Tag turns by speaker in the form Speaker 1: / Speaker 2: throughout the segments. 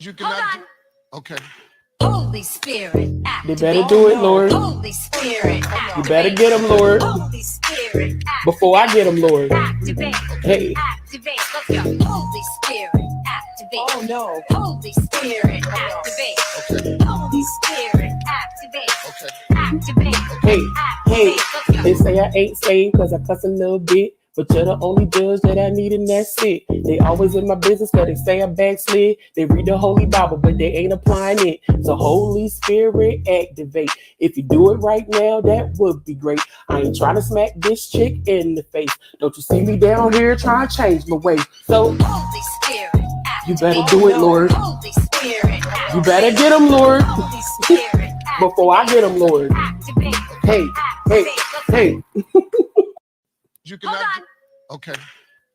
Speaker 1: You cannot. Okay.
Speaker 2: Holy Spirit,
Speaker 3: They better do it, Lord.
Speaker 2: Holy Spirit,
Speaker 3: You better get them, Lord.
Speaker 2: Holy Spirit,
Speaker 3: Before I get them, Lord.
Speaker 2: activate.
Speaker 3: Hey.
Speaker 2: Activate. Let's go. Holy Spirit, activate. Oh no. Holy Spirit, activate.
Speaker 1: Okay.
Speaker 2: Holy Spirit, activate.
Speaker 1: Okay.
Speaker 2: Activate.
Speaker 3: Hey, hey,
Speaker 2: Let's go.
Speaker 3: they say I ain't saved cause I cuss a little bit. But you're the only judge that I need and that's it. They always in my business cause they say I backslid. They read the Holy Bible but they ain't applying it. So Holy Spirit activate. If you do it right now, that would be great. I ain't trying to smack this chick in the face. Don't you see me down here trying to change my way. So
Speaker 2: Holy Spirit,
Speaker 3: you better do it, Lord.
Speaker 2: Holy Spirit,
Speaker 3: You better get them, Lord.
Speaker 2: Holy Spirit,
Speaker 3: Before I get them, Lord.
Speaker 2: activate.
Speaker 3: Hey, hey, hey.
Speaker 1: You cannot. Okay.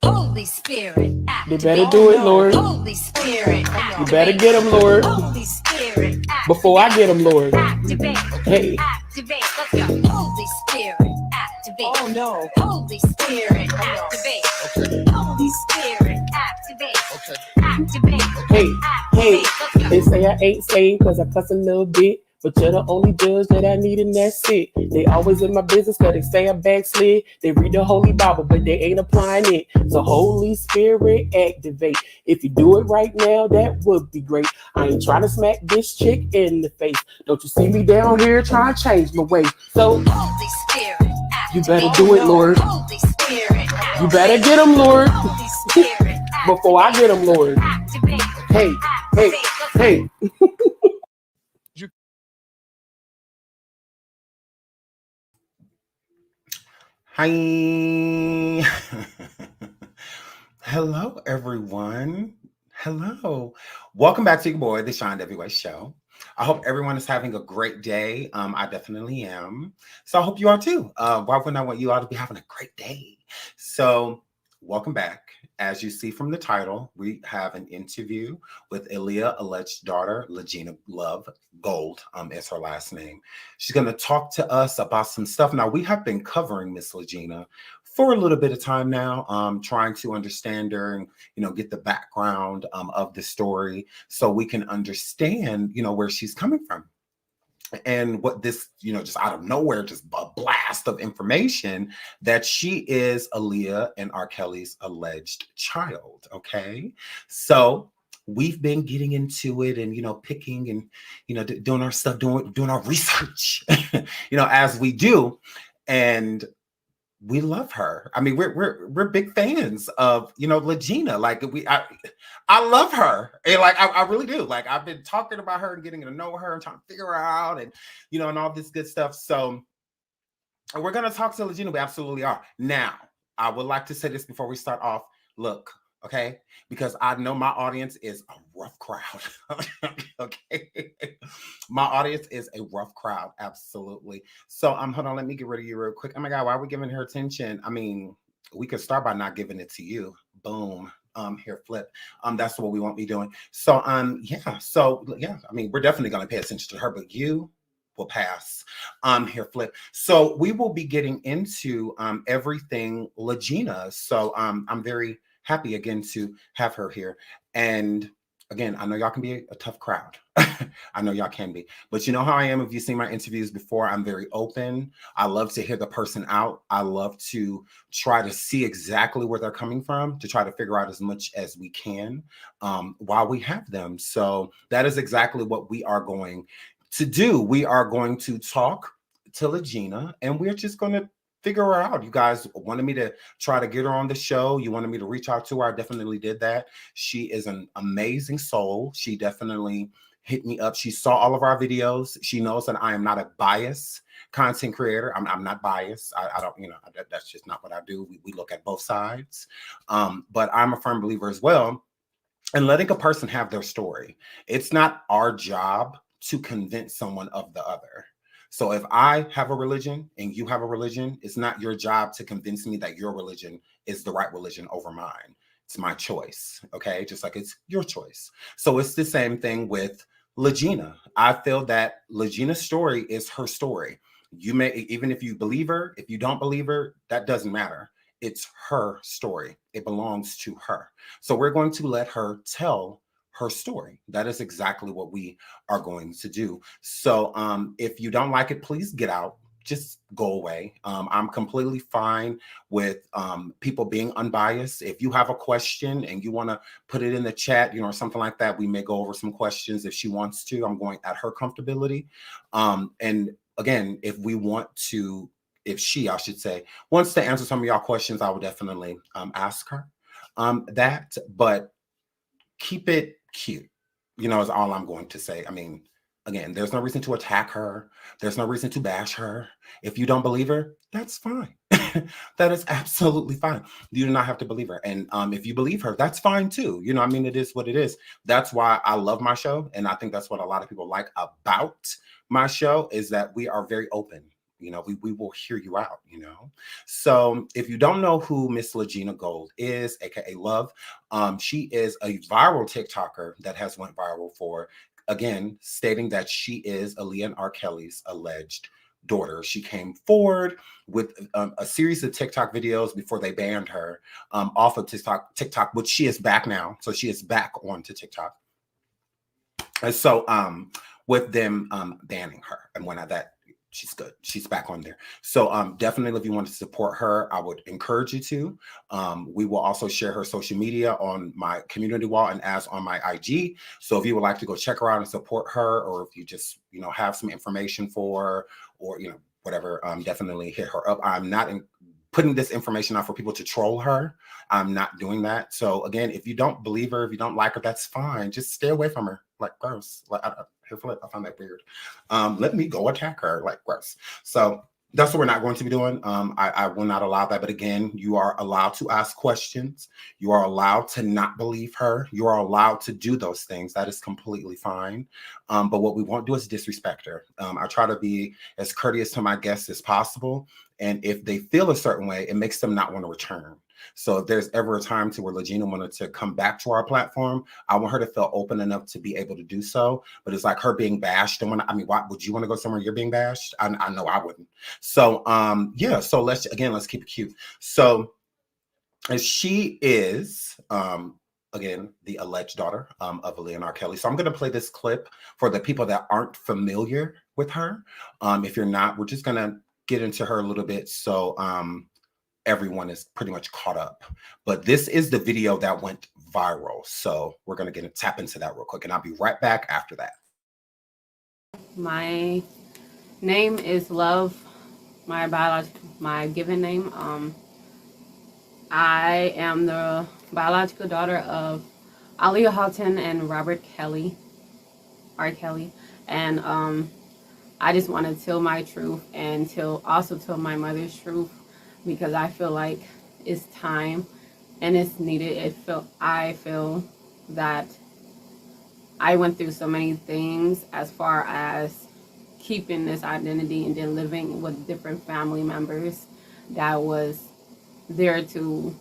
Speaker 2: Holy Spirit,
Speaker 3: They
Speaker 2: activate.
Speaker 3: better do it, Lord.
Speaker 2: Holy Spirit,
Speaker 3: You better get them, Lord.
Speaker 2: Holy Spirit,
Speaker 3: Before I get them, Lord.
Speaker 2: activate.
Speaker 3: Hey.
Speaker 2: Activate. Let's go. Holy Spirit, activate. Oh no. Holy Spirit, activate.
Speaker 1: Okay.
Speaker 2: Holy Spirit, activate.
Speaker 1: Okay.
Speaker 2: Activate.
Speaker 3: Hey, hey,
Speaker 2: Let's go.
Speaker 3: they say I ain't saved cause I cuss a little bit. But you're the only judge that I need and that's it. They always in my business cause they say I backslid. They read the Holy Bible but they ain't applying it. So Holy Spirit activate. If you do it right now, that would be great. I ain't trying to smack this chick in the face. Don't you see me down here trying to change my way. So
Speaker 2: Holy Spirit,
Speaker 3: you better do it, Lord.
Speaker 2: Holy Spirit,
Speaker 3: You better get them, Lord.
Speaker 2: Holy Spirit,
Speaker 3: Before I get them, Lord.
Speaker 2: activate.
Speaker 3: Hey, hey, hey.
Speaker 1: You.
Speaker 4: Hi. Hello, everyone. Hello. Welcome back to your boy, the Shine Everywhere Show. I hope everyone is having a great day. I definitely am. So I hope you are too. Why wouldn't I want you all to be having a great day? So welcome back. As you see from the title, we have an interview with Aaliyah, alleged daughter, Lagina Love Gold is her last name. She's going to talk to us about some stuff. Now, we have been covering Miss Lagina for a little bit of time now, trying to understand her and, get the background of the story so we can understand, where she's coming from. And what this, just out of nowhere, just a blast of information that she is Aaliyah and R. Kelly's alleged child. Okay. So we've been getting into it and, picking and, doing our stuff, doing our research, as we do. And we love her. I mean, we're big fans of, Lagina. Like I love her. And I really do. Like I've been talking about her and getting to know her and trying to figure her out and, and all this good stuff. So we're going to talk to Lagina. We absolutely are. Now, I would like to say this before we start off. Look, okay, because I know my audience is a rough crowd. Okay, my audience is a rough crowd, absolutely. So hold on, let me get rid of you real quick. Oh my God, why are we giving her attention? I mean, we could start by not giving it to you. Boom. Here, flip. That's what we won't be doing. So yeah. I mean, we're definitely going to pay attention to her, but you will pass. Here, flip. So we will be getting into everything Lagina. So I'm very happy again to have her here. And again, I know y'all can be a tough crowd. I know y'all can be, but you know how I am. If you've seen my interviews before, I'm very open. I love to hear the person out. I love to try to see exactly where they're coming from, to try to figure out as much as we can while we have them. So that is exactly what we are going to do. We are going to talk to Lagina and we're just going to figure her out. You guys wanted me to try to get her on the show. You wanted me to reach out to her. I definitely did that. She is an amazing soul. She definitely hit me up. She saw all of our videos. She knows that I am not a biased content creator. I'm not biased. I don't, that's just not what I do. We look at both sides. But I'm a firm believer as well in letting a person have their story. It's not our job to convince someone of the other. So if I have a religion and you have a religion, it's not your job to convince me that your religion is the right religion over mine. It's my choice, okay? Just like it's your choice. So it's the same thing with Lagina. I feel that Lagina's story is her story. You may, even if you believe her, if you don't believe her, that doesn't matter. It's her story. It belongs to her. So we're going to let her tell her story. That is exactly what we are going to do. So if you don't like it, please get out. Just go away. I'm completely fine with people being unbiased. If you have a question and you want to put it in the chat, or something like that, we may go over some questions if she wants to. I'm going at her comfortability. And again, if she, I should say, wants to answer some of y'all questions, I will definitely ask her that. But keep it cute, is all I'm going to say. I mean, again, there's no reason to attack her. There's no reason to bash her. If you don't believe her, that's fine. That is absolutely fine. You do not have to believe her. And if you believe her, that's fine too. It is what it is. That's why I love my show. And I think that's what a lot of people like about my show, is that we are very open. We will hear you out, So if you don't know who Miss Lagena Gold is, aka Love, she is a viral TikToker that has went viral for, again, stating that she is Aaliyah and R. Kelly's alleged daughter. She came forward with a series of TikTok videos before they banned her off of TikTok, which she is back now. So she is back onto TikTok. And so with them banning her and when that, she's good. She's back on there. So definitely, if you want to support her, I would encourage you to. We will also share her social media on my community wall and as on my IG. So if you would like to go check her out and support her, or if you just, have some information for her, or, whatever, definitely hit her up. I'm not putting this information out for people to troll her. I'm not doing that. So again, if you don't believe her, if you don't like her, that's fine. Just stay away from her. Like, gross. Like, I find that weird. Let me go attack her. Like, gross. So that's what we're not going to be doing. I will not allow that. But again, you are allowed to ask questions. You are allowed to not believe her. You are allowed to do those things. That is completely fine. But what we won't do is disrespect her. I try to be as courteous to my guests as possible. And if they feel a certain way, it makes them not want to return. So if there's ever a time to where Lagena wanted to come back to our platform, I want her to feel open enough to be able to do so. But it's like her being bashed. And why would you want to go somewhere you're being bashed? I know I wouldn't. So yeah. So let's keep it cute. So she is again the alleged daughter of Aaliyah and R. Kelly. So I'm going to play this clip for the people that aren't familiar with her. If you're not, we're just going to get into her a little bit. So everyone is pretty much caught up. But this is the video that went viral. So we're going to tap into that real quick. And I'll be right back after that.
Speaker 5: My name is Love, my given name. I am the biological daughter of Aaliyah Houghton and Robert Kelly, R. Kelly. And I just want to tell my truth and also tell my mother's truth, because I feel like it's time and it's needed. I feel that I went through so many things as far as keeping this identity and then living with different family members that was there to,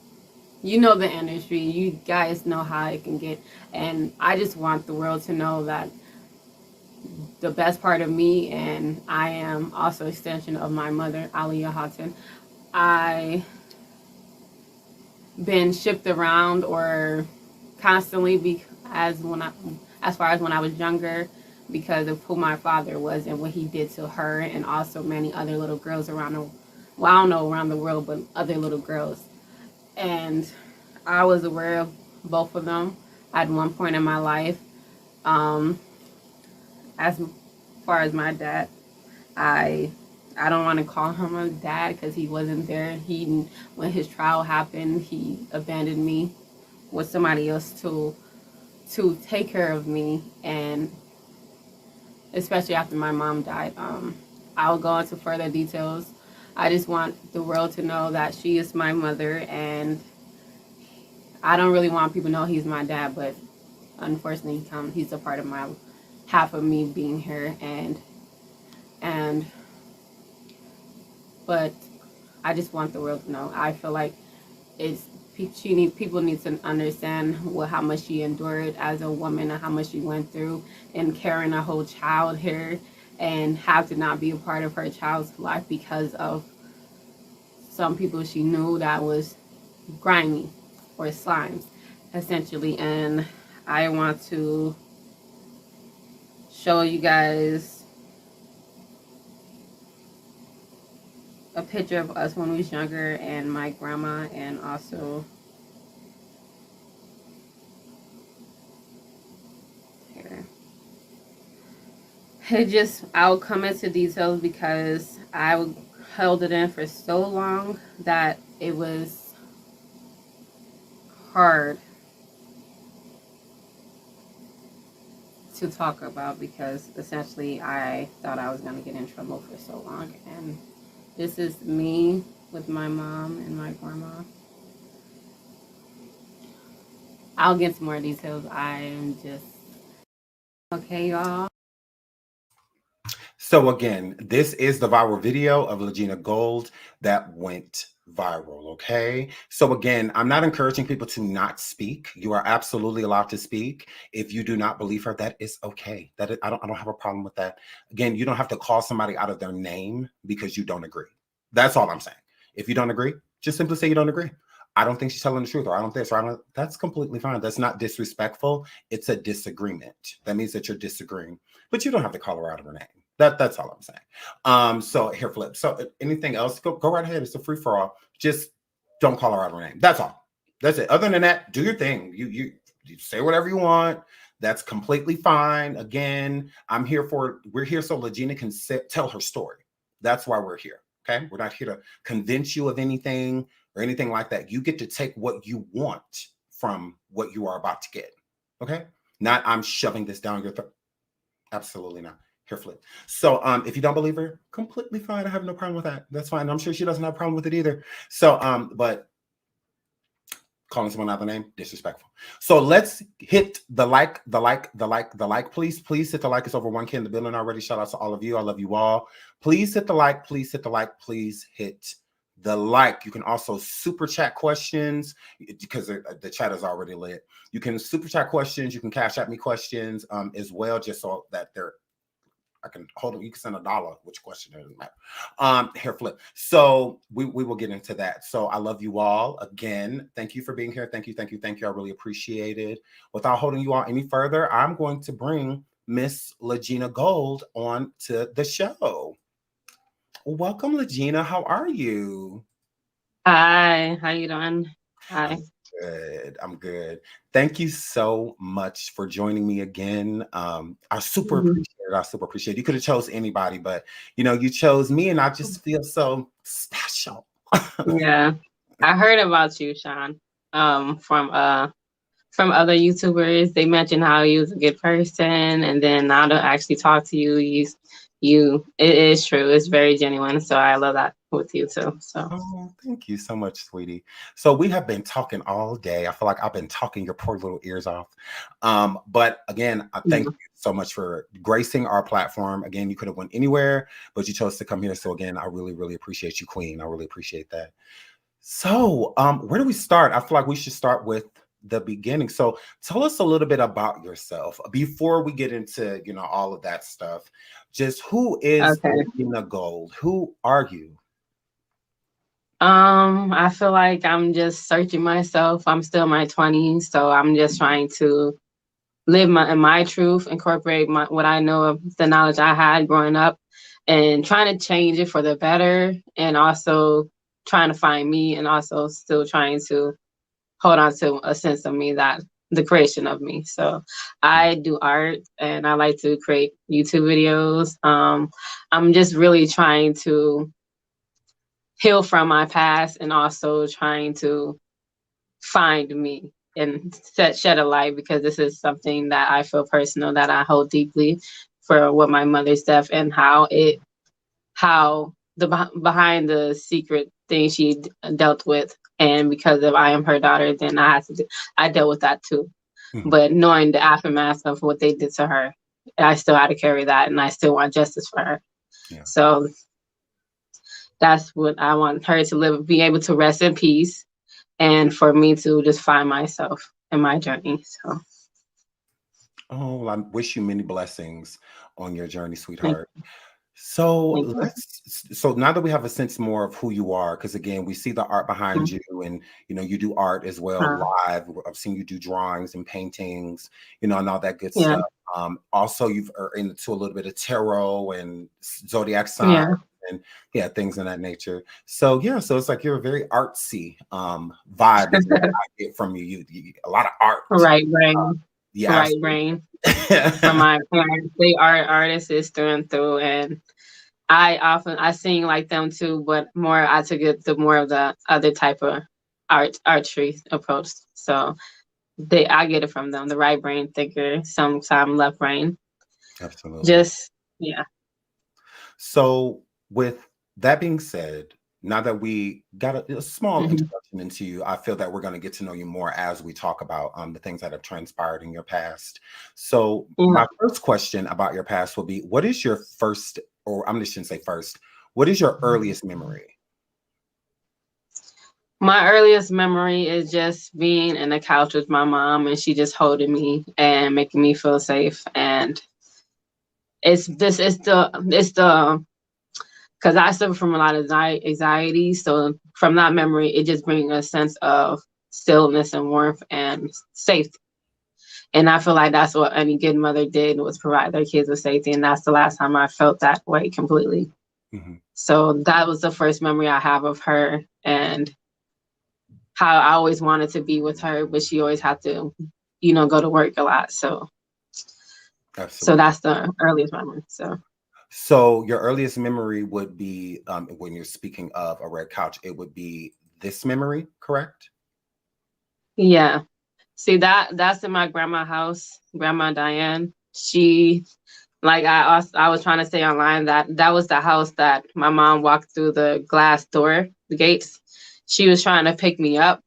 Speaker 5: the industry, you guys know how it can get. And I just want the world to know that the best part of me, and I am also an extension of my mother, Aaliyah Houghton. I been shipped around or constantly as far as when I was younger, because of who my father was and what he did to her and also many other little girls around the world, but other little girls. And I was aware of both of them at one point in my life. As far as my dad, I don't want to call him a dad because he wasn't there. When his trial happened, he abandoned me with somebody else to take care of me, and especially after my mom died. I'll go into further details. I just want the world to know that she is my mother, and I don't really want people to know he's my dad, but unfortunately he's a part of my half of me being here, but I just want the world to know. I feel like people need to understand how much she endured as a woman and how much she went through and carrying a whole child here and have to not be a part of her child's life because of some people she knew that was grimy or slimes, essentially. And I want to show you guys a picture of us when we was younger and my grandma, and also here. I'll come into details because I held it in for so long that it was hard to talk about, because essentially I thought I was going to get in trouble for so long. And this is me with my mom and my grandma. I'll get some more details. I'm just okay, y'all.
Speaker 4: So again, this is the viral video of Lagina Gold that went viral, okay? So again, I'm not encouraging people to not speak. You are absolutely allowed to speak. If you do not believe her, that is okay. I don't have a problem with that. Again, you don't have to call somebody out of their name because you don't agree. That's all I'm saying. If you don't agree, just simply say you don't agree. I don't think she's telling the truth, or I don't this, or I don't. That's completely fine. That's not disrespectful. It's a disagreement. That means that you're disagreeing, but you don't have to call her out of her name. That's all I'm saying. So here, Flip. So anything else? Go right ahead. It's a free for all. Just don't call her out of her name. That's all. That's it. Other than that, do your thing. You say whatever you want. That's completely fine. Again, we're here so Lagina can tell her story. That's why we're here. Okay. We're not here to convince you of anything or anything like that. You get to take what you want from what you are about to get. Okay. Not I'm shoving this down your throat. Absolutely not. Here, Flip. So if you don't believe her, completely fine. I have no problem with that. That's fine. I'm sure she doesn't have a problem with it either. So but calling someone out the name, disrespectful. So let's hit the like. Please hit the like. It's over 1K in the building already. Shout out to all of you. I love you all. Please hit the like. Please hit the like. Please hit the like. You can also super chat questions because the chat is already lit. You can super chat questions. You can cash at me questions as well, just so that I can hold them. You can send $1, which question doesn't matter. Here, Flip. So we will get into that. So I love you all again. Thank you for being here. Thank you. I really appreciate it. Without holding you all any further, I'm going to bring Miss Lagina Gold on to the show. Welcome, Lagina. How are you?
Speaker 5: Hi, how you doing? Hi.
Speaker 4: I'm good. Thank you so much for joining me again. I super appreciate it. I super appreciate it. You could have chose anybody, but you chose me, and I just feel so special.
Speaker 5: Yeah, I heard about you, Sean. From other YouTubers. They mentioned how you was a good person, and then now to actually talk to you, it is true. It's very genuine. So I love that with you too. So
Speaker 4: thank you so much, sweetie. So we have been talking all day. I feel like I've been talking your poor little ears off. But again, I thank you so much for gracing our platform. Again, you could have went anywhere, but you chose to come here. So again, I really, really appreciate you, Queen. I really appreciate that. So where do we start? I feel like we should start with the beginning. So tell us a little bit about yourself before we get into all of that stuff. Just who is Lagina Gold? Who are you?
Speaker 5: I feel like I'm just searching myself. I'm still in my 20s, so I'm just trying to live my truth, incorporate what I know of the knowledge I had growing up, and trying to change it for the better, and also trying to find me, and also still trying to hold on to a sense of me, that the creation of me. So I do art, and I like to create YouTube videos. I'm just really trying to heal from my past, and also trying to find me and shed a light, because this is something that I feel personal, that I hold deeply, for what my mother's death, and how the behind the secret thing she dealt with. And because if I am her daughter, then I dealt with that too. But knowing the aftermath of what they did to her, I still had to carry that, and I still want justice for her. So that's what I want her to live, be able to rest in peace, and for me to just find myself in my journey. So
Speaker 4: I wish you many blessings on your journey, sweetheart. So
Speaker 6: Thank you.
Speaker 4: so now that we have a sense more of who you are, because again, we see the art behind you, and you do art as well live. I've seen you do drawings and paintings, and all that good
Speaker 6: Yeah.
Speaker 4: stuff. Also, you've are into a little bit of tarot and zodiac signs and things in that nature. So so it's like you're a very artsy vibe is what I get from you. You a lot of art.
Speaker 6: Right brain.
Speaker 4: Yeah,
Speaker 6: Right brain. From my parents, they are artists through and through, and I sing like them too, but I took it to more of the other type of archery approach. So I get it from them. The right brain thinker, sometimes left brain.
Speaker 4: Absolutely.
Speaker 6: Just
Speaker 4: So with that being said, now that we got a small introduction into you, I feel that we're going to get to know you more as we talk about the things that have transpired in your past. So my first question about your past will be, what is your first, or I'm just going to say first, what is your earliest memory?
Speaker 6: My earliest memory is just being in the couch with my mom, and she just holding me and making me feel safe. And it's the because I suffer from a lot of anxiety. So from that memory, it just brings a sense of stillness and warmth and safety. And I feel like that's what any good mother did, was provide their kids with safety. And that's the last time I felt that way completely. So that was the first memory I have of her, and how I always wanted to be with her, but she always had to, go to work a lot. So that's the earliest memory.
Speaker 4: So your earliest memory would be, when you're speaking of a red couch, it would be this memory, correct?
Speaker 6: Yeah. See, that's in my grandma's house, Grandma Diane. She, like I was trying to say online, that was the house that my mom walked through the glass door, the gates. She was trying to pick me up,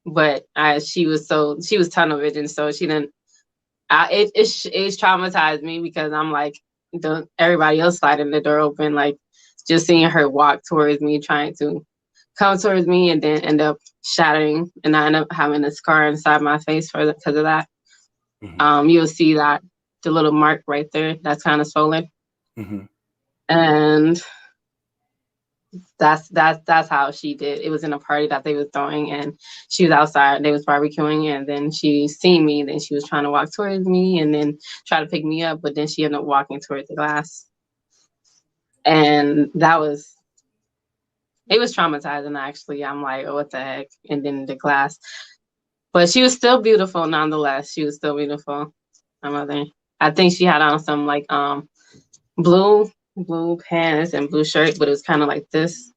Speaker 6: but she was tunnel vision, so she didn't. It traumatized me, because I'm like, everybody else sliding the door open, like just seeing her walk towards me, trying to come towards me, and then end up shattering, and I end up having a scar inside my face because of that. You'll see that the little mark right there, that's kind of swollen, and that's how she did. It was in a party that they was throwing, and she was outside, they was barbecuing, and then she seen me, then she was trying to walk towards me and then try to pick me up, but then she ended up walking towards the glass, and it was traumatizing, actually. I'm like, oh, what the heck? And then the glass, but she was still beautiful nonetheless. She was still beautiful, my mother. I think she had on some like blue pants and blue shirt, but it was kind of like this,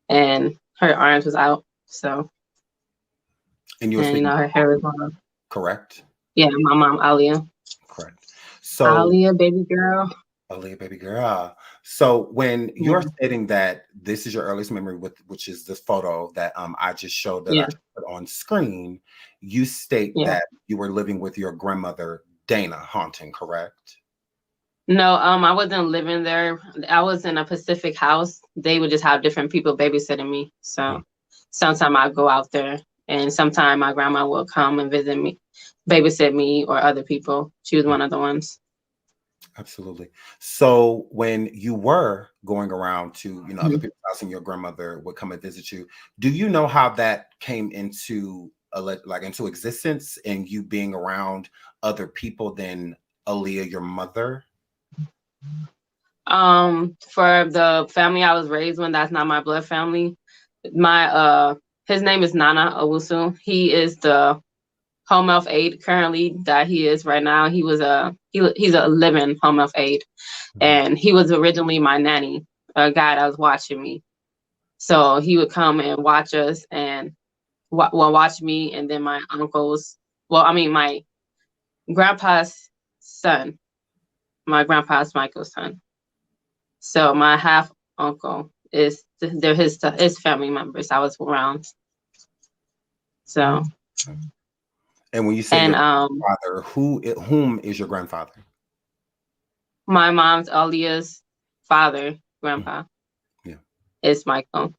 Speaker 6: and her arms was out. So,
Speaker 4: and her
Speaker 6: hair was on.
Speaker 4: Correct.
Speaker 6: Yeah, my mom, Aaliyah.
Speaker 4: Correct. So
Speaker 6: Aaliyah, baby girl.
Speaker 4: Aaliyah, baby girl. So when you're stating that this is your earliest memory, which is this photo that I just showed that I put on screen, you state that you were living with your grandmother, Dana Haunting, correct?
Speaker 6: No, I wasn't living there. I was in a Pacific house. They would just have different people babysitting me. So sometimes I'd go out there, and sometimes my grandma will come and visit me, babysit me, or other people. She was one of the ones.
Speaker 4: Absolutely. So when you were going around to, other people's house and your grandmother would come and visit you, do you know how that came into into existence, and you being around other people than Aaliyah, your mother?
Speaker 6: For the family I was raised with, that's not my blood family. His name is Nana Owusu. He is the home health aide currently that he is right now. He's a living home health aide, and he was originally my nanny, a guy that was watching me. So he would come and watch us, and watch me, and then my uncles. Well, I mean my grandpa's son. My grandpa's Michael's son. So my half uncle they're his family members I was around. So.
Speaker 4: And when you say your grandfather, whom is your grandfather?
Speaker 6: My mom's Aaliyah's father, grandpa.
Speaker 4: Yeah.
Speaker 6: Is Michael.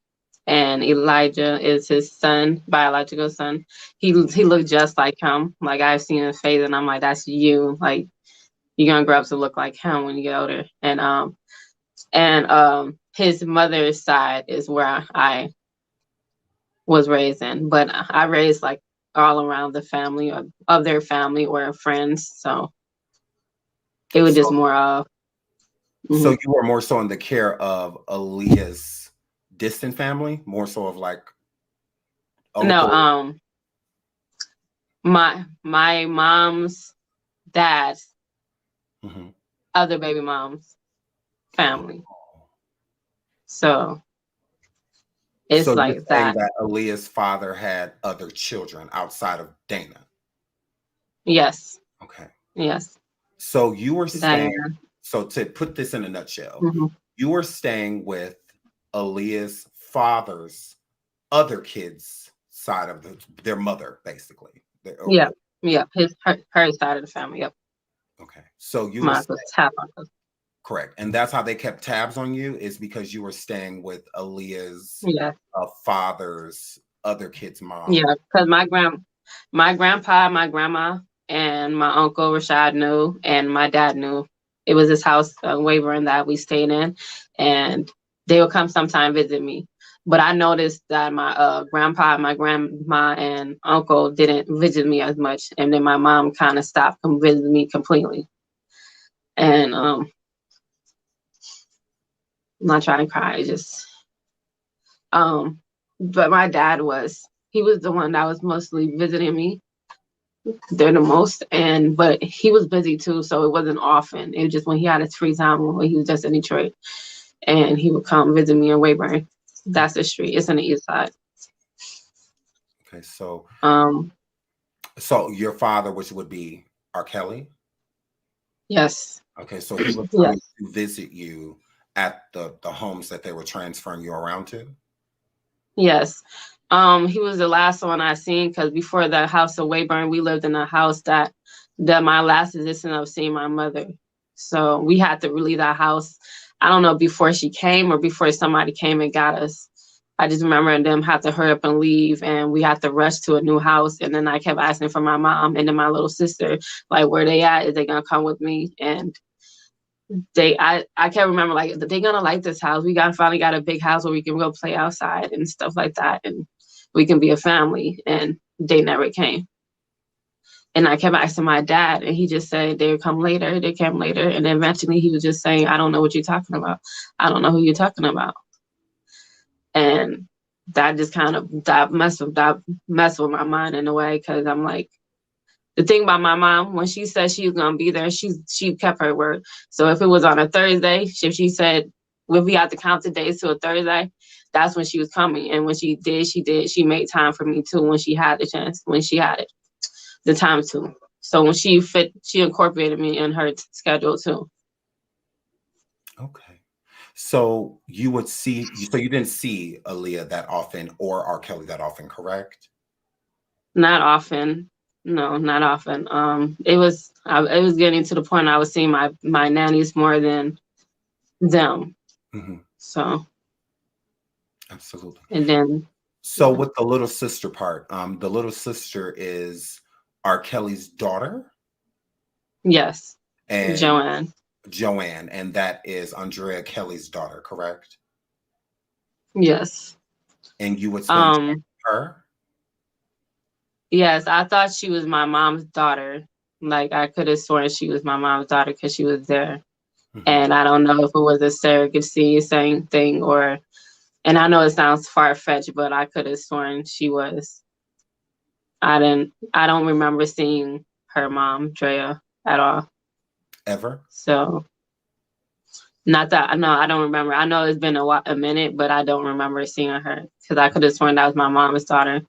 Speaker 6: And Elijah is his son, biological son. He looked just like him. Like, I've seen his face, and I'm like, that's you. Like, you're gonna grow up to look like him when you get older. And And his mother's side is where I was raised in, but I raised like all around the family of their family or friends. So it was just
Speaker 4: So,
Speaker 6: more of.
Speaker 4: so
Speaker 6: Mhm.
Speaker 4: you were more so in the care of Aaliyah's distant family, more so of like
Speaker 6: No,
Speaker 4: uncle.
Speaker 6: my mom's dad's
Speaker 4: Mhm.
Speaker 6: other baby mom's family. So
Speaker 4: So
Speaker 6: it's
Speaker 4: you're
Speaker 6: like
Speaker 4: saying
Speaker 6: that.
Speaker 4: that Aaliyah's father had other children outside of Dana.
Speaker 6: Yes,
Speaker 4: Okay.
Speaker 6: yes,
Speaker 4: So you were staying,
Speaker 6: Diana.
Speaker 4: so to put this in a nutshell,
Speaker 6: Hmm.
Speaker 4: you were staying with Aaliyah's father's other kids' side of their mother, basically.
Speaker 6: Yeah, yeah. Her side of the family. Yep,
Speaker 4: Okay. So you were
Speaker 6: my uncle's half uncle.
Speaker 4: correct. And that's how they kept tabs on you, is because you were staying with Aaliyah's
Speaker 6: Yeah,
Speaker 4: father's other kid's mom.
Speaker 6: yeah. Because my grandpa, my grandma, and my uncle Rashad knew, and my dad knew. It was this house Wavering that we stayed in, and they would come sometime visit me. But I noticed that my grandpa, my grandma, and uncle didn't visit me as much, and then my mom kind of stopped visiting me completely. And I'm not trying to cry, just um, but my dad he was the one that was mostly visiting me. They're the most, and but he was busy too, so it wasn't often. It was just when he had his free time when he was just in Detroit, and he would come visit me in Wayburn. That's the street. It's on the east side.
Speaker 4: Okay. So
Speaker 6: Um,
Speaker 4: your father, which would be R. Kelly.
Speaker 6: yes,
Speaker 4: Okay. So he was coming
Speaker 6: yes,
Speaker 4: to visit you at the homes that they were transferring you around to.
Speaker 6: yes. He was the last one I seen because before the house of Wayburn, we lived in a house that my last existence of seeing my mother. So we had to leave that house. I don't know before she came or before somebody came and got us. I just remember them had to hurry up and leave, and we had to rush to a new house. And then I kept asking for my mom and then my little sister, like, where they at? Is they gonna come with me? And I can't remember, like, they gonna like this house. We finally got a big house where we can go play outside and stuff like that, and we can be a family. And they never came. And I kept asking my dad, and he just said they would come later. They came later, and then eventually he was just saying, "I don't know what you're talking about. I don't know who you're talking about." And that just kind of messed with my mind in a way, because I'm like, the thing about my mom, when she said she was gonna be there, she kept her word. So if it was on a Thursday, if she said, if we had to count the days to a Thursday, that's when she was coming. And when she did, she made time for me too when she had the chance, when she had it, the time to. So when she incorporated me in her schedule too.
Speaker 4: Okay. So you would so you didn't see Aaliyah that often or R. Kelly that often, correct?
Speaker 6: Not often. No, not often. It was getting to the point I was seeing my nannies more than them.
Speaker 4: Hmm.
Speaker 6: So,
Speaker 4: Absolutely.
Speaker 6: and then
Speaker 4: So with the little sister part, the little sister is R. Kelly's daughter
Speaker 6: yes,
Speaker 4: and
Speaker 6: Joanne.
Speaker 4: Joanne, and that is Andrea Kelly's daughter, correct?
Speaker 6: Yes.
Speaker 4: And you would spend time with her?
Speaker 6: Yes, I thought she was my mom's daughter. Like, I could have sworn she was my mom's daughter because she was there.
Speaker 4: Mhm.
Speaker 6: And I don't know if it was a surrogacy same thing, and I know it sounds far fetched, but I could have sworn she was. I don't remember seeing her mom, Drea, at all.
Speaker 4: Ever?
Speaker 6: So, not that, no, I don't remember. I know it's been a minute, but I don't remember seeing her because I could have sworn that was my mom's daughter.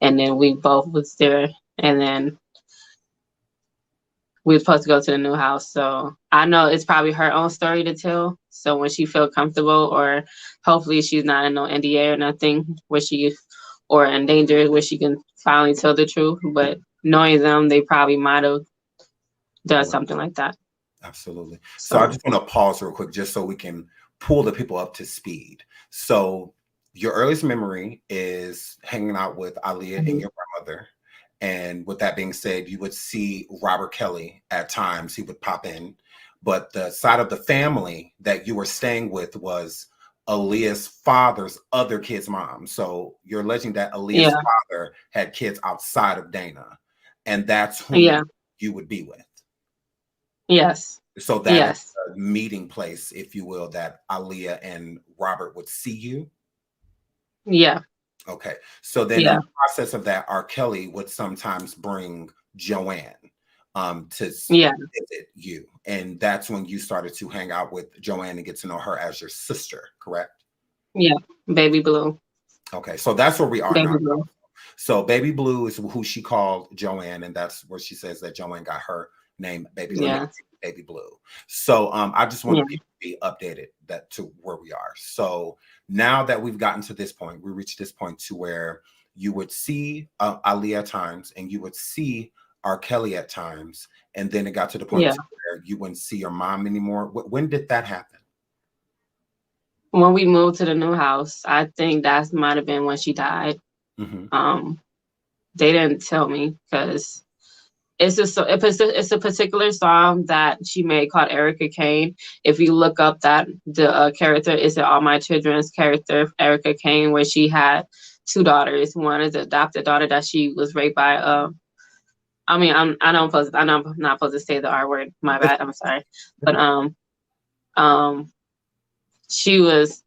Speaker 6: And then we both was there. And then we were supposed to go to the new house. So I know it's probably her own story to tell. So when she feel comfortable, or hopefully she's not in no NDA or nothing or in danger where she can finally tell the truth. But knowing them, they probably might have done
Speaker 4: Correct.
Speaker 6: something like that.
Speaker 4: Absolutely. So I
Speaker 6: So,
Speaker 4: just want to pause real quick just so we can pull the people up to speed. So your earliest memory is hanging out with Aaliyah and your grandmother. And with that being said, you would see Robert Kelly at times. He would pop in. but the side of the family that you were staying with was Aaliyah's father's other kid's mom. So you're alleging that Aaliyah's
Speaker 6: Yeah.
Speaker 4: father had kids outside of Dana, and that's whom
Speaker 6: Yeah.
Speaker 4: you would be with.
Speaker 6: Yes.
Speaker 4: So that
Speaker 6: Yes.
Speaker 4: is a meeting place, if you will, that Aaliyah and Robert would see you.
Speaker 6: Yeah.
Speaker 4: Okay. So then in the process of that, R. Kelly would sometimes bring Joanne to visit you. And that's when you started to hang out with Joanne and get to know her as your sister, correct?
Speaker 6: Yeah. Baby Blue.
Speaker 4: Okay. So that's where we are
Speaker 6: Baby
Speaker 4: now.
Speaker 6: Blue.
Speaker 4: So Baby Blue is who she called Joanne, and that's where she says that Joanne got her name, Baby Blue.
Speaker 6: Yeah.
Speaker 4: Baby Blue. So I just want to be updated that to where we are. So now that we've gotten to this point, we reached this point to where you would see Aaliyah at times and you would see R. Kelly at times, and then it got to the point to where you wouldn't see your mom anymore. When did that happen?
Speaker 6: When we moved to the new house, I think that might have been when she died.
Speaker 4: Mm-hmm.
Speaker 6: They didn't tell me because it's a particular song that she made called Erica Kane. If you look up that the character is All My Children's character, Erica Kane, where she had two daughters. One is an adopted daughter that she was raped by. I mean, I'm not supposed to say the R word. My bad. I'm sorry, but she was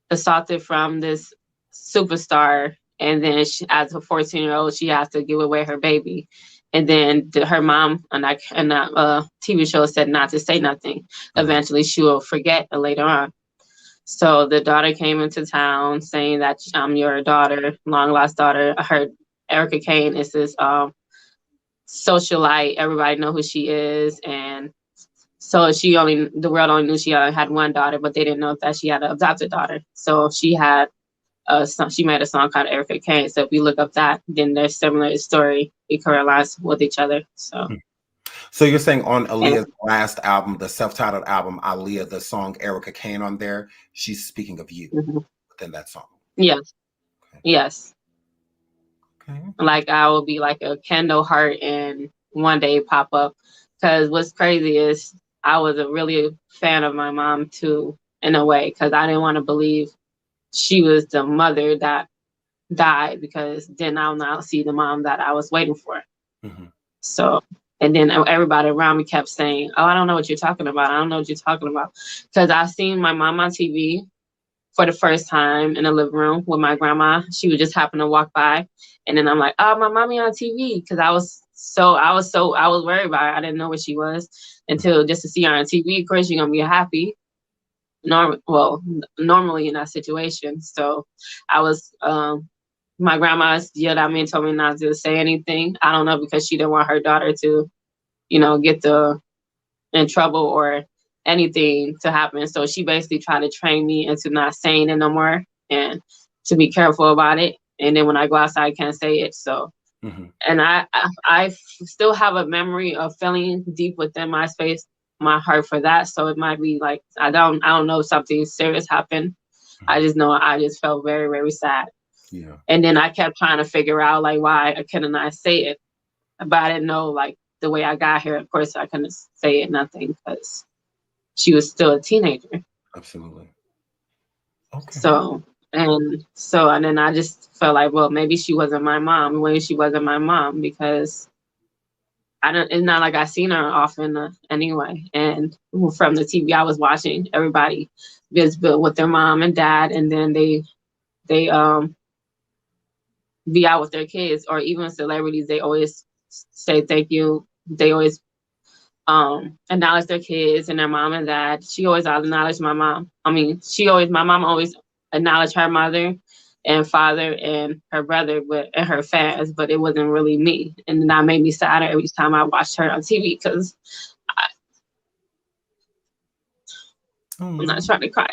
Speaker 6: assaulted from this superstar. And then she, as a 14-year-old, she has to give away her baby. And then her mom on that TV show said not to say nothing. Eventually, she will forget later on. So the daughter came into town saying that I'm your daughter, long lost daughter. I heard Erica Kane is this socialite. Everybody know who she is. And so the world only knew she had one daughter, but they didn't know that she had an adopted daughter. So she had she made a song called Erica Kane. So if you look up that, then there's similar story. It correlates with each other.
Speaker 4: So you're saying on Aaliyah's last album, the self-titled album, Aaliyah, the song Erica Kane on there, she's speaking of you within that song.
Speaker 6: Yes.
Speaker 4: Okay.
Speaker 6: Yes.
Speaker 4: Okay.
Speaker 6: Like I will be like a candle heart and one day pop up. Because what's crazy is I was a really fan of my mom too, in a way, because I didn't want to believe she was the mother that died, because then I'll now see the mom that I was waiting for. So, and then everybody around me kept saying, oh, I don't know what you're talking about. I don't know what you're talking about. Because I seen my mom on TV for the first time in the living room with my grandma. She would just happen to walk by. And then I'm like, oh, my mommy on TV. Because I was worried about her. I didn't know what she was until just to see her on TV. Of course, you're going to be happy. Normally in that situation. So I was, my grandma yelled at me and told me not to say anything. I don't know, because she didn't want her daughter to, get in trouble or anything to happen. So she basically tried to train me into not saying it no more and to be careful about it. And then when I go outside, I can't say it. So, and I still have a memory of feeling deep within my space, my heart for that. So it might be like, I don't know if something serious happened. I just know I just felt very, very sad.
Speaker 4: Yeah.
Speaker 6: And then I kept trying to figure out like why I couldn't I say it, but I didn't know like the way I got here. Of course, I couldn't say it nothing because she was still a teenager.
Speaker 4: Absolutely. Okay.
Speaker 6: And then I just felt like, well, maybe she wasn't my mom. Maybe she wasn't my mom because it's not like I seen her often anyway. And from the TV I was watching, everybody visit with their mom and dad, and then they be out with their kids, or even celebrities. They always say thank you. They always acknowledge their kids and their mom and dad. She always acknowledged my mom. My mom always acknowledged her mother and father and her brother, and her fans, but it wasn't really me. And that made me sadder every time I watched her on TV, because I'm not trying to cry.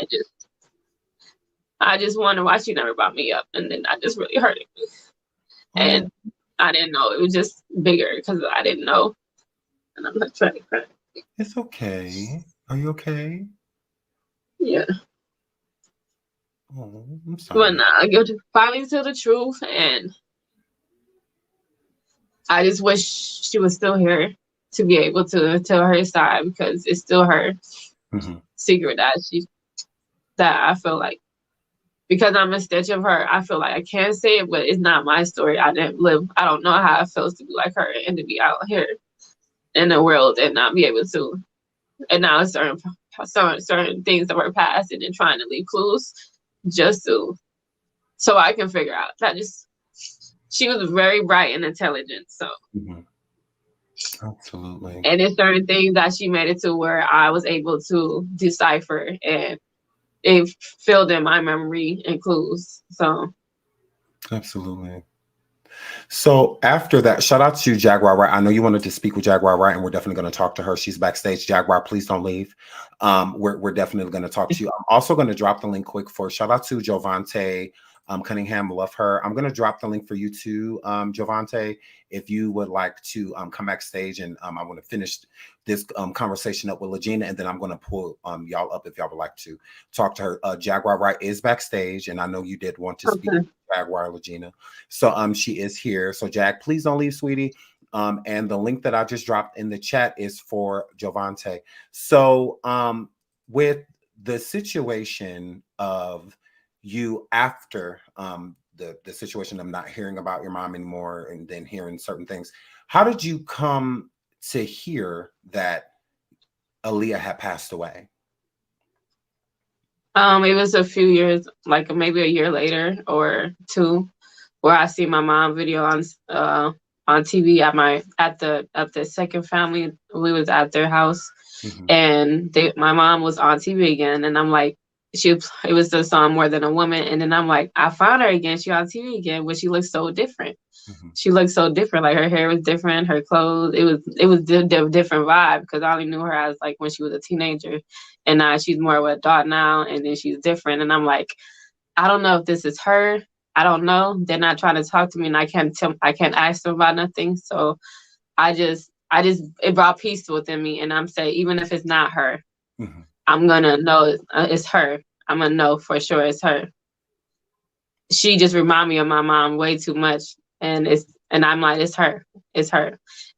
Speaker 6: I just wonder why she never brought me up, and then that just really hurted me. And I didn't know. It was just bigger because I didn't know. And I'm not trying to cry.
Speaker 4: It's okay. Are you okay?
Speaker 6: Yeah.
Speaker 4: Oh, I'm sorry.
Speaker 6: But nah, I go to finally to the truth, and I just wish she was still here to be able to tell her side, because it's still her secret that I feel like, because I'm a stitch of her, I feel like I can say it, but it's not my story. I didn't live. I don't know how it feels to be like her and to be out here in the world and not be able to. And now certain things of her past, and then trying to leave clues just so I can figure out. She was very bright and intelligent. So
Speaker 4: absolutely.
Speaker 6: And there's certain things that she made it to where I was able to decipher, and it filled in my memory and clues. So
Speaker 4: absolutely. So after that, shout out to Jaguar Wright. I know you wanted to speak with Jaguar Wright, and we're definitely going to talk to her. She's backstage. Jaguar, please don't leave. We're definitely going to talk to you. I'm also going to drop the link quick for shout out to Jovante Cunningham. Love her. I'm going to drop the link for you too, Jovante, if you would like to come backstage, and I want to finish this conversation up with Lagina, and then I'm going to pull y'all up if y'all would like to talk to her. Jaguar Wright is backstage, and I know you did want to speak. Jaguar Lagina. So she is here. So Jag, please don't leave, sweetie. And the link that I just dropped in the chat is for Jovante. So with the situation of you after the situation of not hearing about your mom anymore and then hearing certain things, how did you come to hear that Aaliyah had passed away?
Speaker 6: It was a few years, like maybe a year later or two, where I see my mom video on TV at the second family. We was at their house, and my mom was on TV again, and I'm like, it was the song "More Than a Woman," and then I'm like, I found her again. She on TV again, but she looks so different. She looked so different. Like her hair was different, her clothes. It was a different vibe, because I only knew her as like when she was a teenager, and now she's more of an adult now, and then she's different. And I'm like, I don't know if this is her. I don't know. They're not trying to talk to me, and I can't ask them about nothing. So it brought peace within me, and I'm saying, even if it's not her, I'm gonna know it's her. I'm gonna know for sure it's her. She just remind me of my mom way too much. And I'm like, it's her.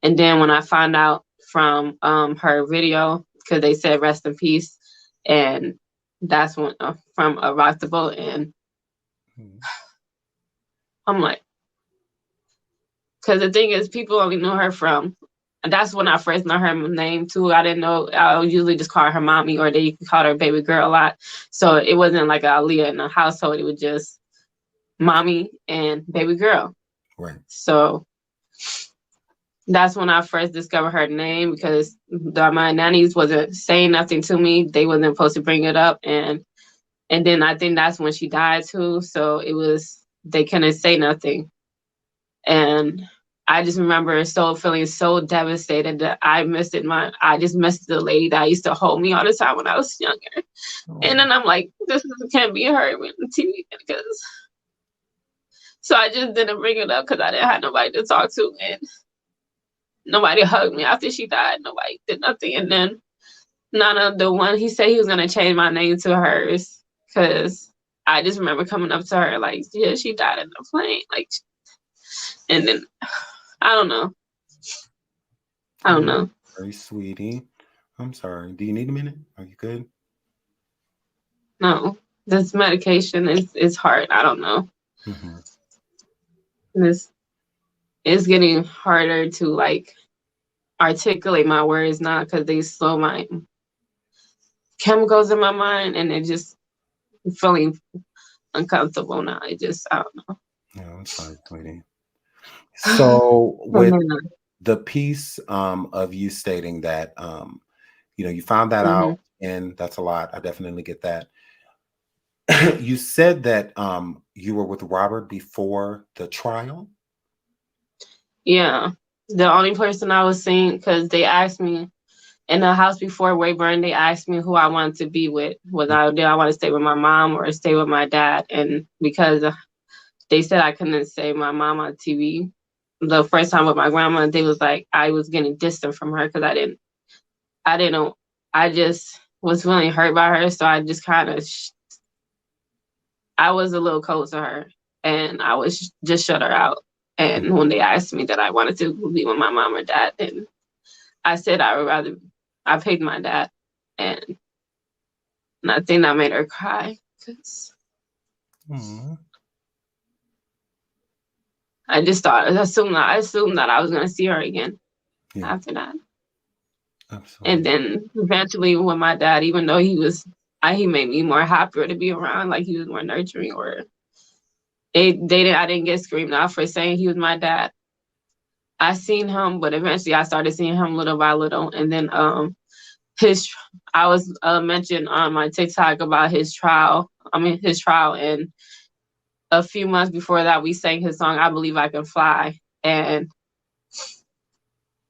Speaker 6: And then when I found out from her video, because they said rest in peace, and that's when from Rock the Boat, and I'm like, because the thing is, people only know her from, and that's when I first know her name too. I didn't know. I usually just call her mommy, or they call her baby girl a lot. So it wasn't like Aaliyah in the household. It was just mommy and baby girl.
Speaker 4: Right.
Speaker 6: So that's when I first discovered her name, because my nannies wasn't saying nothing to me. They wasn't supposed to bring it up. And then I think that's when she died too. So they couldn't say nothing. And I just remember feeling so devastated that I just missed the lady that used to hold me all the time when I was younger. And then I'm like, this can't be her on TV, because. So I just didn't bring it up, because I didn't have nobody to talk to, and nobody hugged me after she died. Nobody did nothing. And then he said he was going to change my name to hers, because I just remember coming up to her like, yeah, she died in the plane. Like, and then I don't know.
Speaker 4: Very sweetie. I'm sorry. Do you need a minute? Are you good?
Speaker 6: No, this medication is hard. I don't know. It's getting harder to like articulate my words now, because they slow my chemicals in my mind, and it just feeling uncomfortable now. I don't know.
Speaker 4: Yeah, I'm sorry, sweetie. So with the piece of you stating that you found that out, and that's a lot. I definitely get that. You said that you were with Robert before the trial?
Speaker 6: Yeah. The only person I was seeing, because they asked me in the house before Wayburn, they asked me who I wanted to be with. Did I want to stay with my mom or stay with my dad? And because they said I couldn't say my mom on TV, the first time with my grandma, they was like, I was getting distant from her, because I just was feeling hurt by her. So I just kind of, I was a little cold to her, and I was just shut her out. And when they asked me that I wanted to be with my mom or dad, and I said I paid my dad, and I think that made her cry because I assumed that I was gonna see her again after that.
Speaker 4: Absolutely.
Speaker 6: And then eventually, when my dad, even though he made me more happier to be around, like he was more nurturing, or I didn't get screamed out for saying he was my dad. I seen him, but eventually I started seeing him little by little, and then I was mentioned on my TikTok about his trial, and a few months before that, we sang his song, I Believe I Can Fly. And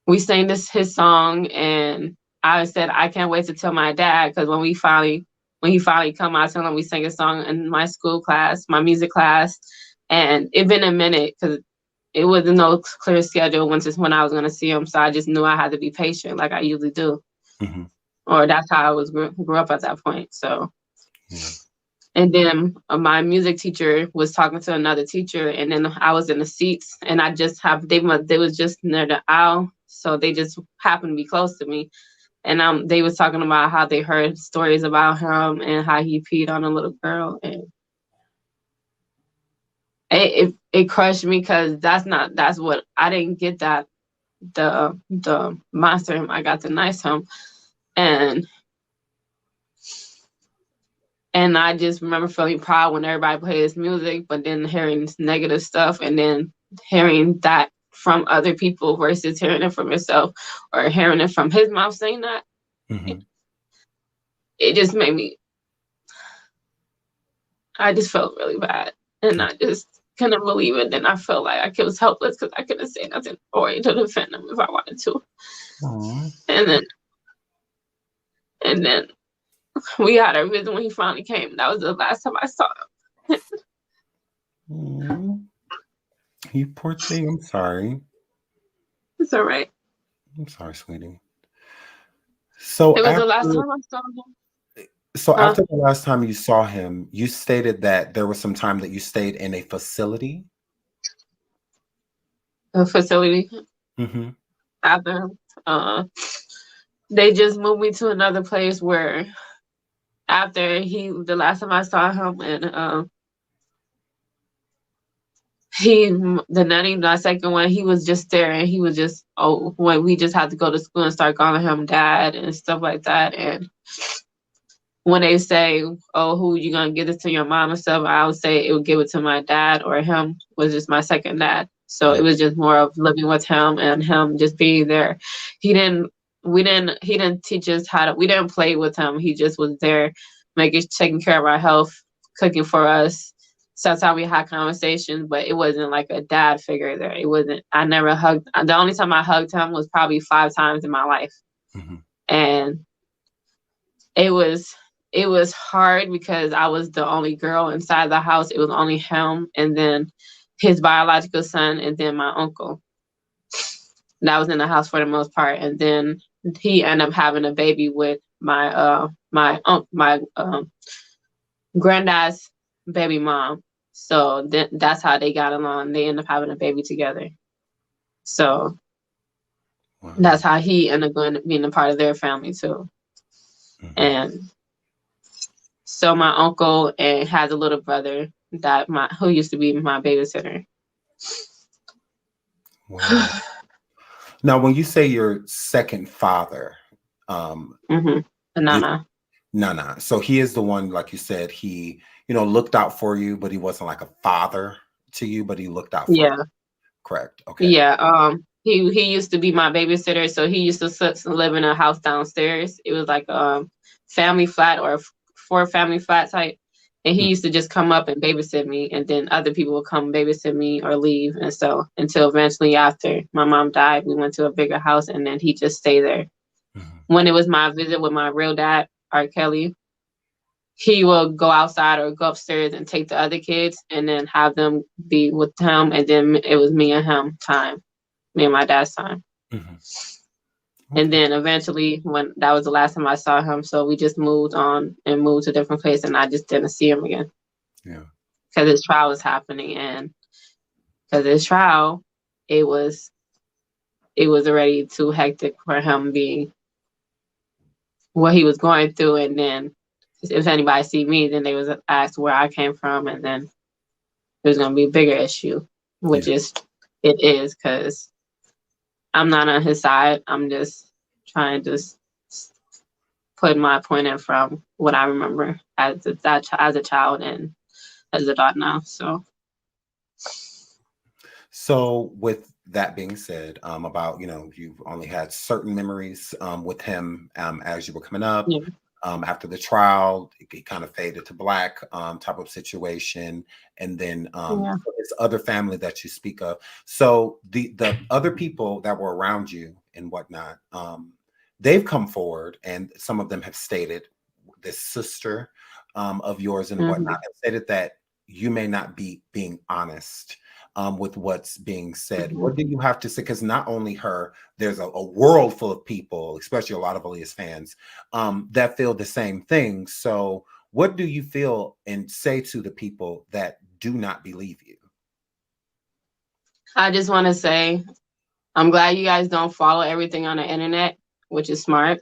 Speaker 6: we sang his song, and I said, I can't wait to tell my dad, because when he finally come, I tell him we sang a song in my school class, my music class. And it been a minute, because it wasn't no clear schedule when I was going to see him. So I just knew I had to be patient like I usually do. Or that's how I grew up at that point. So, and then my music teacher was talking to another teacher, and then I was in the seats, and they was just near the aisle, so they just happened to be close to me, and they was talking about how they heard stories about him and how he peed on a little girl, and it crushed me, because that's what I didn't get, that the monster him, I got the nice him. And I just remember feeling proud when everybody played his music, but then hearing negative stuff, and then hearing that from other people versus hearing it from yourself, or hearing it from his mouth saying that. It just made me, I just felt really bad, and I just couldn't believe it. Then I felt like I was helpless, because I couldn't say nothing or to defend him if I wanted to. And then we had our visit when he finally came. That was the last time I saw him.
Speaker 4: You poor thing. I'm sorry.
Speaker 6: It's all right.
Speaker 4: I'm sorry, sweetie. So
Speaker 6: it was the last time I saw him.
Speaker 4: So after the last time you saw him, you stated that there was some time that you stayed in a facility.
Speaker 6: A facility. After they just moved me to another place where after the last time I saw him, and the nanny, the second one, he was just there, and he was just, when we just had to go to school and start calling him dad and stuff like that. And when they say, who you gonna give it to, your mom and stuff, I would say it would give it to my dad, or him was just my second dad. So it was just more of living with him and him just being there. He didn't teach us we didn't play with him. He just was there, taking care of our health, cooking for us. Sometimes we had conversations, but it wasn't like a dad figure there. It wasn't, I never hugged. The only time I hugged him was probably 5 times in my life. And it was hard, because I was the only girl inside the house. It was only him, and then his biological son, and then my uncle. That was in the house for the most part. And then he ended up having a baby with my granddad's baby mom. So that's how they got along. They ended up having a baby together. So that's how he ended up being a part of their family too. And so my uncle has a little brother who used to be my babysitter.
Speaker 4: Wow. Now, when you say your second father,
Speaker 6: Nana.
Speaker 4: So he is the one, like you said, he, looked out for you, but he wasn't like a father to you, but he looked out for you. Correct. Okay.
Speaker 6: Yeah. He used to be my babysitter, so he used to live in a house downstairs. It was like a family flat, or a 4-family flat type. And he used to just come up and babysit me, and then other people would come babysit me or leave. And so until eventually, after my mom died, we went to a bigger house, and then he just stayed there. When it was my visit with my real dad, R. Kelly, he will go outside or go upstairs and take the other kids, and then have them be with him. And then it was me and him time, me and my dad's time. And then eventually, when that was the last time I saw him, so we just moved on and moved to a different place, and I just didn't see him again.
Speaker 4: Yeah.
Speaker 6: Because his trial was happening, and because his trial, it was it was already too hectic for him being what he was going through. And then if anybody see me, then they was asked where I came from, and then there's going to be a bigger issue, which is, it is, because I'm not on his side. I'm just trying to put my point in from what I remember as a child and as an adult now.
Speaker 4: So with that being said, about, you've only had certain memories with him as you were coming up.
Speaker 6: Yeah.
Speaker 4: After the trial, it kind of faded to black type of situation. And then this other family that you speak of. So the other people that were around you and whatnot, they've come forward, and some of them have stated, this sister of yours and whatnot, have stated that you may not be being honest with what's being said. What do you have to say? Because not only her, there's a world full of people, especially a lot of Aaliyah's fans, that feel the same thing. So what do you feel and say to the people that do not believe you?
Speaker 6: I just want to say, I'm glad you guys don't follow everything on the internet, which is smart,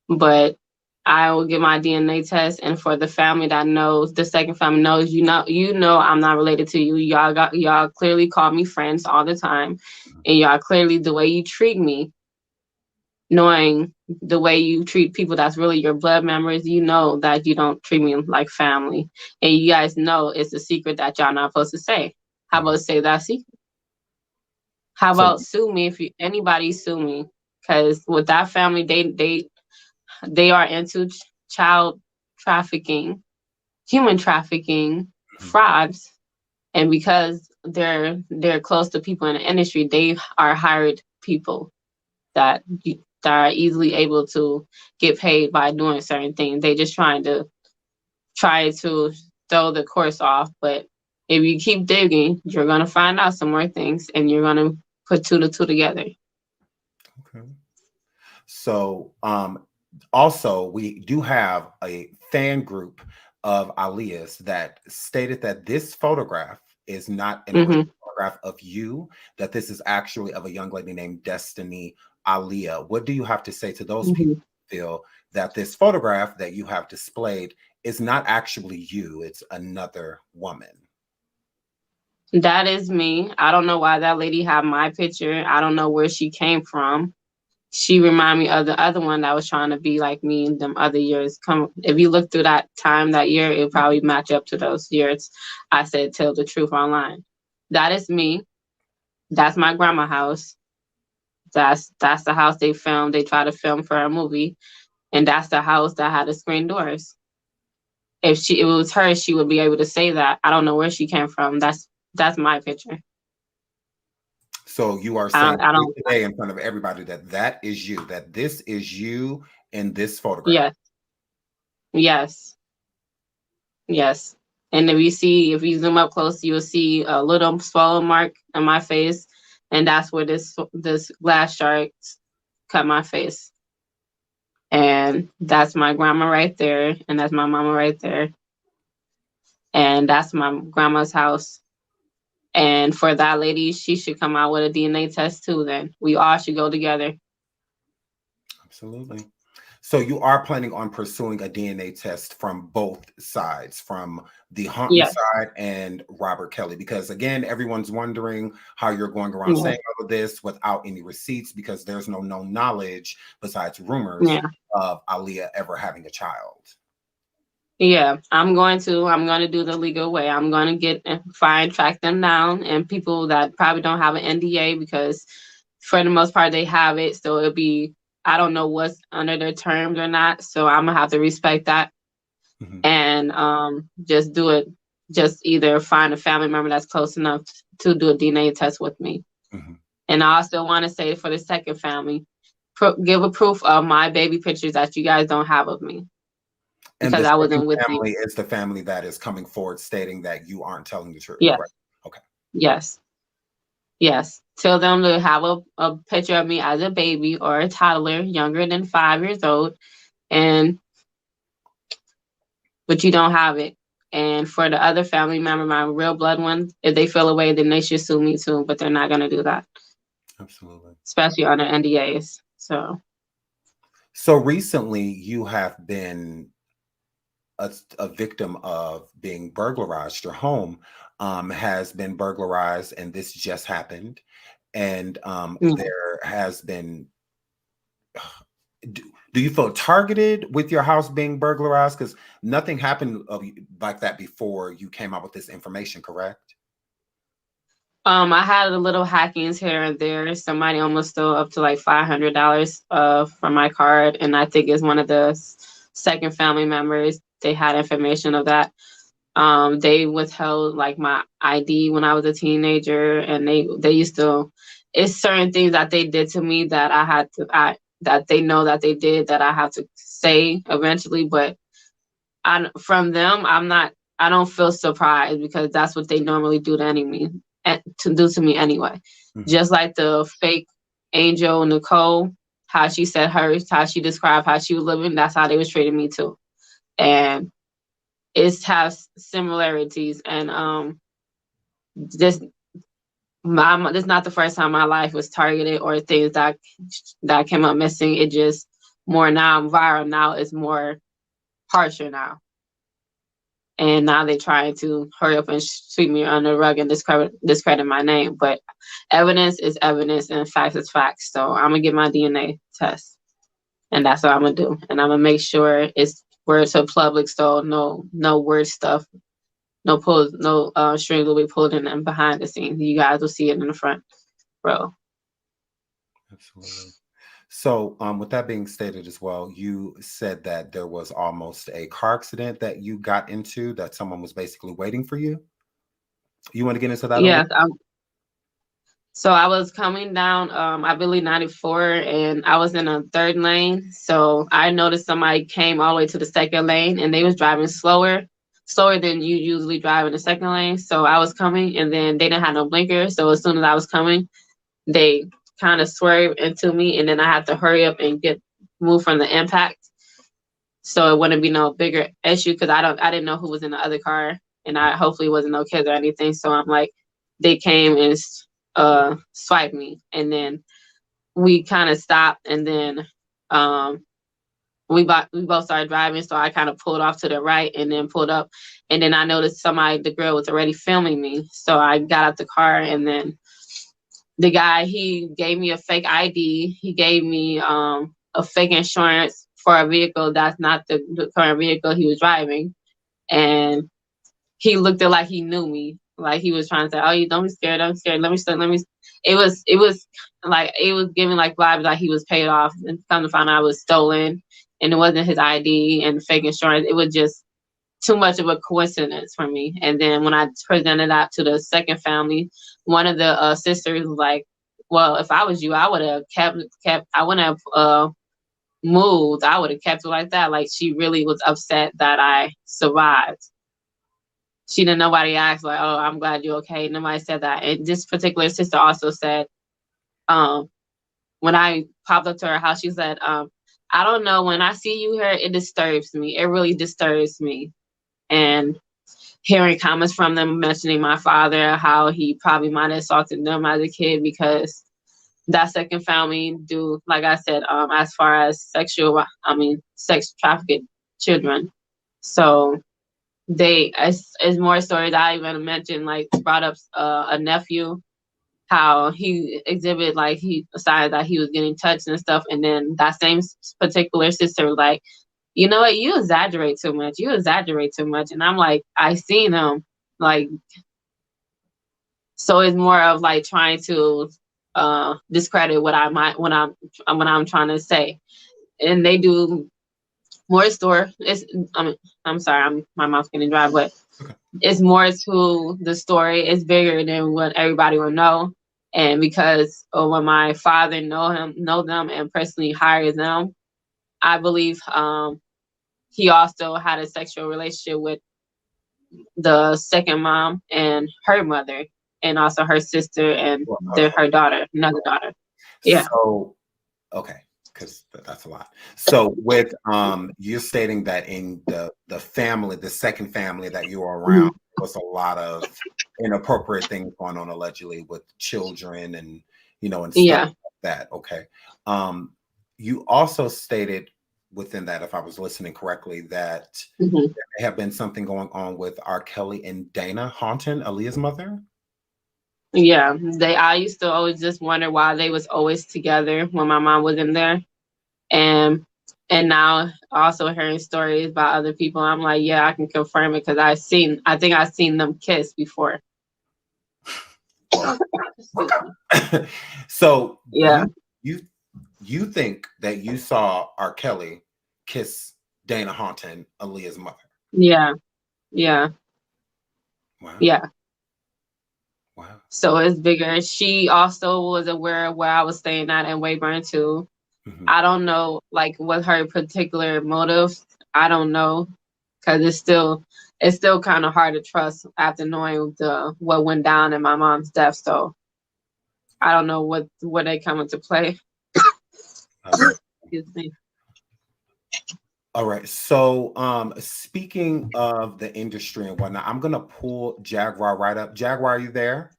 Speaker 6: but I will get my DNA test. And for the family that knows, the second family knows, you know, I'm not related to you. Y'all clearly call me friends all the time. And y'all clearly, the way you treat me, knowing the way you treat people that's really your blood members, you know that you don't treat me like family. And you guys know it's a secret that y'all not supposed to say. How about say that secret? How about sue me if anybody sue me? Because with that family, they are into child trafficking, human trafficking, frauds, and because they're close to people in the industry, they are hired people that are easily able to get paid by doing certain things. They just try to throw the course off, but if you keep digging, you're gonna find out some more things, and you're gonna put 2 to 2 together.
Speaker 4: Okay. So, also, we do have a fan group of Aaliyah's that stated that this photograph is not an original photograph of you, that this is actually of a young lady named Destiny Aaliyah. What do you have to say to those people who feel that this photograph that you have displayed is not actually you, it's another woman?
Speaker 6: That is me. I don't know why that lady had my picture. I don't know where she came from. She reminded me of the other one that was trying to be like me in them other years. If you look through that time, that year, it'll probably match up to those years. I said, tell the truth online. That is me. That's my grandma's house. That's the house they filmed. They tried to film for a movie. And that's the house that had the screen doors. If it was her, she would be able to say that. I don't know where she came from. That's my picture.
Speaker 4: So you are saying today in front of everybody that is you, that this is you in this photograph.
Speaker 6: Yes. And if you zoom up close, you'll see a little swollen mark on my face, and that's where this glass shark cut my face. And that's my grandma right there, and that's my mama right there, and that's my grandma's house. And for that lady, she should come out with a DNA test too. Then we all should go together.
Speaker 4: Absolutely. So you are planning on pursuing a DNA test from both sides, from the Haunton side and Robert Kelly, because again, everyone's wondering how you're going around saying all of this without any receipts, because there's no known knowledge besides rumors of Aaliyah ever having a child.
Speaker 6: Yeah, I'm going to do the legal way. I'm going to track them down, and people that probably don't have an NDA, because for the most part they have it. So it'll be, I don't know what's under their terms or not. So I'm gonna have to respect that and just do it. Just either find a family member that's close enough to do a DNA test with me. And I also want to say for the second family, give a proof of my baby pictures that you guys don't have of me. Because I wasn't with you.
Speaker 4: Is the family that is coming forward stating that you aren't telling the truth.
Speaker 6: Yes.
Speaker 4: Right? Okay.
Speaker 6: Yes. Tell them to have a picture of me as a baby or a toddler younger than 5 years old, but you don't have it. And for the other family member, my real blood ones, if they feel away, then they should sue me too, but they're not going to do that.
Speaker 4: Absolutely.
Speaker 6: especially under NDAs. So
Speaker 4: recently you have been a victim of being burglarized. Your home has been burglarized, and this just happened. And there has been. Do you feel targeted with your house being burglarized? Because nothing happened like that before you came out with this information, correct?
Speaker 6: I had a little hackings here and there. Somebody almost stole up to like $500 from my card, and I think it's one of the second family members. They had information of that. They withheld like my ID when I was a teenager, and they used to. It's certain things that they did to me that I had to that they know that they did that I have to say eventually. But from them, I don't feel surprised because that's what they normally do to me anyway. Mm-hmm. Just like the fake Angel Nicole, how she said hers, how she described how she was living, that's how they was treating me too. And it has similarities. And this is not the first time my life was targeted or things that came up missing. It just more now I'm viral. Now it's more harsher now. And now they're trying to hurry up and sweep me under the rug and discredit my name. But evidence is evidence and facts is facts. So I'm going to get my DNA test. And that's what I'm going to do. And I'm going to make sure it's word to public. So no word stuff. No strings will be pulled in and behind the scenes. You guys will see it in the front row.
Speaker 4: Absolutely. So with that being stated as well, you said that there was almost a car accident that you got into, that someone was basically waiting for you. You want to get into that?
Speaker 6: Yes. So I was coming down, I believe 94, and I was in a third lane. So I noticed somebody came all the way to the second lane, and they was driving slower than you usually drive in the second lane. So I was coming, and then they didn't have no blinker. So as soon as I was coming, they kind of swerved into me, and then I had to hurry up and move from the impact, so it wouldn't be no bigger issue because I didn't know who was in the other car, and I hopefully wasn't no kids or anything. So I'm like, they came and swiped me, and then we kind of stopped, and then we both started driving. So I kind of pulled off to the right and then pulled up, and then I noticed the girl was already filming me. So I got out the car, and then the guy, he gave me a fake ID. He gave me a fake insurance for a vehicle that's not the current vehicle he was driving. And he looked at like he knew me. Like he was trying to say, "Oh, you don't be scared. I'm scared. Let me." It was like, it was giving like vibes like he was paid off. And come to find out I was stolen, and it wasn't his ID and fake insurance. It was just too much of a coincidence for me. And then when I presented that to the second family, one of the sisters was like, "Well, if I was you, I would have kept. I wouldn't have moved. I would have kept it like that." Like she really was upset that I survived. She didn't. Nobody asked like, "Oh, I'm glad you're okay." Nobody said that. And this particular sister also said, when I popped up to her house, she said, "I don't know. When I see you here, it disturbs me. It really disturbs me." And hearing comments from them mentioning my father, how he probably might have assaulted them as a kid, because that second family do, like I said, as far as sex trafficked children. So it's more stories. I even mentioned, like, brought up a nephew, how he exhibited like he decided that he was getting touched and stuff, and then that same particular sister was like, "You know what? You exaggerate too much. You exaggerate too much." And I'm like, I seen him, like. So it's more of like trying to discredit what I'm trying to say, and they do more store. I'm sorry, my mouth's getting dry, but it's more to the story. It's bigger than what everybody will know, and because when my father know them and personally hired them, I believe he also had a sexual relationship with the second mom and her mother, and also her sister and her daughter, another daughter. Yeah.
Speaker 4: So, okay, because that's a lot. So with you're stating that in the family, the second family that you were around, there was a lot of inappropriate things going on allegedly with children and and stuff like that. Okay. You also stated within that, if I was listening correctly, that
Speaker 6: Mhm.
Speaker 4: there have been something going on with R. Kelly and Dana Haunton, Aaliyah's mother.
Speaker 6: Yeah, I used to always just wonder why they was always together when my mom was in there. And now also hearing stories about other people, I'm like, yeah, I can confirm it because I think I've seen them kiss before.
Speaker 4: So
Speaker 6: Yeah.
Speaker 4: you think that you saw R. Kelly kiss Dana Haunton, Aaliyah's mother?
Speaker 6: Yeah. Yeah.
Speaker 4: Wow.
Speaker 6: Yeah.
Speaker 4: Wow.
Speaker 6: So it's bigger. She also was aware of where I was staying at in Weyburn too.
Speaker 4: Mhm.
Speaker 6: I don't know, like, what her particular motives. I don't know, because it's still kind of hard to trust after knowing what went down in my mom's death. So I don't know what they come into play. Excuse me.
Speaker 4: All right. So speaking of the industry and whatnot, I'm gonna pull Jaguar right up. Jaguar, are you there?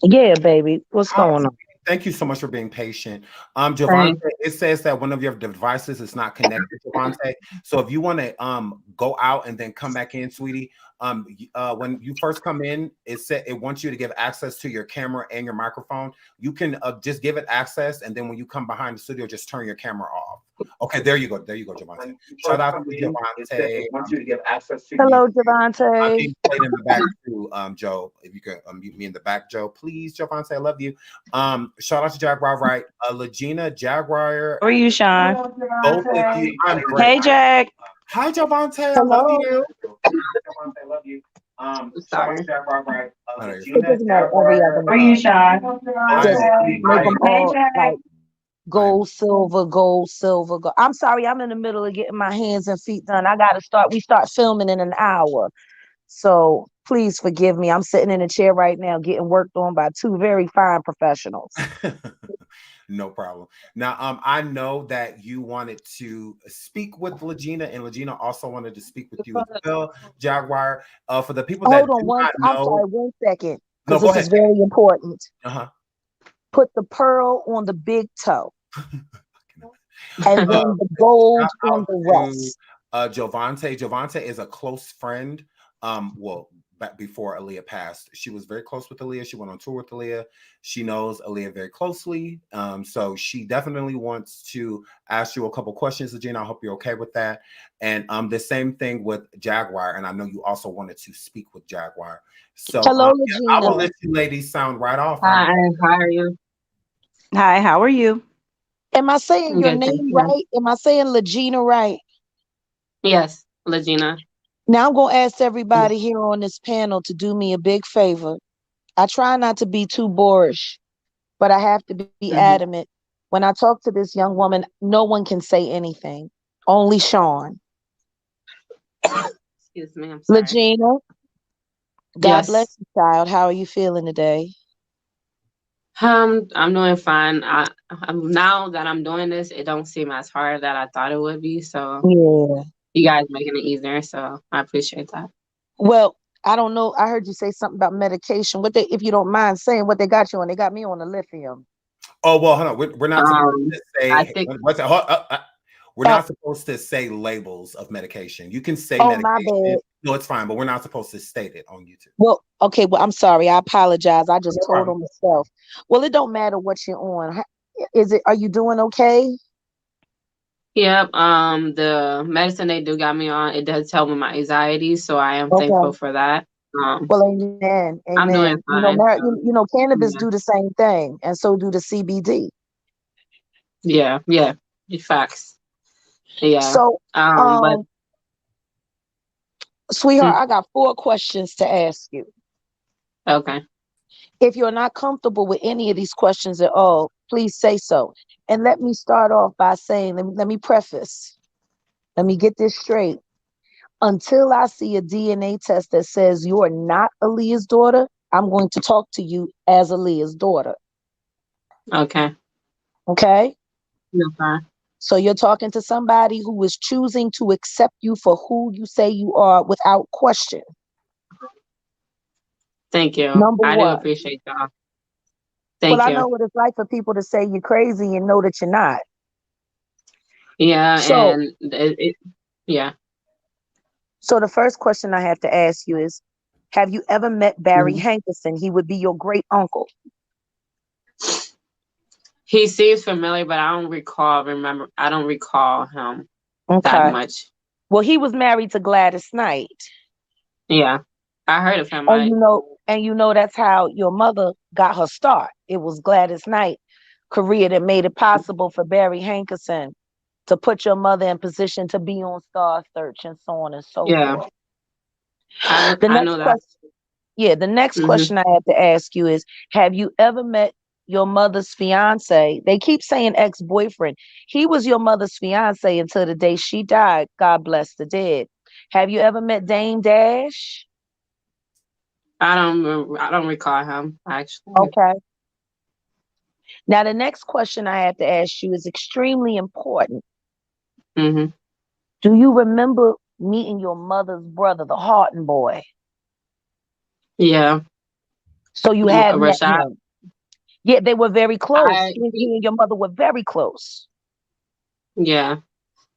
Speaker 7: Yeah, baby. What's
Speaker 4: Hi,
Speaker 7: going on?
Speaker 4: thank you so much for being patient. Jovante, it says that one of your devices is not connected, Jovante. So if you want to go out and then come back in, sweetie. When you first come in, it wants you to give access to your camera and your microphone. You can just give it access, and then when you come behind the studio, just turn your camera off. Okay, there you go. There you go, Jovante. Shout out to Jovante.
Speaker 7: wants you to give access to
Speaker 4: me.
Speaker 7: Hello,
Speaker 4: I'm
Speaker 7: Javante.
Speaker 4: being played in the back too, Joe. If you could mute me in the back, Joe, please, Jovante. I love you. Shout out to Jaguar Wright, Lagena, Jaguar.
Speaker 7: How are you, Sean?
Speaker 4: Both of you. I'm great.
Speaker 7: Hey, Jack.
Speaker 4: Hi, Jovante. I
Speaker 7: Hello.
Speaker 4: love you.
Speaker 7: Jovante, I love you.
Speaker 6: Sorry.
Speaker 7: Jaguar Wright.
Speaker 4: It
Speaker 7: doesn't matter every other
Speaker 6: How are you, Sean?
Speaker 7: Just make them all
Speaker 6: Jack.
Speaker 7: like gold, silver, gold, silver, gold. I'm sorry, I'm in the middle of getting my hands and feet done. We start filming in an hour. So please forgive me. I'm sitting in a chair right now getting worked on by two very fine professionals.
Speaker 4: No problem. Now, I know that you wanted to speak with Lagina, and Lagina also wanted to speak with you as well, Jaguar. For the people that
Speaker 7: Hold on I'm sorry, 1 second, because this is very important. Put the pearl on the big toe. And then the gold on the rest.
Speaker 4: Jovante. Jovante is a close friend. Well, back before Aaliyah passed, she was very close with Aaliyah. She went on tour with Aaliyah. She knows Aaliyah very closely. So she definitely wants to ask you a couple questions, Regina. I hope you're okay with that. And the same thing with Jaguar. And I know you also wanted to speak with Jaguar. So
Speaker 7: hello,
Speaker 4: I will let you ladies sound right off.
Speaker 6: Hi, how are you?
Speaker 7: Hi, how are you? Am I saying your
Speaker 6: Good, thank
Speaker 7: name
Speaker 6: you.
Speaker 7: right? Am I saying Lagina right?
Speaker 6: Yes, Lagina.
Speaker 7: Now I'm going to ask everybody here on this panel to do me a big favor. I try not to be too boorish, but I have to be adamant. When I talk to this young woman, no one can say anything. Only Sean.
Speaker 6: Excuse me, I'm sorry.
Speaker 7: Lagina, God bless you, child. How are you feeling today?
Speaker 6: I'm doing fine. I'm now that I'm doing this, it don't seem as hard that I thought it would be. So
Speaker 7: yeah,
Speaker 6: you guys making it easier. So I appreciate that.
Speaker 7: Well, I don't know. I heard you say something about medication. If you don't mind saying what they got you on, they got me on the lithium.
Speaker 4: Oh well, hold on. We're not supposed to say.
Speaker 6: I think
Speaker 4: we're not supposed to say labels of medication. You can say medication.
Speaker 7: My bad.
Speaker 4: No, it's fine, but we're not supposed to state it on YouTube.
Speaker 7: Well, okay. Well, I'm sorry. I apologize. I just told on myself. Well, it don't matter what you're on. Are you doing okay?
Speaker 6: Yep. The medicine they do got me on, it does help with my anxiety, so I am thankful for that.
Speaker 7: Well, amen.
Speaker 6: I'm doing fine.
Speaker 7: You know, cannabis do the same thing, and so do the CBD.
Speaker 6: Yeah. Facts. Yeah.
Speaker 7: So,
Speaker 6: but
Speaker 7: sweetheart, I got 4 questions to ask you.
Speaker 6: Okay.
Speaker 7: If you're not comfortable with any of these questions at all, please say so. And let me start off by saying, let me preface. Let me get this straight. Until I see a DNA test that says you are not Aaliyah's daughter, I'm going to talk to you as Aaliyah's daughter.
Speaker 6: Okay.
Speaker 7: Okay?
Speaker 6: Okay.
Speaker 7: So you're talking to somebody who is choosing to accept you for who you say you are without question.
Speaker 6: Thank you.
Speaker 7: Number
Speaker 6: I
Speaker 7: one.
Speaker 6: do appreciate y'all. Thank
Speaker 7: I
Speaker 6: you.
Speaker 7: know what it's like for people to say you're crazy and know that you're not.
Speaker 6: Yeah,
Speaker 7: So,
Speaker 6: and yeah.
Speaker 7: so the first question I have to ask you is, have you ever met Barry
Speaker 6: Mhm.
Speaker 7: Hankerson? He would be your great uncle.
Speaker 6: He seems familiar, but I don't recall him that
Speaker 7: Okay.
Speaker 6: much.
Speaker 7: Well, he was married to Gladys Knight.
Speaker 6: Yeah, I heard of him.
Speaker 7: And you know that's how your mother got her start. It was Gladys Knight career that made it possible for Barry Hankerson to put your mother in position to be on Star Search and so on and so
Speaker 6: Yeah,
Speaker 7: forth.
Speaker 6: I
Speaker 7: The
Speaker 6: know
Speaker 7: next
Speaker 6: that.
Speaker 7: question, the next
Speaker 6: Hmm.
Speaker 7: question I have to ask you is, have you ever met your mother's fiance? They keep saying ex-boyfriend. He was your mother's fiance until the day she died. God bless the dead. Have you ever met Dame Dash?
Speaker 6: I don't recall him actually.
Speaker 7: Okay. Now, the next question I have to ask you is extremely important.
Speaker 6: Hmm.
Speaker 7: Do you remember meeting your mother's brother, the Harton boy?
Speaker 6: Yeah,
Speaker 7: So you have met
Speaker 6: Rashad.
Speaker 7: him. Yeah, they were very close.
Speaker 6: I
Speaker 7: He and your mother were very close.
Speaker 6: Yeah,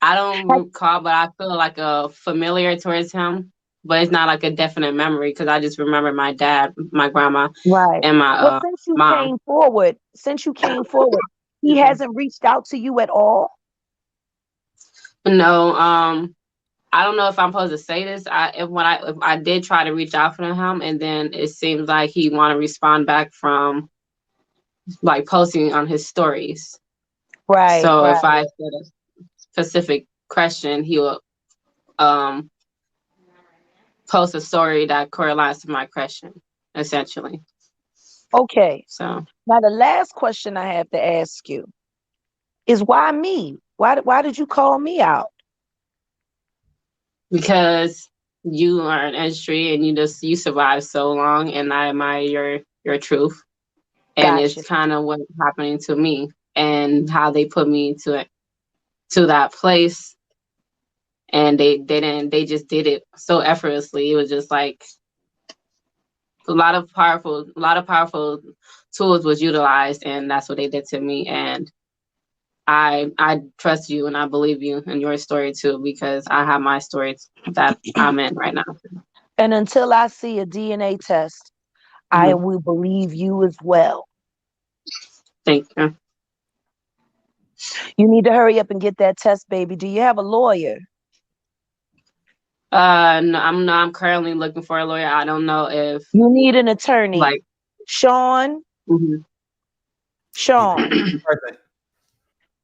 Speaker 6: I don't
Speaker 7: Have-
Speaker 6: recall, but I feel like a familiar towards him. But it's not like a definite memory because I just remember my dad, my grandma,
Speaker 7: Right.
Speaker 6: and my
Speaker 7: Well,
Speaker 6: mom.
Speaker 7: since you came forward, he hasn't reached out to you at all.
Speaker 6: No, I don't know if I'm supposed to say this. If I did try to reach out for him, and then it seems like he want to respond back from like posting on his stories.
Speaker 7: Right,
Speaker 6: So
Speaker 7: right.
Speaker 6: if I said a specific question, he will um post a story that correlates to my question, essentially.
Speaker 7: Okay.
Speaker 6: So
Speaker 7: Now the last question I have to ask you is, why me? Why did you call me out?
Speaker 6: because you are an industry and you survived so long, and I admire your truth, and
Speaker 7: Gotcha.
Speaker 6: it's kind of what's happening to me and how they put me to that place, and they just did it so effortlessly. It was just like a lot of powerful tools was utilized, and that's what they did to me. And I trust you and I believe you and your story too, because I have my stories that I'm in right now.
Speaker 7: And until I see a DNA test, I
Speaker 6: Mhm.
Speaker 7: will believe you as well.
Speaker 6: Thank you.
Speaker 7: You need to hurry up and get that test, baby. Do you have a lawyer?
Speaker 6: No, I'm currently looking for a lawyer. I don't know if
Speaker 7: You need an attorney.
Speaker 6: like.
Speaker 7: Sean,
Speaker 6: Mhm.
Speaker 7: Sean,
Speaker 4: Present.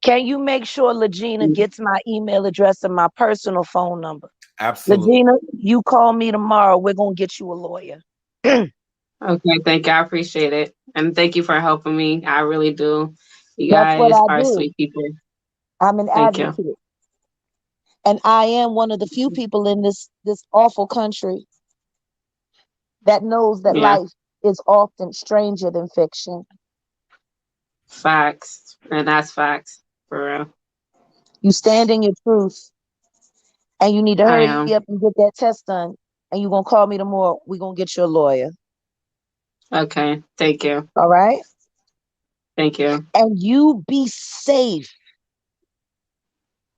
Speaker 7: can you make sure Lagina gets my email address and my personal phone number?
Speaker 4: Absolutely.
Speaker 7: Lagina, you call me tomorrow. We're going to get you a lawyer.
Speaker 6: Okay, thank you. I appreciate it, and thank you for helping me. I really do. You
Speaker 7: That's what
Speaker 6: guys
Speaker 7: I
Speaker 6: are
Speaker 7: do.
Speaker 6: sweet people.
Speaker 7: I'm an
Speaker 6: Thank you.
Speaker 7: advocate. And I am one of the few people in this awful country that knows that
Speaker 6: Yeah,
Speaker 7: life is often stranger than fiction.
Speaker 6: facts, and that's facts for real.
Speaker 7: You stand in your truth, and you need to
Speaker 6: I
Speaker 7: hurry
Speaker 6: am.
Speaker 7: up and get that test done. And you're going to call me tomorrow. We're going to get you a lawyer.
Speaker 6: Okay, thank you.
Speaker 7: All right?
Speaker 6: Thank you.
Speaker 7: And you be safe,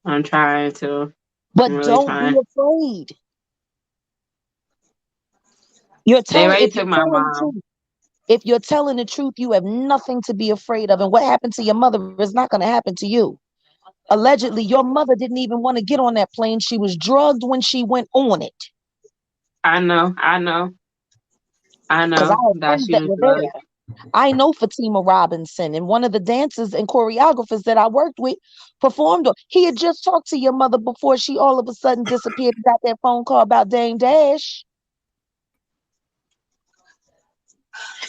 Speaker 6: I'm trying to. I'm
Speaker 7: but
Speaker 6: really
Speaker 7: don't be
Speaker 6: trying.
Speaker 7: afraid.
Speaker 6: They already
Speaker 7: If you're
Speaker 6: took my
Speaker 7: telling the
Speaker 6: mom.
Speaker 7: truth, if you're telling the truth, you have nothing to be afraid of. And what happened to your mother is not going to happen to you. Allegedly, your mother didn't even want to get on that plane. She was drugged when she went on it.
Speaker 6: I know. I know. I
Speaker 7: Because I
Speaker 6: know
Speaker 7: have
Speaker 6: that
Speaker 7: friends
Speaker 6: she
Speaker 7: that
Speaker 6: was
Speaker 7: were
Speaker 6: drugged.
Speaker 7: there. I know Fatima Robinson, and one of the dancers and choreographers that I worked with performed. He had just talked to your mother before she all of a sudden disappeared and got that phone call about Dame Dash.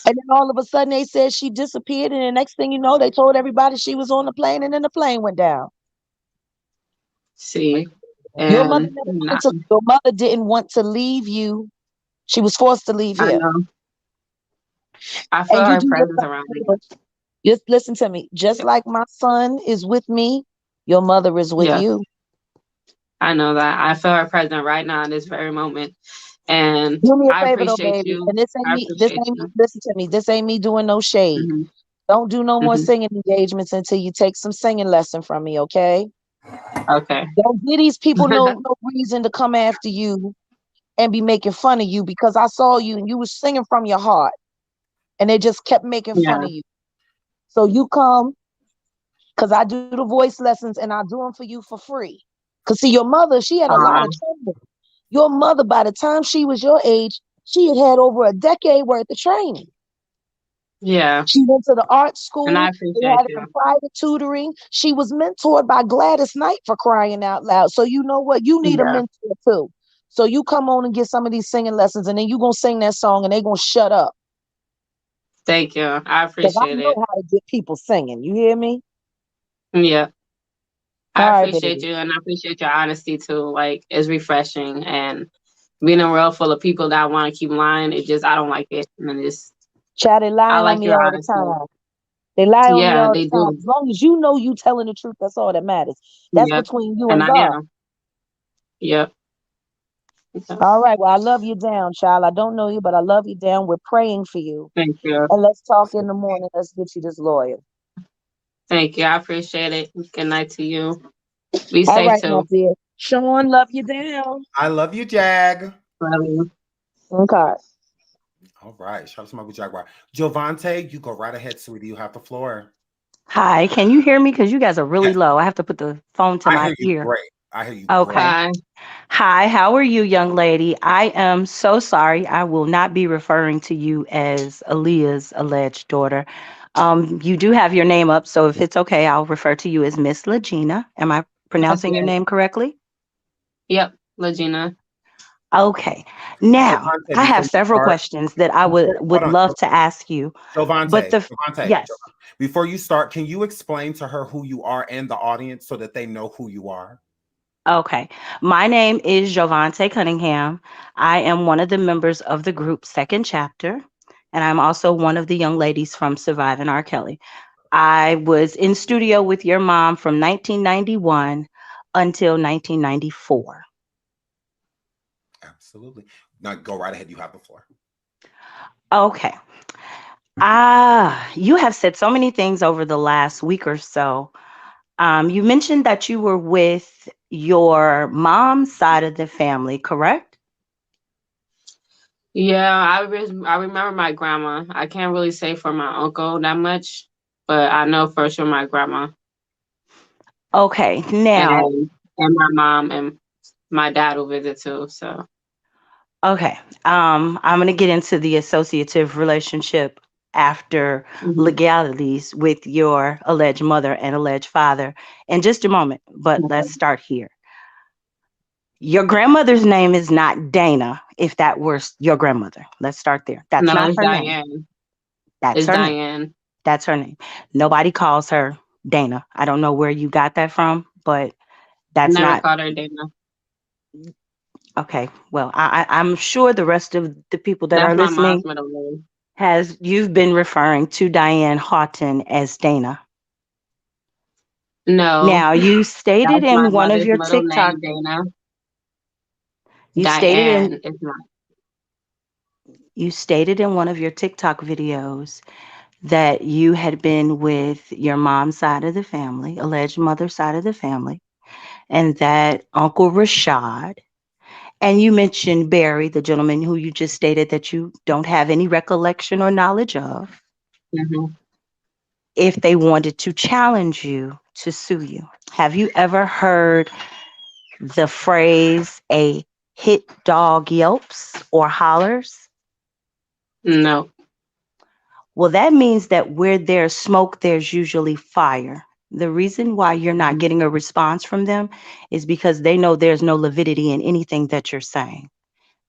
Speaker 7: And then all of a sudden they said she disappeared, and the next thing you know, they told everybody she was on the plane, and then the plane went down.
Speaker 6: See,
Speaker 7: Your mother
Speaker 6: and
Speaker 7: never wanted to. Your mother didn't want to leave you. She was forced to leave
Speaker 6: I
Speaker 7: here.
Speaker 6: know. I feel
Speaker 7: And you
Speaker 6: her
Speaker 7: do
Speaker 6: presence
Speaker 7: yourself
Speaker 6: around
Speaker 7: a
Speaker 6: me.
Speaker 7: favor. Just listen to me. Just like my son is with me, your mother is with
Speaker 6: Yeah,
Speaker 7: you.
Speaker 6: I know that. I feel her presence right now in this very moment. And
Speaker 7: Do me a
Speaker 6: I
Speaker 7: favor though,
Speaker 6: appreciate
Speaker 7: baby.
Speaker 6: you.
Speaker 7: And this ain't
Speaker 6: I
Speaker 7: me. This
Speaker 6: appreciate
Speaker 7: ain't me.
Speaker 6: you.
Speaker 7: Listen to me. This ain't me doing no shade.
Speaker 6: Hmm.
Speaker 7: Don't do no more
Speaker 6: Hmm.
Speaker 7: singing engagements until you take some singing lesson from me, okay?
Speaker 6: Okay.
Speaker 7: Don't give these people no reason to come after you and be making fun of you because I saw you and you was singing from your heart and they just kept making fun
Speaker 6: Yeah.
Speaker 7: of you. So you come because I do the voice lessons and I do them for you for free. Because see, your mother, she had a lot of training. Your mother, by the time she was your age, she had over a decade worth of training.
Speaker 6: Yeah.
Speaker 7: She went to the art
Speaker 6: And I
Speaker 7: school. They
Speaker 6: appreciate
Speaker 7: had her in
Speaker 6: you.
Speaker 7: private tutoring. She was mentored by Gladys Knight for crying out loud. So you know what? You need a
Speaker 6: Yeah.
Speaker 7: mentor too. So you come on and get some of these singing lessons, and then you gonna sing that song, and they gonna shut up
Speaker 6: Thank you. I
Speaker 7: because I
Speaker 6: appreciate
Speaker 7: know
Speaker 6: it.
Speaker 7: how to get people singing. You hear me?
Speaker 6: Yeah.
Speaker 7: All
Speaker 6: I
Speaker 7: right,
Speaker 6: appreciate
Speaker 7: baby.
Speaker 6: you, and I appreciate your honesty too. Like, it's refreshing, and being in a world full of people that want to keep lying, it just, I don't like it. And it's,
Speaker 7: Child, they
Speaker 6: I
Speaker 7: lying on
Speaker 6: like
Speaker 7: me
Speaker 6: your
Speaker 7: all the
Speaker 6: honesty.
Speaker 7: time. They lie on me
Speaker 6: Yeah,
Speaker 7: all
Speaker 6: they
Speaker 7: the time.
Speaker 6: do.
Speaker 7: As long as you know you telling the truth, that's all that matters. That's
Speaker 6: Yep.
Speaker 7: between you
Speaker 6: And
Speaker 7: and
Speaker 6: I
Speaker 7: God.
Speaker 6: am. Yep.
Speaker 7: All right. Well, I love you down, child. I don't know you, but I love you down. We're praying for you.
Speaker 6: Thank you.
Speaker 7: And let's talk in the morning. Let's get you this lawyer.
Speaker 6: Thank you. I appreciate it. Good night to you. Be
Speaker 7: All
Speaker 6: safe
Speaker 7: right, my
Speaker 6: too.
Speaker 7: dear. Sean, love you down.
Speaker 4: I love you, Jag.
Speaker 6: Love you.
Speaker 7: Okay.
Speaker 4: All right. Shout out to my Jaguar. Jovante, you go right ahead, sweetie. You have the floor.
Speaker 8: Hi, can you hear me? Because you guys are really
Speaker 4: Yes,
Speaker 8: low. I have to put the phone to
Speaker 4: I
Speaker 8: my
Speaker 4: hear you
Speaker 8: ear.
Speaker 4: great. I hear you great.
Speaker 8: Okay.
Speaker 6: Hi.
Speaker 8: Hi, how are you, young lady? I am so sorry. I will not be referring to you as Aaliyah's alleged daughter. You do have your name up, so if it's okay, I'll refer to you as Miss Lagina. Am I pronouncing your
Speaker 6: Okay.
Speaker 8: name correctly?
Speaker 6: Yep. Lagina.
Speaker 8: Okay. Now,
Speaker 4: Jovante,
Speaker 8: I
Speaker 4: before
Speaker 8: have
Speaker 4: you
Speaker 8: several
Speaker 4: start,
Speaker 8: questions that I would
Speaker 4: hold on.
Speaker 8: love to ask you. But
Speaker 4: Jovante,
Speaker 8: the yes.
Speaker 4: before you start, can you explain to her who you are and the audience so that they know who you are?
Speaker 8: Okay. My name is Jovante Cunningham. I am one of the members of the group Second Chapter, and I'm also one of the young ladies from Surviving R. Kelly. I was in studio with your mom from 1991 until 1994.
Speaker 4: Absolutely. Now go right ahead. You have the floor.
Speaker 8: Okay. You have said so many things over the last week or so. You mentioned that you were with your mom's side of the family, correct?
Speaker 6: Yeah, I remember my grandma. I can't really say for my uncle that much, but I know for sure my grandma
Speaker 8: Okay. Now,
Speaker 6: and my mom and my dad will visit too. So
Speaker 8: okay. I'm going to get into the associative relationship after
Speaker 6: mhm.
Speaker 8: legalities with your alleged mother and alleged father in just a moment, but let's
Speaker 6: Okay.
Speaker 8: start here. Your grandmother's name is not Dana, if that were your grandmother. Let's start there. That's
Speaker 6: No,
Speaker 8: not
Speaker 6: it's
Speaker 8: her name.
Speaker 6: Diane.
Speaker 8: That's
Speaker 6: It's
Speaker 8: her name.
Speaker 6: Diane.
Speaker 8: That's her name. Nobody calls her Dana. I don't know where you got that from, but
Speaker 6: I
Speaker 8: that's
Speaker 6: never
Speaker 8: not
Speaker 6: called her Dana.
Speaker 8: okay. Well, I'm sure the rest of the people that
Speaker 6: That's
Speaker 8: are
Speaker 6: my mom's
Speaker 8: listening
Speaker 6: middle name.
Speaker 8: has you've been referring to Diane Houghton as Dana.
Speaker 6: No,
Speaker 8: Now, you stated
Speaker 6: that's my
Speaker 8: in one of
Speaker 6: mother's
Speaker 8: your
Speaker 6: middle
Speaker 8: TikTok,
Speaker 6: name, Dana.
Speaker 8: you stated in
Speaker 6: Diane is my.
Speaker 8: you stated in one of your TikTok videos that you had been with your mom's side of the family, alleged mother's side of the family, and that Uncle Rashad, and you mentioned Barry, the gentleman who you just stated that you don't have any recollection or knowledge of,
Speaker 6: Mhm.
Speaker 8: if they wanted to challenge you to sue you. Have you ever heard the phrase a hit dog yelps or hollers?
Speaker 6: No.
Speaker 8: Well, that means that where there's smoke, there's usually fire. The reason why you're not
Speaker 6: Mhm.
Speaker 8: getting a response from them is because they know there's no validity in anything that you're saying.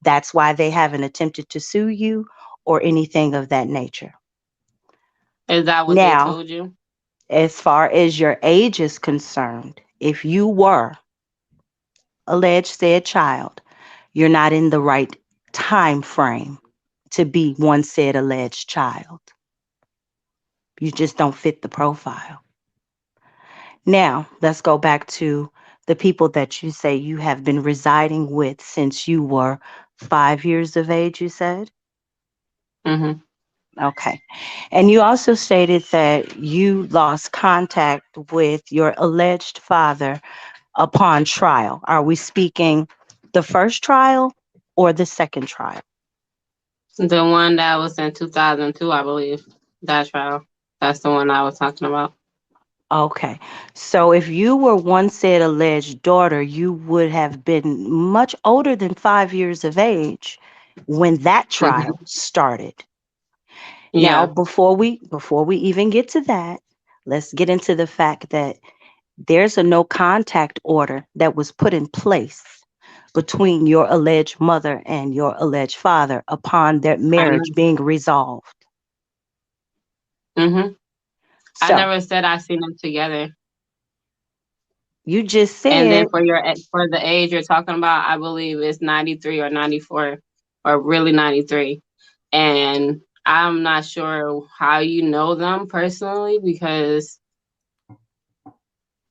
Speaker 8: That's why they haven't attempted to sue you or anything of that nature.
Speaker 6: Is that what they
Speaker 8: Now,
Speaker 6: told you?
Speaker 8: as far as your age is concerned, if you were alleged said child, you're not in the right time frame to be one said alleged child. You just don't fit the profile. Now, let's go back to the people that you say you have been residing with since you were 5 years of age, you said?
Speaker 6: Mhm.
Speaker 8: Okay. And you also stated that you lost contact with your alleged father upon trial. Are we speaking the first trial or the second trial?
Speaker 6: The one that was in 2002, I believe. That trial. That's the one I was talking about.
Speaker 8: Okay. So if you were one said alleged daughter, you would have been much older than 5 years of age when that
Speaker 6: Hmm.
Speaker 8: trial started. Now,
Speaker 6: Yeah.
Speaker 8: before we even get to that, let's get into the fact that there's a no contact order that was put in place between your alleged mother and your alleged father upon their
Speaker 6: I
Speaker 8: marriage
Speaker 6: know.
Speaker 8: being resolved.
Speaker 6: Hmm. I
Speaker 8: So
Speaker 6: never said I seen them together.
Speaker 8: you just
Speaker 6: And then
Speaker 8: said,
Speaker 6: for the age you're talking about, I believe it's 93 or 94, or really 93. And I'm not sure how you know them personally because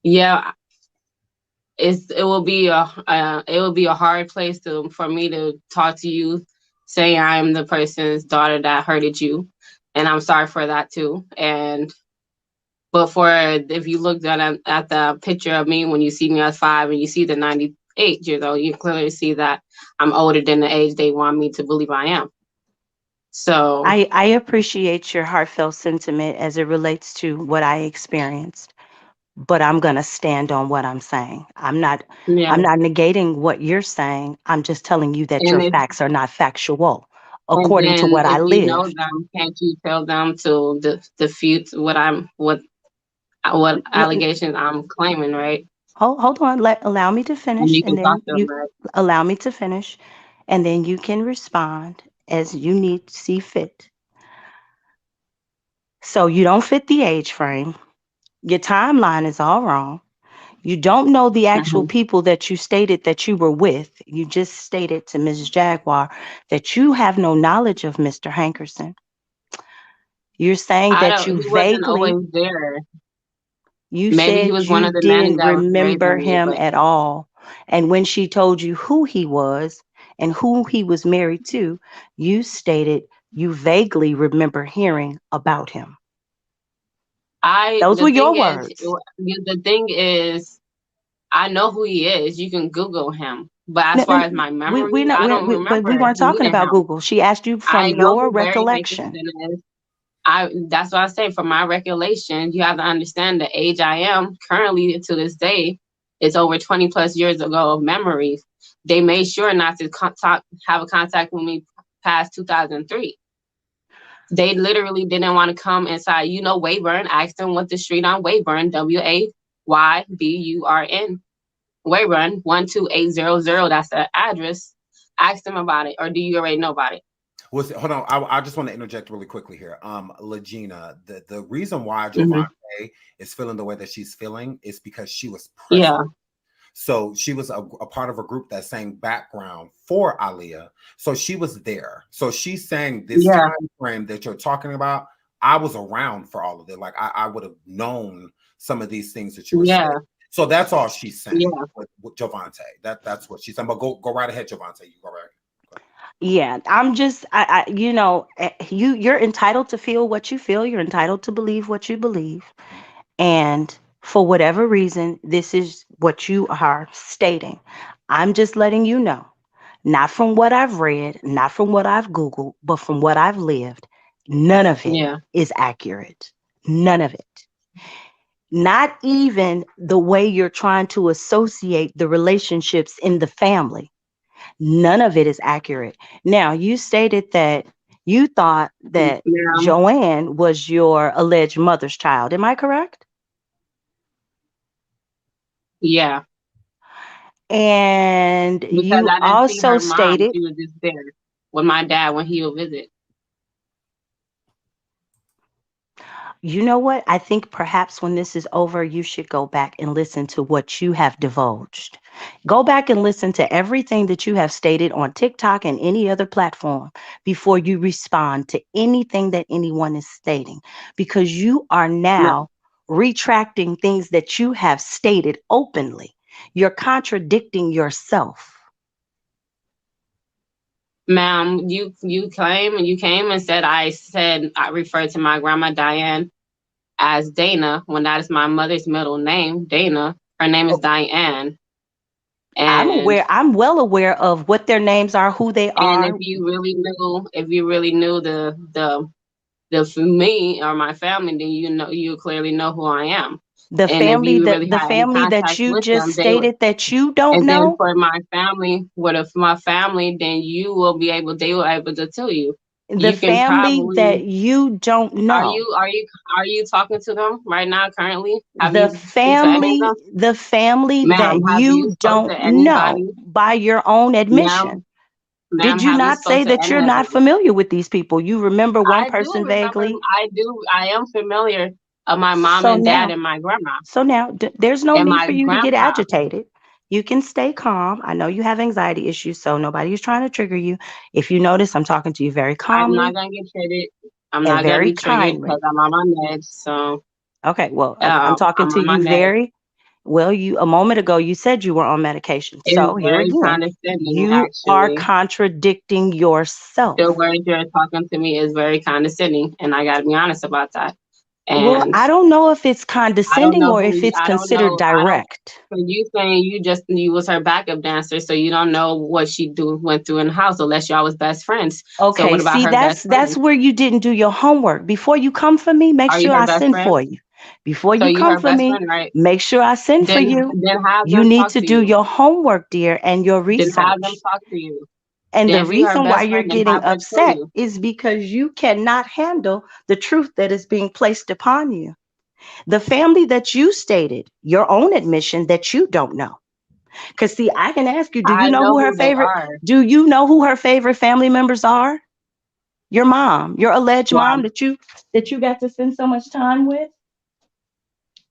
Speaker 6: yeah, it will be a hard place to for me to talk to you, say I'm the person's daughter that hurted you, and I'm sorry for that too. And but for if you looked at the picture of me when you see me at 5 and you see the 98 years old, you clearly see that I'm older than the age they want me to believe I am. So
Speaker 8: I appreciate your heartfelt sentiment as it relates to what I experienced, but I'm going to stand on what I'm saying.
Speaker 6: yeah,
Speaker 8: I'm not negating what you're saying. I'm just telling you that
Speaker 6: and
Speaker 8: your
Speaker 6: if
Speaker 8: facts are not factual
Speaker 6: and
Speaker 8: according to
Speaker 6: then
Speaker 8: what I
Speaker 6: if you know
Speaker 8: lived.
Speaker 6: them, can't you tell them to defute what allegations I'm claiming, right?
Speaker 8: Hold on. Allow me to
Speaker 6: And
Speaker 8: finish,
Speaker 6: you
Speaker 8: and
Speaker 6: can talk
Speaker 8: then
Speaker 6: to them,
Speaker 8: you
Speaker 6: right?
Speaker 8: allow me to finish, and then you can respond as you need to see fit. So you don't fit the age frame. Your timeline is all wrong. You don't know the actual
Speaker 6: Hmm.
Speaker 8: people that you stated that you were with. You just stated to Mrs. Jaguar that you have no knowledge of Mr. Hankerson. You're saying
Speaker 6: I
Speaker 8: that
Speaker 6: don't.
Speaker 8: you
Speaker 6: He wasn't
Speaker 8: vaguely,
Speaker 6: always there.
Speaker 8: you
Speaker 6: Maybe he
Speaker 8: said
Speaker 6: was one
Speaker 8: you
Speaker 6: of the nannies
Speaker 8: didn't
Speaker 6: that was
Speaker 8: remember
Speaker 6: raising me,
Speaker 8: him
Speaker 6: but
Speaker 8: at all. And when she told you who he was and who he was married to, you stated you vaguely remember hearing about him.
Speaker 6: I.
Speaker 8: Those
Speaker 6: The
Speaker 8: were your
Speaker 6: thing is,
Speaker 8: words.
Speaker 6: the thing is, I know who he is. You can Google him. But as
Speaker 8: No,
Speaker 6: far
Speaker 8: no,
Speaker 6: as my
Speaker 8: we
Speaker 6: memory,
Speaker 8: not,
Speaker 6: I don't
Speaker 8: but we
Speaker 6: remember
Speaker 8: weren't talking
Speaker 6: meeting
Speaker 8: about
Speaker 6: him.
Speaker 8: Google. She asked you from
Speaker 6: I know
Speaker 8: your
Speaker 6: who Larry
Speaker 8: recollection.
Speaker 6: Hankerson is. I. That's what I say. From my recollection, you have to understand the age I am currently to this day. It's over 20 plus years ago of memories. They made sure not to have a contact with me past 2003. They literally didn't want to come inside. You know, Wayburn. Asked them what the street on Wayburn, Wayburn. Wayburn 12800. That's the address. Ask them about it, or do you already know about it?
Speaker 4: Hold on. I just want to interject really quickly here. Lagina, the reason why
Speaker 6: Hmm.
Speaker 4: Jovante is feeling the way that she's feeling is because she was present.
Speaker 6: Yeah,
Speaker 4: So she was a part of a group that sang background for Aaliyah. So she was there. So she's saying this
Speaker 6: yeah,
Speaker 4: time frame that you're talking about, I was around for all of it. Like I would have known some of these things that you were saying.
Speaker 6: yeah,
Speaker 4: So that's all she's saying
Speaker 6: yeah.
Speaker 4: with Jovante. That's what she's saying. But go right ahead, Jovante. You go right.
Speaker 8: Yeah, I'm just, you're entitled to feel what you feel. You're entitled to believe what you believe. And for whatever reason, this is what you are stating. I'm just letting you know, not from what I've read, not from what I've Googled, but from what I've lived, none of it
Speaker 6: Yeah.
Speaker 8: is accurate. None of it. Not even the way you're trying to associate the relationships in the family. None of it is accurate. Now, you stated that you thought that
Speaker 6: Yeah.
Speaker 8: Joanne was your alleged mother's child. Am I correct?
Speaker 6: Yeah.
Speaker 8: And
Speaker 6: Because
Speaker 8: you
Speaker 6: I didn't see
Speaker 8: also
Speaker 6: her mom.
Speaker 8: stated,
Speaker 6: She was just there with my dad when he would visit.
Speaker 8: you know what? I think perhaps when this is over, you should go back and listen to what you have divulged. Go back and listen to everything that you have stated on TikTok and any other platform before you respond to anything that anyone is stating, because you are
Speaker 6: No.
Speaker 8: now retracting things that you have stated openly. You're contradicting yourself.
Speaker 6: Ma'am, you came and said I referred to my grandma Diane as Dana when that is my mother's middle name, Dana. Her name is Diane. And
Speaker 8: I'm well aware of what their names are, who they are.
Speaker 6: if you really knew the for me or my family, then you clearly know who I am.
Speaker 8: The
Speaker 6: And if
Speaker 8: family
Speaker 6: you
Speaker 8: that
Speaker 6: really
Speaker 8: the
Speaker 6: had any
Speaker 8: family that
Speaker 6: contact
Speaker 8: you
Speaker 6: with
Speaker 8: just
Speaker 6: them, they would.
Speaker 8: stated that you don't
Speaker 6: And then
Speaker 8: know,
Speaker 6: for my family, my family, then they will able to tell you.
Speaker 8: the
Speaker 6: You can
Speaker 8: family
Speaker 6: probably
Speaker 8: that you don't
Speaker 6: are
Speaker 8: know,
Speaker 6: you are you are you talking to them right now currently? Have
Speaker 8: the
Speaker 6: you spoke to any of
Speaker 8: family,
Speaker 6: them?
Speaker 8: the family
Speaker 6: Ma'am,
Speaker 8: that
Speaker 6: have you
Speaker 8: you
Speaker 6: spoke
Speaker 8: don't
Speaker 6: to
Speaker 8: know
Speaker 6: anybody?
Speaker 8: by your own admission.
Speaker 6: Ma'am, ma'am,
Speaker 8: Did you
Speaker 6: have you
Speaker 8: not
Speaker 6: spoke
Speaker 8: say
Speaker 6: to
Speaker 8: that
Speaker 6: any
Speaker 8: you're
Speaker 6: of
Speaker 8: not
Speaker 6: them?
Speaker 8: familiar with these people? You remember one
Speaker 6: I do
Speaker 8: person
Speaker 6: remember.
Speaker 8: vaguely.
Speaker 6: I am familiar of my mom
Speaker 8: So
Speaker 6: and dad
Speaker 8: now,
Speaker 6: and my grandma
Speaker 8: there's no
Speaker 6: and
Speaker 8: need
Speaker 6: my
Speaker 8: for you to get
Speaker 6: grandpa.
Speaker 8: agitated. You can stay calm. I know you have anxiety issues, so nobody's trying to trigger you. If you notice, I'm talking to you very
Speaker 6: I'm not
Speaker 8: calmly
Speaker 6: gonna get triggered. I'm
Speaker 8: and
Speaker 6: not gonna
Speaker 8: very
Speaker 6: be triggered
Speaker 8: kindly.
Speaker 6: because I'm on my meds. So
Speaker 8: Okay, well, I'm talking
Speaker 6: I'm
Speaker 8: to
Speaker 6: on my
Speaker 8: you
Speaker 6: meds.
Speaker 8: very well. You a moment ago you said you were on medication.
Speaker 6: It's
Speaker 8: So here
Speaker 6: very
Speaker 8: again,
Speaker 6: condescending,
Speaker 8: you are
Speaker 6: actually.
Speaker 8: contradicting yourself.
Speaker 6: The way you're talking to me is very condescending, and I gotta be honest about that.
Speaker 8: Well,
Speaker 6: And
Speaker 8: I don't know if it's
Speaker 6: I don't
Speaker 8: condescending
Speaker 6: know
Speaker 8: or if it's
Speaker 6: I don't
Speaker 8: considered
Speaker 6: know. I don't.
Speaker 8: direct.
Speaker 6: So you saying you was her backup dancer, so you don't know what she went through in the house unless y'all was best friends. So
Speaker 8: Okay,
Speaker 6: what about
Speaker 8: see,
Speaker 6: her best
Speaker 8: that's
Speaker 6: friend?
Speaker 8: where you didn't do your homework. Before you come for me, make
Speaker 6: Are you
Speaker 8: sure
Speaker 6: her
Speaker 8: I
Speaker 6: best
Speaker 8: send
Speaker 6: friend?
Speaker 8: for you. Before
Speaker 6: So
Speaker 8: you
Speaker 6: you
Speaker 8: come
Speaker 6: her
Speaker 8: for
Speaker 6: best
Speaker 8: me,
Speaker 6: friend, right?
Speaker 8: make sure I send for
Speaker 6: Then
Speaker 8: you.
Speaker 6: then have
Speaker 8: You
Speaker 6: them
Speaker 8: need
Speaker 6: talk
Speaker 8: to
Speaker 6: to
Speaker 8: do
Speaker 6: you.
Speaker 8: your homework, dear, and your
Speaker 6: Then have them
Speaker 8: research.
Speaker 6: talk to you.
Speaker 8: And
Speaker 6: Then
Speaker 8: the
Speaker 6: if you her
Speaker 8: reason why
Speaker 6: best
Speaker 8: you're
Speaker 6: friend, then
Speaker 8: getting
Speaker 6: have her tell
Speaker 8: upset
Speaker 6: you.
Speaker 8: is because you cannot handle the truth that is being placed upon you. The family that you stated, your own admission that you don't know. Because see, I can ask you,
Speaker 6: I know who they are.
Speaker 8: do you know who her favorite family members are? Your mom, your alleged
Speaker 6: Well,
Speaker 8: mom that you got to spend so much time with?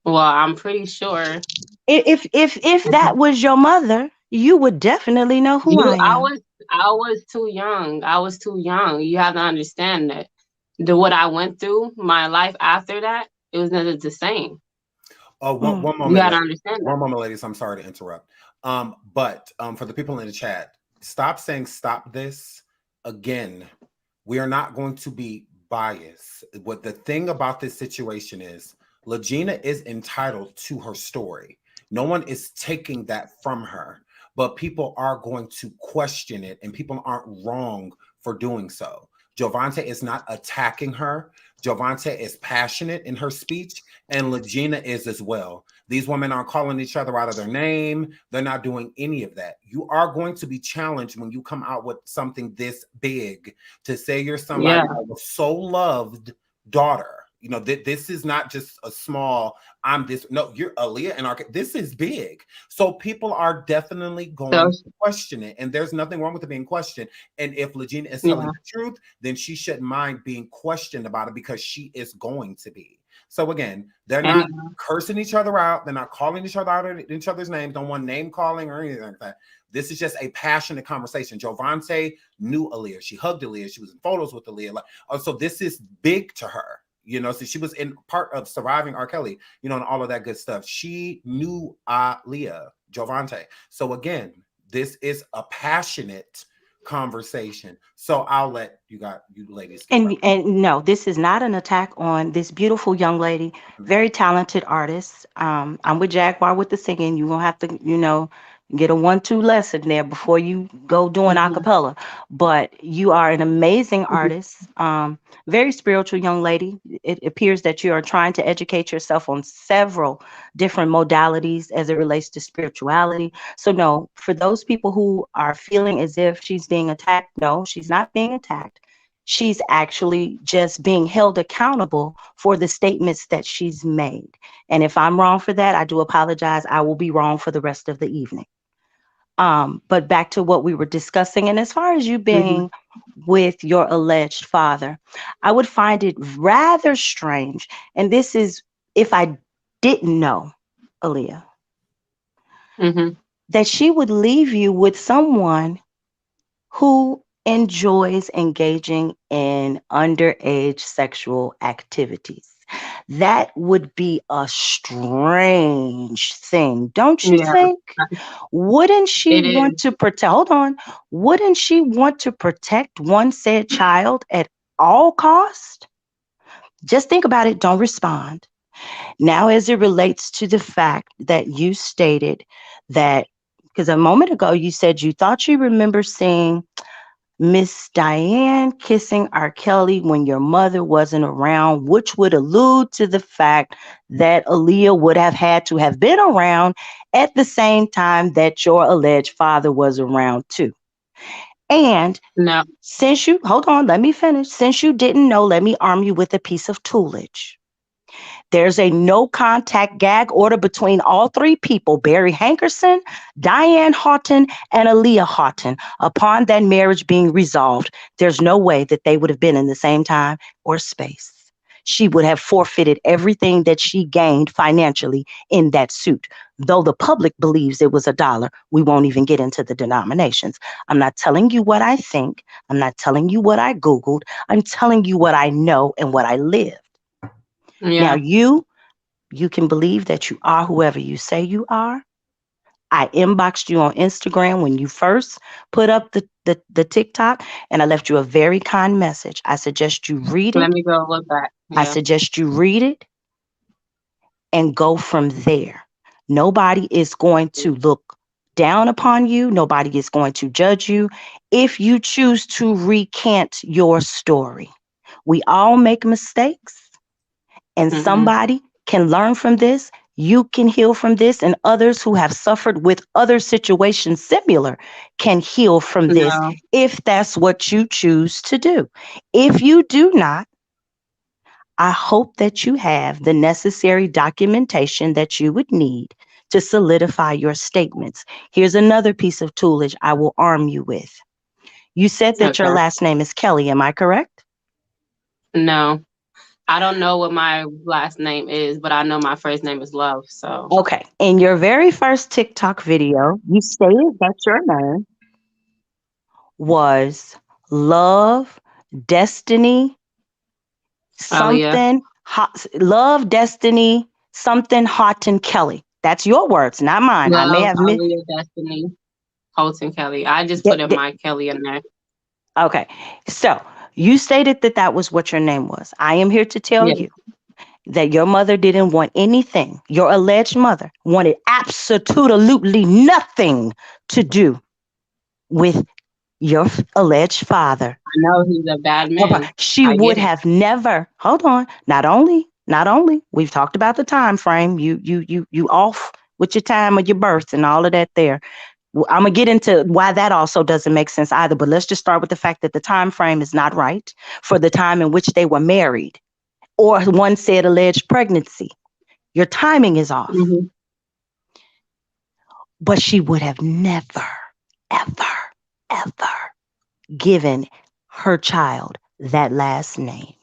Speaker 6: I'm pretty sure.
Speaker 8: If that was your mother, you would definitely know who
Speaker 6: You,
Speaker 8: I am.
Speaker 6: I was too young. I was too young. You have to understand that what I went through, my life after that, it was never the same.
Speaker 4: Oh,
Speaker 8: Mm.
Speaker 4: one
Speaker 6: You
Speaker 4: moment,
Speaker 6: got to
Speaker 4: ladies.
Speaker 6: understand that.
Speaker 4: One moment, ladies. I'm sorry to interrupt. But for the people in the chat, stop saying stop this. Again, we are not going to be biased. What the thing about this situation is, Lagina is entitled to her story. No one is taking that from her, but people are going to question it, and people aren't wrong for doing so. Jovante is not attacking her. Jovante is passionate in her speech, and Lagina is as well. These women aren't calling each other out of their name. They're not doing any of that. You are going to be challenged when you come out with something this big to say you're somebody
Speaker 6: Yeah.
Speaker 4: that was so loved daughter. You know, this is not just a small, I'm this. No, you're Aaliyah and this is big. So people are definitely
Speaker 6: So
Speaker 4: going to question it. And there's nothing wrong with it being questioned. And if Lagina is telling
Speaker 6: yeah.
Speaker 4: the truth, then she shouldn't mind being questioned about it because she is going to be. So again, they're not
Speaker 6: And
Speaker 4: cursing each other out. They're not calling each other out in each other's names. Don't want name calling or anything like that. This is just a passionate conversation. Jovante knew Aaliyah. She hugged Aaliyah. She was in photos with Aaliyah. Like, oh, so this is big to her. You know, so she was in part of surviving R. Kelly, you know, and all of that good stuff. She knew Aaliyah, Jovante. So again, this is a passionate conversation. So I'll let you ladies.
Speaker 8: And no, this is not an attack on this beautiful young lady, very talented artist. I'm with Jaguar with the singing. You're gonna have to, get a 1-2 lesson there before you go doing a
Speaker 6: mhm,
Speaker 8: cappella. But you are an amazing
Speaker 6: mhm.
Speaker 8: artist, very spiritual young lady. It appears that you are trying to educate yourself on several different modalities as it relates to spirituality. So no, for those people who are feeling as if she's being attacked, no, she's not being attacked. She's actually just being held accountable for the statements that she's made. And if I'm wrong for that, I do apologize. I will be wrong for the rest of the evening. But back to what we were discussing, and as far as you being with your alleged father, I would find it rather strange. And this is if I didn't know Aaliyah,
Speaker 6: Mhm.
Speaker 8: that she would leave you with someone who enjoys engaging in underage sexual activities. That would be a strange thing, don't you
Speaker 6: Yeah,
Speaker 8: think? Wouldn't she
Speaker 6: it is.
Speaker 8: want to protect? Hold on. Wouldn't she want to protect one said child at all cost? Just think about it. Don't respond. Now, as it relates to the fact that you stated that, because a moment ago you said you thought you remember seeing Miss Diane kissing R. Kelly when your mother wasn't around, which would allude to the fact that Aaliyah would have had to have been around at the same time that your alleged father was around too. And
Speaker 6: No,
Speaker 8: since you, hold on, let me finish. Since you didn't know, let me arm you with a piece of toolage. There's a no contact gag order between all three people, Barry Hankerson, Diane Houghton, and Aaliyah Houghton. Upon that marriage being resolved, there's no way that they would have been in the same time or space. She would have forfeited everything that she gained financially in that suit. Though the public believes it was $1, we won't even get into the denominations. I'm not telling you what I think. I'm not telling you what I Googled. I'm telling you what I know and what I live. Now,
Speaker 6: yeah.
Speaker 8: you can believe that you are whoever you say you are. I inboxed you on Instagram when you first put up the TikTok, and I left you a very kind message. I suggest you read
Speaker 6: Let
Speaker 8: it.
Speaker 6: me go look back.
Speaker 8: I
Speaker 6: Yeah.
Speaker 8: suggest you read it and go from there. Nobody is going to look down upon you. Nobody is going to judge you if you choose to recant your story. We all make mistakes. And
Speaker 6: Mm-hmm.
Speaker 8: somebody can learn from this. You can heal from this, and others who have suffered with other situations similar can heal from this
Speaker 6: No,
Speaker 8: if that's what you choose to do. If you do not, I hope that you have the necessary documentation that you would need to solidify your statements. Here's another piece of toolage I will arm you with. You said that your
Speaker 6: okay.
Speaker 8: last name is Kelly, am I correct?
Speaker 6: No, I don't know what my last name is, but I know my first name is Love. So
Speaker 8: Okay. In your very first TikTok video, you stated that your name was Love, Destiny,
Speaker 6: Aaliyah,
Speaker 8: something, Love, Destiny, something, Hot and Kelly. That's your words, not mine. I may
Speaker 6: Love,
Speaker 8: have missed.
Speaker 6: Aaliyah, Destiny, Colton Kelly. I just put in my Kelly in there.
Speaker 8: Okay. So you stated that that was what your name was. I am here to tell
Speaker 6: Yeah.
Speaker 8: you that your mother didn't want anything. Your alleged mother wanted absolutely nothing to do with your alleged father.
Speaker 6: I know he's a bad man.
Speaker 8: She
Speaker 6: I
Speaker 8: would
Speaker 6: get it.
Speaker 8: have never, hold on, not only, we've talked about the time frame, you off with your time of your birth and all of that there. I'm gonna get into why that also doesn't make sense either, but let's just start with the fact that the time frame is not right for the time in which they were married, or one said alleged pregnancy. Your timing is off.
Speaker 6: Mm-hmm.
Speaker 8: But she would have never, ever, ever given her child that last name.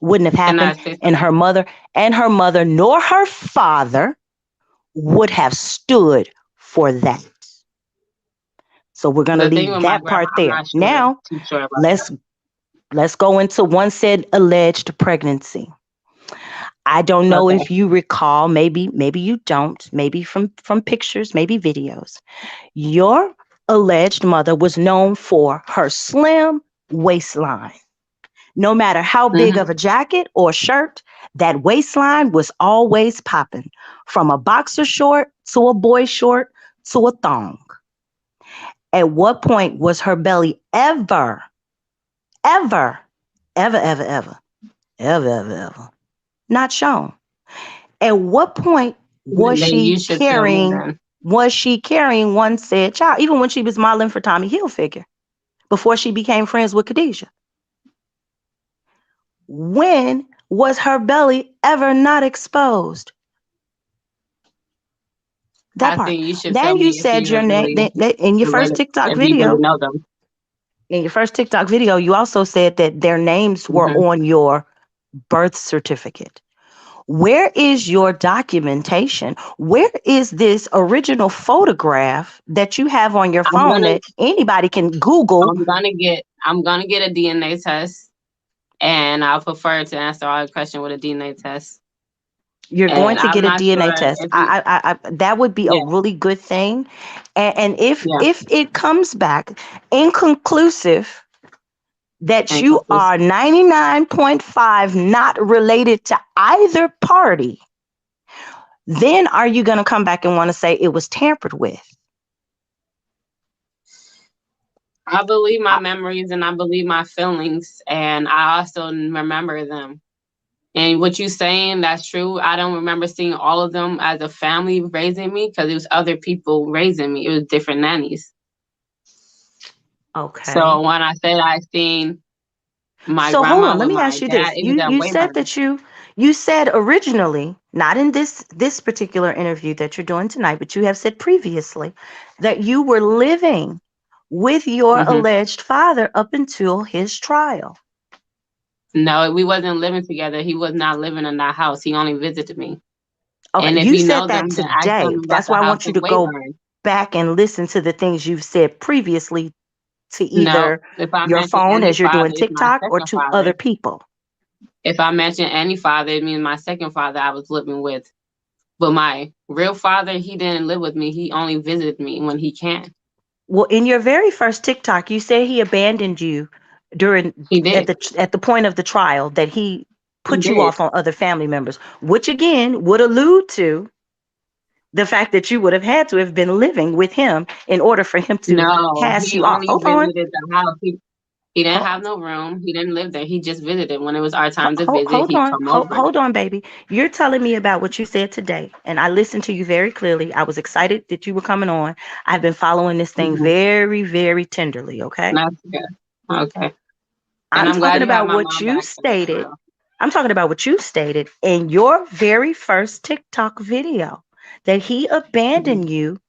Speaker 8: Wouldn't have
Speaker 6: Can I
Speaker 8: happened.
Speaker 6: say
Speaker 8: And
Speaker 6: something?
Speaker 8: her mother, nor her father would have stood for that. So we're gonna
Speaker 6: The thing
Speaker 8: leave
Speaker 6: with my
Speaker 8: that
Speaker 6: grandma,
Speaker 8: part
Speaker 6: I'm
Speaker 8: there.
Speaker 6: not sure,
Speaker 8: Now
Speaker 6: too sure about that.
Speaker 8: let's go into one said alleged pregnancy. I don't know
Speaker 6: Okay.
Speaker 8: if you recall, maybe you don't, maybe from pictures, maybe videos. Your alleged mother was known for her slim waistline. No matter how big of
Speaker 6: Mm-hmm.
Speaker 8: a jacket or shirt, that waistline was always popping, from a boxer short to a boy short to a thong. At what point was her belly ever, ever, ever, ever, ever, ever, ever, ever not shown? At what point
Speaker 6: Then you should tell me then.
Speaker 8: was she carrying one said child, even when she was modeling for Tommy Hilfiger, before she became friends with Khadijah? When was her belly ever not exposed? That
Speaker 6: I
Speaker 8: part.
Speaker 6: think you should tell
Speaker 8: Then you
Speaker 6: me if
Speaker 8: said
Speaker 6: you
Speaker 8: your name
Speaker 6: really
Speaker 8: in your first
Speaker 6: really
Speaker 8: TikTok
Speaker 6: if you really
Speaker 8: video.
Speaker 6: know them.
Speaker 8: In your first TikTok video, you also said that their names were
Speaker 6: Mm-hmm.
Speaker 8: on your birth certificate. Where is your documentation? Where is this original photograph that you have on your
Speaker 6: I'm
Speaker 8: phone
Speaker 6: gonna
Speaker 8: that anybody can Google?
Speaker 6: I'm gonna get a DNA test And I prefer to answer all the question with a DNA test.
Speaker 8: You're going
Speaker 6: And
Speaker 8: to
Speaker 6: I'm
Speaker 8: get a
Speaker 6: not
Speaker 8: DNA
Speaker 6: sure
Speaker 8: test.
Speaker 6: if you,
Speaker 8: That would be a
Speaker 6: yeah,
Speaker 8: really good thing. And
Speaker 6: yeah,
Speaker 8: if it comes back inconclusive that you
Speaker 6: inconclusive.
Speaker 8: are 99.5 not related to either party, then are you going to come back and want to say it was tampered with?
Speaker 6: I believe my
Speaker 8: I-
Speaker 6: memories and I believe my feelings, and I also remember them. And what you saying, that's true. I don't remember seeing all of them as a family raising me because it was other people raising me. It was different nannies.
Speaker 8: Okay.
Speaker 6: So when I said I seen my
Speaker 8: So hold
Speaker 6: grandma
Speaker 8: on, let
Speaker 6: with
Speaker 8: me
Speaker 6: my
Speaker 8: ask you
Speaker 6: dad,
Speaker 8: this.
Speaker 6: it was
Speaker 8: You
Speaker 6: at
Speaker 8: you said
Speaker 6: Wayburn.
Speaker 8: that you said originally, not in this particular interview that you're doing tonight, but you have said previously that you were living with your
Speaker 6: Hmm.
Speaker 8: alleged father up until his trial.
Speaker 6: No, we wasn't living together. He was not living in that house. He only visited me.
Speaker 8: Okay,
Speaker 6: And if
Speaker 8: you
Speaker 6: you
Speaker 8: said
Speaker 6: know
Speaker 8: that
Speaker 6: them, then ask them
Speaker 8: today.
Speaker 6: about
Speaker 8: That's
Speaker 6: the
Speaker 8: why I
Speaker 6: house
Speaker 8: want you
Speaker 6: of
Speaker 8: to go
Speaker 6: Wayburn.
Speaker 8: back and listen to the things you've said previously to
Speaker 6: No,
Speaker 8: either
Speaker 6: if I
Speaker 8: your
Speaker 6: mention
Speaker 8: phone
Speaker 6: any
Speaker 8: as you're
Speaker 6: father,
Speaker 8: doing
Speaker 6: it's my
Speaker 8: TikTok or
Speaker 6: second
Speaker 8: to
Speaker 6: father.
Speaker 8: other people.
Speaker 6: If I mention any father, it means my second father I was living with. But my real father, he didn't live with me. He only visited me when he can.
Speaker 8: Well, in your very first TikTok, you said he abandoned you during
Speaker 6: He did.
Speaker 8: at the point of the trial, that he
Speaker 6: He
Speaker 8: put you
Speaker 6: did.
Speaker 8: off on other family members, which again would allude to the fact that you would have had to have been living with him in order for him to
Speaker 6: No,
Speaker 8: pass
Speaker 6: he
Speaker 8: you off.
Speaker 6: only
Speaker 8: Hold on.
Speaker 6: visited the house. He didn't
Speaker 8: Ho-
Speaker 6: have no room. He didn't live there. He just visited. When it was our time to visit,
Speaker 8: hold
Speaker 6: he'd
Speaker 8: on.
Speaker 6: come over.
Speaker 8: Hold on, baby. You're telling me about what you said today, and I listened to you very clearly. I was excited that you were coming on. I've been following this thing
Speaker 6: Mhm.
Speaker 8: very, very tenderly. Okay.
Speaker 6: That's good. Okay. And
Speaker 8: I'm
Speaker 6: I'm
Speaker 8: talking
Speaker 6: glad you have
Speaker 8: about
Speaker 6: my
Speaker 8: what
Speaker 6: mom
Speaker 8: you
Speaker 6: back for this
Speaker 8: stated.
Speaker 6: real.
Speaker 8: I'm talking about what you stated in your very first TikTok video, that he
Speaker 6: Mhm.
Speaker 8: abandoned you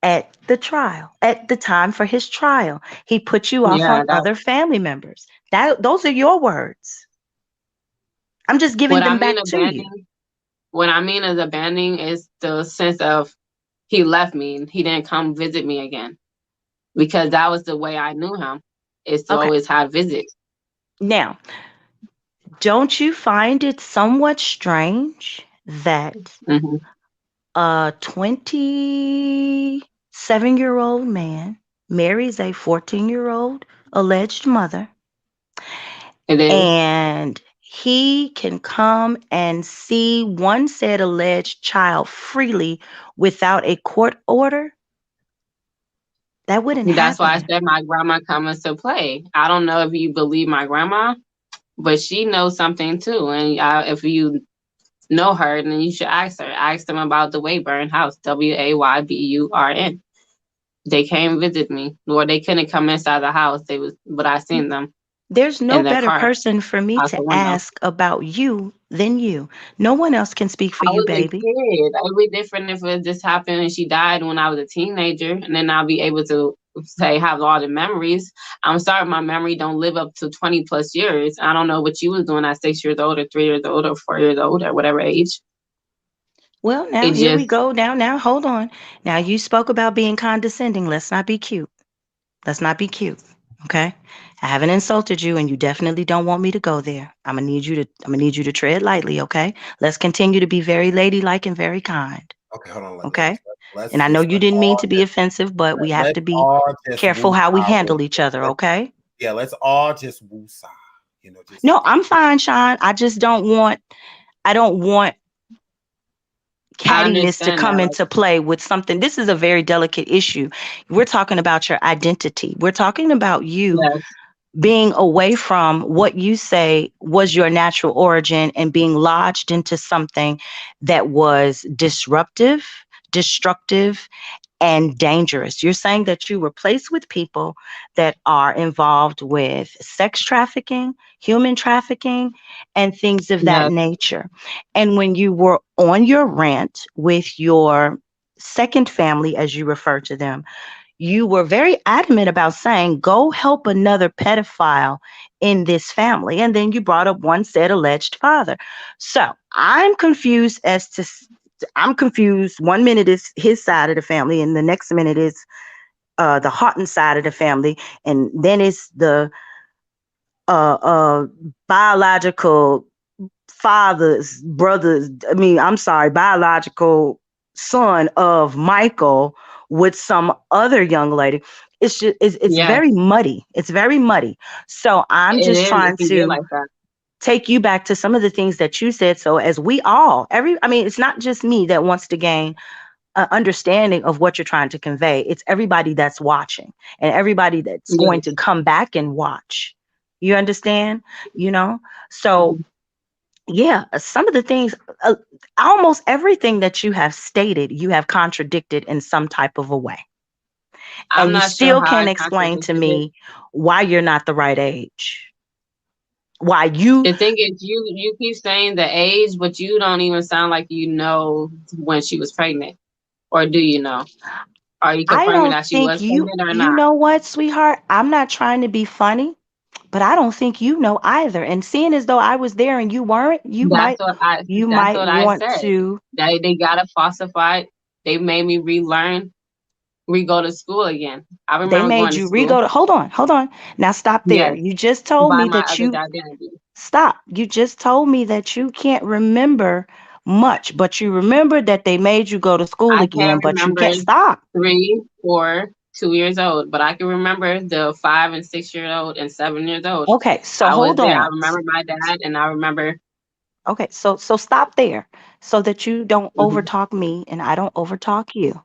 Speaker 8: at the trial, at the time for his trial. He put you off
Speaker 6: Yeah,
Speaker 8: on
Speaker 6: that
Speaker 8: other family members. Those are your words. I'm just giving
Speaker 6: what I
Speaker 8: them
Speaker 6: mean
Speaker 8: back to you.
Speaker 6: abandoning. What I mean is abandoning is the sense of he left me and he didn't come visit me again because that was the way I knew him. Is to
Speaker 8: Okay.
Speaker 6: always have visits.
Speaker 8: Now, don't you find it somewhat strange that
Speaker 6: Hmm.
Speaker 8: a 27-year-old man marries a 14-year-old alleged mother,
Speaker 6: It is.
Speaker 8: and he can come and see one said alleged child freely without a court order? That wouldn't
Speaker 6: That's why I
Speaker 8: happen.
Speaker 6: said my grandma comes to play. I don't know if you believe my grandma, but she knows something too. And if you know her, then you should ask her. Ask them about the Wayburn house, Wayburn. They came visit me, or they couldn't come inside the house. But I seen them
Speaker 8: There's no
Speaker 6: in their
Speaker 8: better
Speaker 6: car
Speaker 8: person for me
Speaker 6: out
Speaker 8: to
Speaker 6: the window.
Speaker 8: ask about you than you. No one else can speak for
Speaker 6: I
Speaker 8: you,
Speaker 6: was a
Speaker 8: baby.
Speaker 6: kid. It would be different if it just happened and she died when I was a teenager, and then I'll be able to say have all the memories. I'm sorry, my memory don't live up to 20 plus years. I don't know what you was doing at 6 years old or 3 years old or 4 years old or whatever age.
Speaker 8: Well, now
Speaker 6: It
Speaker 8: here we
Speaker 6: just
Speaker 8: go. Now, hold on. Now, you spoke about being condescending. Let's not be cute. Let's not be cute. Okay? I haven't insulted you, and you definitely don't want me to go there. I'm gonna need you to tread lightly, okay? Let's continue to be very ladylike and very kind.
Speaker 4: Okay, hold on.
Speaker 8: Okay?
Speaker 4: Let's
Speaker 8: And I know
Speaker 4: just
Speaker 8: you didn't mean to be offensive, but we have
Speaker 4: let's
Speaker 8: to be
Speaker 4: all just
Speaker 8: careful
Speaker 4: woo
Speaker 8: how we
Speaker 4: real
Speaker 8: handle each
Speaker 4: quick.
Speaker 8: other, okay?
Speaker 4: Yeah, let's all just woo-saw. Just
Speaker 8: No, I'm fine, Sean. I don't want
Speaker 6: I
Speaker 8: cattiness to
Speaker 6: understand
Speaker 8: come
Speaker 6: that. Like,
Speaker 8: into play with something. This is a very delicate issue. We're talking about your identity. We're talking about you
Speaker 6: yes,
Speaker 8: being away from what you say was your natural origin and being lodged into something that was disruptive, destructive, and dangerous. You're saying that you were placed with people that are involved with sex trafficking, human trafficking, and things of that
Speaker 6: yes,
Speaker 8: nature. And when you were on your rant with your second family, as you refer to them, you were very adamant about saying, go help another pedophile in this family. And then you brought up one said alleged father. So I'm confused. 1 minute is his side of the family, and the next minute is the Houghton side of the family, and then it's the biological father's brothers. I mean, I'm sorry, biological son of Michael with some other young lady. It's just it's
Speaker 6: Yes,
Speaker 8: very muddy. It's very muddy. So I'm
Speaker 6: it
Speaker 8: just
Speaker 6: is if
Speaker 8: trying
Speaker 6: you get
Speaker 8: to
Speaker 6: like that.
Speaker 8: take you back to some of the things that you said. So as we all, I mean, it's not just me that wants to gain an understanding of what you're trying to convey. It's everybody that's watching and everybody that's going to
Speaker 6: Yes.
Speaker 8: come back and watch. You understand? You know? So
Speaker 6: Mhm.
Speaker 8: yeah, some of the things, almost everything that you have stated, you have contradicted in some type of a way.
Speaker 6: I'm
Speaker 8: And you
Speaker 6: not sure
Speaker 8: still
Speaker 6: how I
Speaker 8: can't explain to
Speaker 6: contradicted it.
Speaker 8: me why you're not the right age. Why you,
Speaker 6: The thing is, you keep saying the age, but you don't even sound like you know when she was pregnant, or do you know? Are you
Speaker 8: I
Speaker 6: confirming
Speaker 8: don't
Speaker 6: that she
Speaker 8: think
Speaker 6: was pregnant or
Speaker 8: you
Speaker 6: not?
Speaker 8: know what, sweetheart? I'm not trying to be funny, but I don't think you know either. And seeing as though I was there and you weren't,
Speaker 6: That's what I.
Speaker 8: you
Speaker 6: That's
Speaker 8: might
Speaker 6: what I
Speaker 8: want
Speaker 6: said.
Speaker 8: to.
Speaker 6: They got it falsified. They made me relearn, re go to school again. I
Speaker 8: They
Speaker 6: remember
Speaker 8: made
Speaker 6: going to
Speaker 8: you
Speaker 6: school.
Speaker 8: re-go to, hold on. Now stop there.
Speaker 6: Yes,
Speaker 8: You just told
Speaker 6: by
Speaker 8: me
Speaker 6: my
Speaker 8: that
Speaker 6: other
Speaker 8: you
Speaker 6: identity.
Speaker 8: stop. You just told me that you can't remember much, but you remember that they made you go to school
Speaker 6: I
Speaker 8: again,
Speaker 6: can't
Speaker 8: but you
Speaker 6: remember
Speaker 8: can't stop.
Speaker 6: 3, 4, 2 years old, but I can remember the 5 and 6 year old and 7 years old.
Speaker 8: Okay, so
Speaker 6: I was
Speaker 8: hold
Speaker 6: there. I
Speaker 8: on.
Speaker 6: remember my dad, and I remember.
Speaker 8: Okay, so stop there so that you don't
Speaker 6: Mhm.
Speaker 8: overtalk me and I don't overtalk you.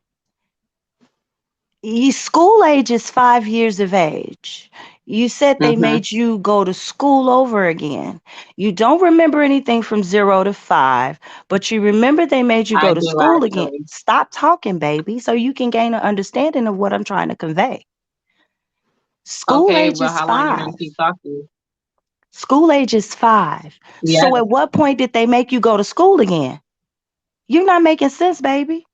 Speaker 8: School age is 5 years of age. You said they
Speaker 6: Mhm.
Speaker 8: made you go to school over again. You don't remember anything from 0 to 5, but you remember they made you
Speaker 6: I
Speaker 8: go to
Speaker 6: do
Speaker 8: school again.
Speaker 6: actually.
Speaker 8: Stop talking, baby, so you can gain an understanding of what I'm trying to convey. School
Speaker 6: Okay,
Speaker 8: age
Speaker 6: but
Speaker 8: is
Speaker 6: how long you
Speaker 8: 5.
Speaker 6: gonna keep talking?
Speaker 8: School age is 5. So
Speaker 6: Yes,
Speaker 8: at what point did they make you go to school again? You're not making sense, baby.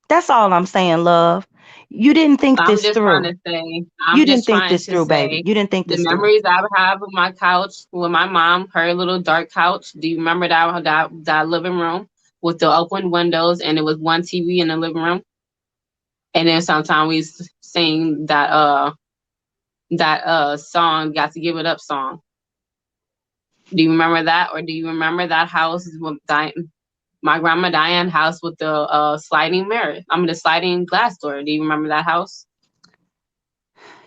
Speaker 8: That's all I'm saying, love. You didn't think
Speaker 6: I'm
Speaker 8: this
Speaker 6: just trying
Speaker 8: through.
Speaker 6: to say.
Speaker 8: You
Speaker 6: I'm
Speaker 8: didn't
Speaker 6: just
Speaker 8: think
Speaker 6: trying
Speaker 8: this
Speaker 6: to
Speaker 8: through, baby.
Speaker 6: say
Speaker 8: You didn't think
Speaker 6: the
Speaker 8: this through.
Speaker 6: memories I have of my couch with my mom, her little dark couch. Do you remember that living room with the open windows and it was one TV in the living room? And then sometimes we sing that song, "Got to Give It Up" song. Do you remember that, or do you remember that house with my grandma Diane house with the sliding mirror? I mean, the sliding glass door. Do you remember that house?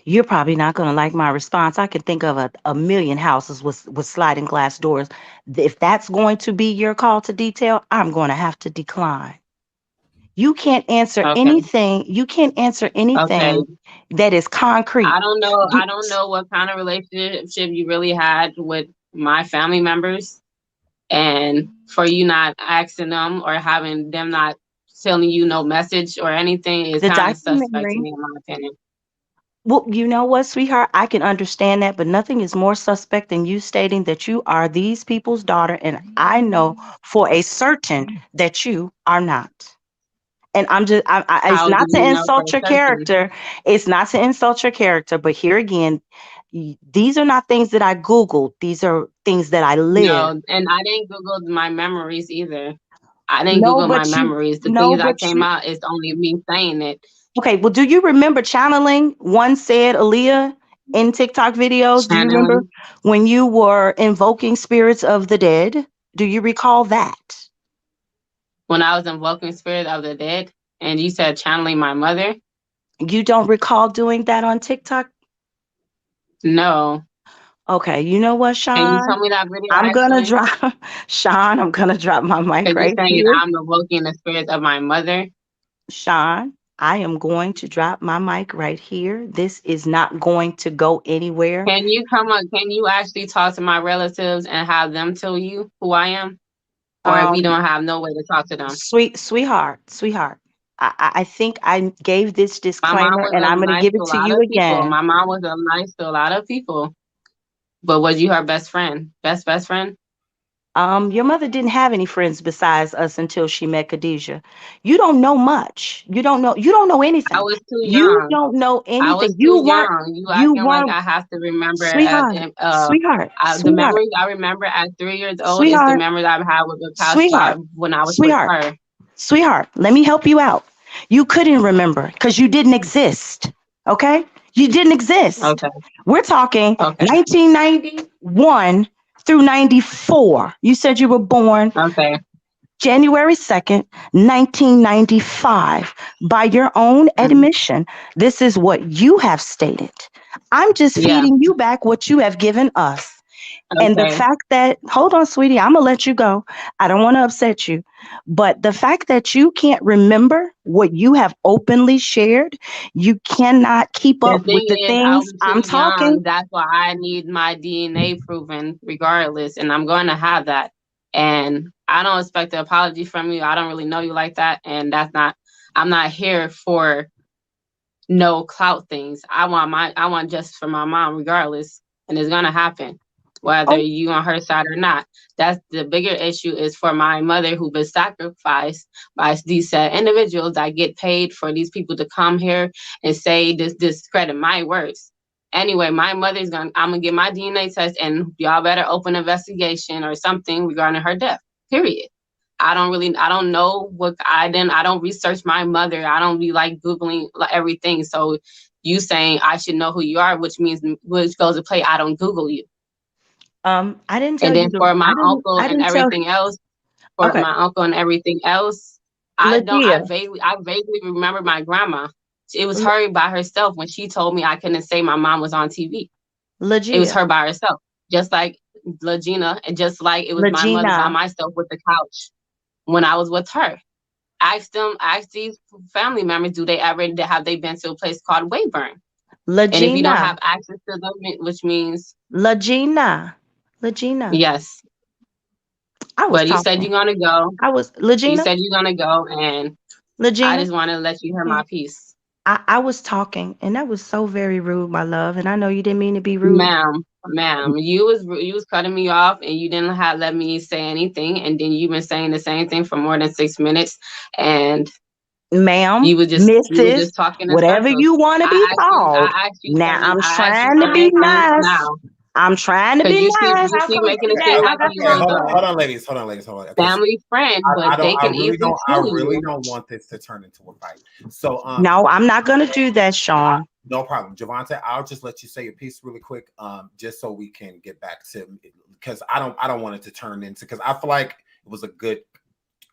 Speaker 8: You're probably not going to like my response. I can think of a million houses with sliding glass doors. If that's going to be your call to detail, I'm going to have to decline. You can't answer
Speaker 6: Okay,
Speaker 8: anything. You can't answer
Speaker 6: okay.
Speaker 8: anything that is concrete.
Speaker 6: I don't know.
Speaker 8: You,
Speaker 6: I don't know what kind of relationship you really had with my family members, and for you not asking them or having them not telling you no message or anything is
Speaker 8: the
Speaker 6: kind of suspect to
Speaker 8: documentary.
Speaker 6: me, in my opinion.
Speaker 8: Well, you know what, sweetheart? I can understand that, but nothing is more suspect than you stating that you are these people's daughter, and I know for a certain that you are not. And I'm just, it's
Speaker 6: How do
Speaker 8: not to
Speaker 6: you know for
Speaker 8: insult your
Speaker 6: certain?
Speaker 8: character. It's not to insult your character, but here again, these are not things that I Googled. These are things that I live.
Speaker 6: No, and I didn't Google my memories either. I didn't
Speaker 8: No,
Speaker 6: Google my
Speaker 8: but you,
Speaker 6: memories. The
Speaker 8: no,
Speaker 6: things that
Speaker 8: but
Speaker 6: came
Speaker 8: you,
Speaker 6: out is only me saying it.
Speaker 8: okay. Well, do you remember channeling one said Aaliyah in TikTok videos? Do you remember
Speaker 6: Channeling.
Speaker 8: when you were invoking spirits of the dead? Do you recall that?
Speaker 6: When I was invoking spirit of the dead, and you said channeling my mother.
Speaker 8: You don't recall doing that on TikTok?
Speaker 6: No.
Speaker 8: Okay, you know what,
Speaker 6: Can you
Speaker 8: Sean?
Speaker 6: tell me that video
Speaker 8: I'm gonna
Speaker 6: actually?
Speaker 8: drop Sean, I'm gonna drop my mic
Speaker 6: Because you're
Speaker 8: right
Speaker 6: saying
Speaker 8: here.
Speaker 6: I'm invoking the spirit of my mother.
Speaker 8: Sean, I am going to drop my mic right here. This is not going to go anywhere.
Speaker 6: Can you come up? Can you actually talk to my relatives and have them tell you who I am? Or we
Speaker 8: Um,
Speaker 6: don't have no way to talk to them.
Speaker 8: sweetheart. I think I gave this
Speaker 6: My mom
Speaker 8: disclaimer
Speaker 6: was
Speaker 8: and
Speaker 6: a
Speaker 8: I'm gonna
Speaker 6: nice
Speaker 8: give
Speaker 6: to
Speaker 8: it
Speaker 6: a
Speaker 8: to
Speaker 6: lot
Speaker 8: you
Speaker 6: of people.
Speaker 8: again.
Speaker 6: My mom was a nice to a lot of people. But was you her best friend? Best friend?
Speaker 8: Your mother didn't have any friends besides us until she met Khadijah. You don't know much. You don't know
Speaker 6: I
Speaker 8: anything.
Speaker 6: was too
Speaker 8: You
Speaker 6: young.
Speaker 8: don't know
Speaker 6: I was
Speaker 8: anything.
Speaker 6: too young. You
Speaker 8: You
Speaker 6: acting like
Speaker 8: weren't,
Speaker 6: I have to remember
Speaker 8: sweetheart, sweetheart,
Speaker 6: the
Speaker 8: sweetheart,
Speaker 6: memories I remember at 3 years old is the
Speaker 8: sweetheart,
Speaker 6: memories I've had with the couch
Speaker 8: sweetheart,
Speaker 6: when I was with
Speaker 8: sweetheart.
Speaker 6: her.
Speaker 8: Sweetheart, let me help you out. You couldn't remember because you didn't exist. Okay? You didn't exist.
Speaker 6: Okay.
Speaker 8: We're talking
Speaker 6: Okay.
Speaker 8: 1991 through 94. You said you were born
Speaker 6: Okay.
Speaker 8: January 2nd, 1995. By your own admission, this is what you have stated. I'm just
Speaker 6: Yeah.
Speaker 8: feeding you back what you have given us. And the
Speaker 6: Okay.
Speaker 8: fact that, hold on, sweetie, I'm going to let you go. I don't want to upset you. But the fact that you can't remember what you have openly shared, you cannot keep
Speaker 6: The
Speaker 8: up with
Speaker 6: thing
Speaker 8: the
Speaker 6: is,
Speaker 8: things
Speaker 6: I'm
Speaker 8: I'm
Speaker 6: too
Speaker 8: talking.
Speaker 6: young. That's why I need my DNA proven regardless. And I'm going to have that. And I don't expect an apology from you. I don't really know you like that. And I'm not here for no clout things. I want justice for my mom regardless. And it's going to happen, whether
Speaker 8: Oh,
Speaker 6: you on her side or not. That's the bigger issue is for my mother who been sacrificed by these individuals that get paid for these people to come here and say discredit my words. Anyway, my mother's I'm gonna get my DNA test and y'all better open an investigation or something regarding her death. Period. I don't know I don't research my mother. I don't be like Googling everything. So you saying I should know who you are, which goes to play, I don't Google you.
Speaker 8: I didn't tell
Speaker 6: And
Speaker 8: you
Speaker 6: then
Speaker 8: to.
Speaker 6: for my uncle
Speaker 8: I
Speaker 6: and
Speaker 8: didn't tell.
Speaker 6: everything else,
Speaker 8: Okay,
Speaker 6: I
Speaker 8: Latia,
Speaker 6: vaguely remember my grandma. It was her by herself when she told me I couldn't say my mom was on TV. It was
Speaker 8: Lagia,
Speaker 6: her by herself, just like Lagina, and just like it was my mother by
Speaker 8: Lagina,
Speaker 6: myself with the couch when I was with her. Ask these family members, have they been to a place called Wayburn? And if you don't
Speaker 8: Lagina,
Speaker 6: have access to them, which means
Speaker 8: Lagina, Lagina.
Speaker 6: yes,
Speaker 8: I was
Speaker 6: but you said
Speaker 8: talking.
Speaker 6: you're gonna go.
Speaker 8: I was
Speaker 6: You
Speaker 8: Lagina,
Speaker 6: said you're gonna go, and I
Speaker 8: Lagina.
Speaker 6: just want to let you hear
Speaker 8: Yeah.
Speaker 6: my piece.
Speaker 8: I was talking, and that was so very rude, my love. And I know you didn't mean to be rude.
Speaker 6: Ma'am, you was cutting me off, and you didn't let me say anything, and then you've been saying the same thing for more than 6 minutes, and
Speaker 8: Ma'am,
Speaker 6: you were
Speaker 8: Mrs.,
Speaker 6: just talking in
Speaker 8: whatever
Speaker 6: circles.
Speaker 8: you want to be called.
Speaker 6: I asked you
Speaker 8: Now
Speaker 6: something.
Speaker 8: I'm
Speaker 6: I asked you
Speaker 8: trying to be
Speaker 6: something
Speaker 8: nice.
Speaker 6: now,
Speaker 8: I'm trying to
Speaker 6: because
Speaker 8: be nice.
Speaker 6: you
Speaker 8: How
Speaker 6: keep
Speaker 8: come
Speaker 6: making
Speaker 8: you
Speaker 6: it
Speaker 8: say
Speaker 6: seem
Speaker 8: that?
Speaker 6: like
Speaker 8: I got
Speaker 6: you
Speaker 8: some
Speaker 4: Okay,
Speaker 6: don't
Speaker 8: other
Speaker 6: know.
Speaker 4: hold on, ladies, hold on, because
Speaker 6: Family friend,
Speaker 4: I
Speaker 6: but
Speaker 4: don't,
Speaker 6: they can easily
Speaker 4: I
Speaker 6: fool
Speaker 4: really
Speaker 6: you.
Speaker 4: don't want this to turn into a fight. So,
Speaker 8: No, I'm not going to do that, Sean.
Speaker 4: no problem, Jovante. I'll just let you say your piece really quick, just so we can get back to, because I don't want it to turn into, because I feel like it was a good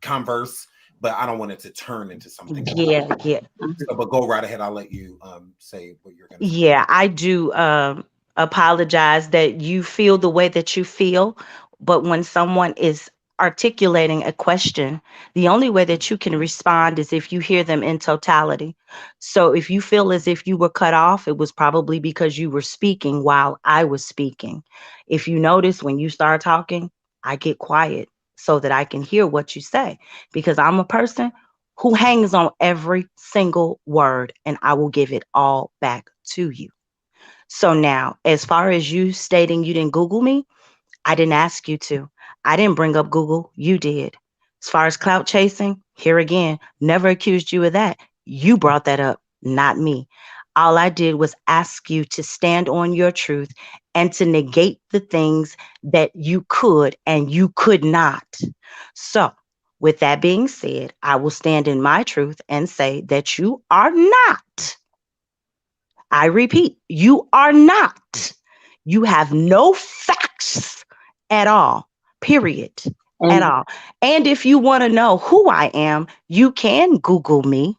Speaker 4: converse, but I don't want it to turn into something else.
Speaker 8: Yeah.
Speaker 4: So, but go right ahead. I'll let you say what you're gonna say.
Speaker 8: Yeah, I do apologize that you feel the way that you feel. But when someone is articulating a question, the only way that you can respond is if you hear them in totality. So if you feel as if you were cut off, it was probably because you were speaking while I was speaking. If you notice when you start talking, I get quiet so that I can hear what you say, because I'm a person who hangs on every single word, and I will give it all back to you. So now, as far as you stating you didn't Google me, I didn't ask you to. I didn't bring up Google. You did. As far as clout chasing, here again, never accused you of that. You brought that up, not me. All I did was ask you to stand on your truth and to negate the things that you could and you could not. So, with that being said, I will stand in my truth and say that you are not. I repeat, you are not. You have no facts at all, period, at
Speaker 6: And
Speaker 8: all. And if you want to know who I am, you can Google me.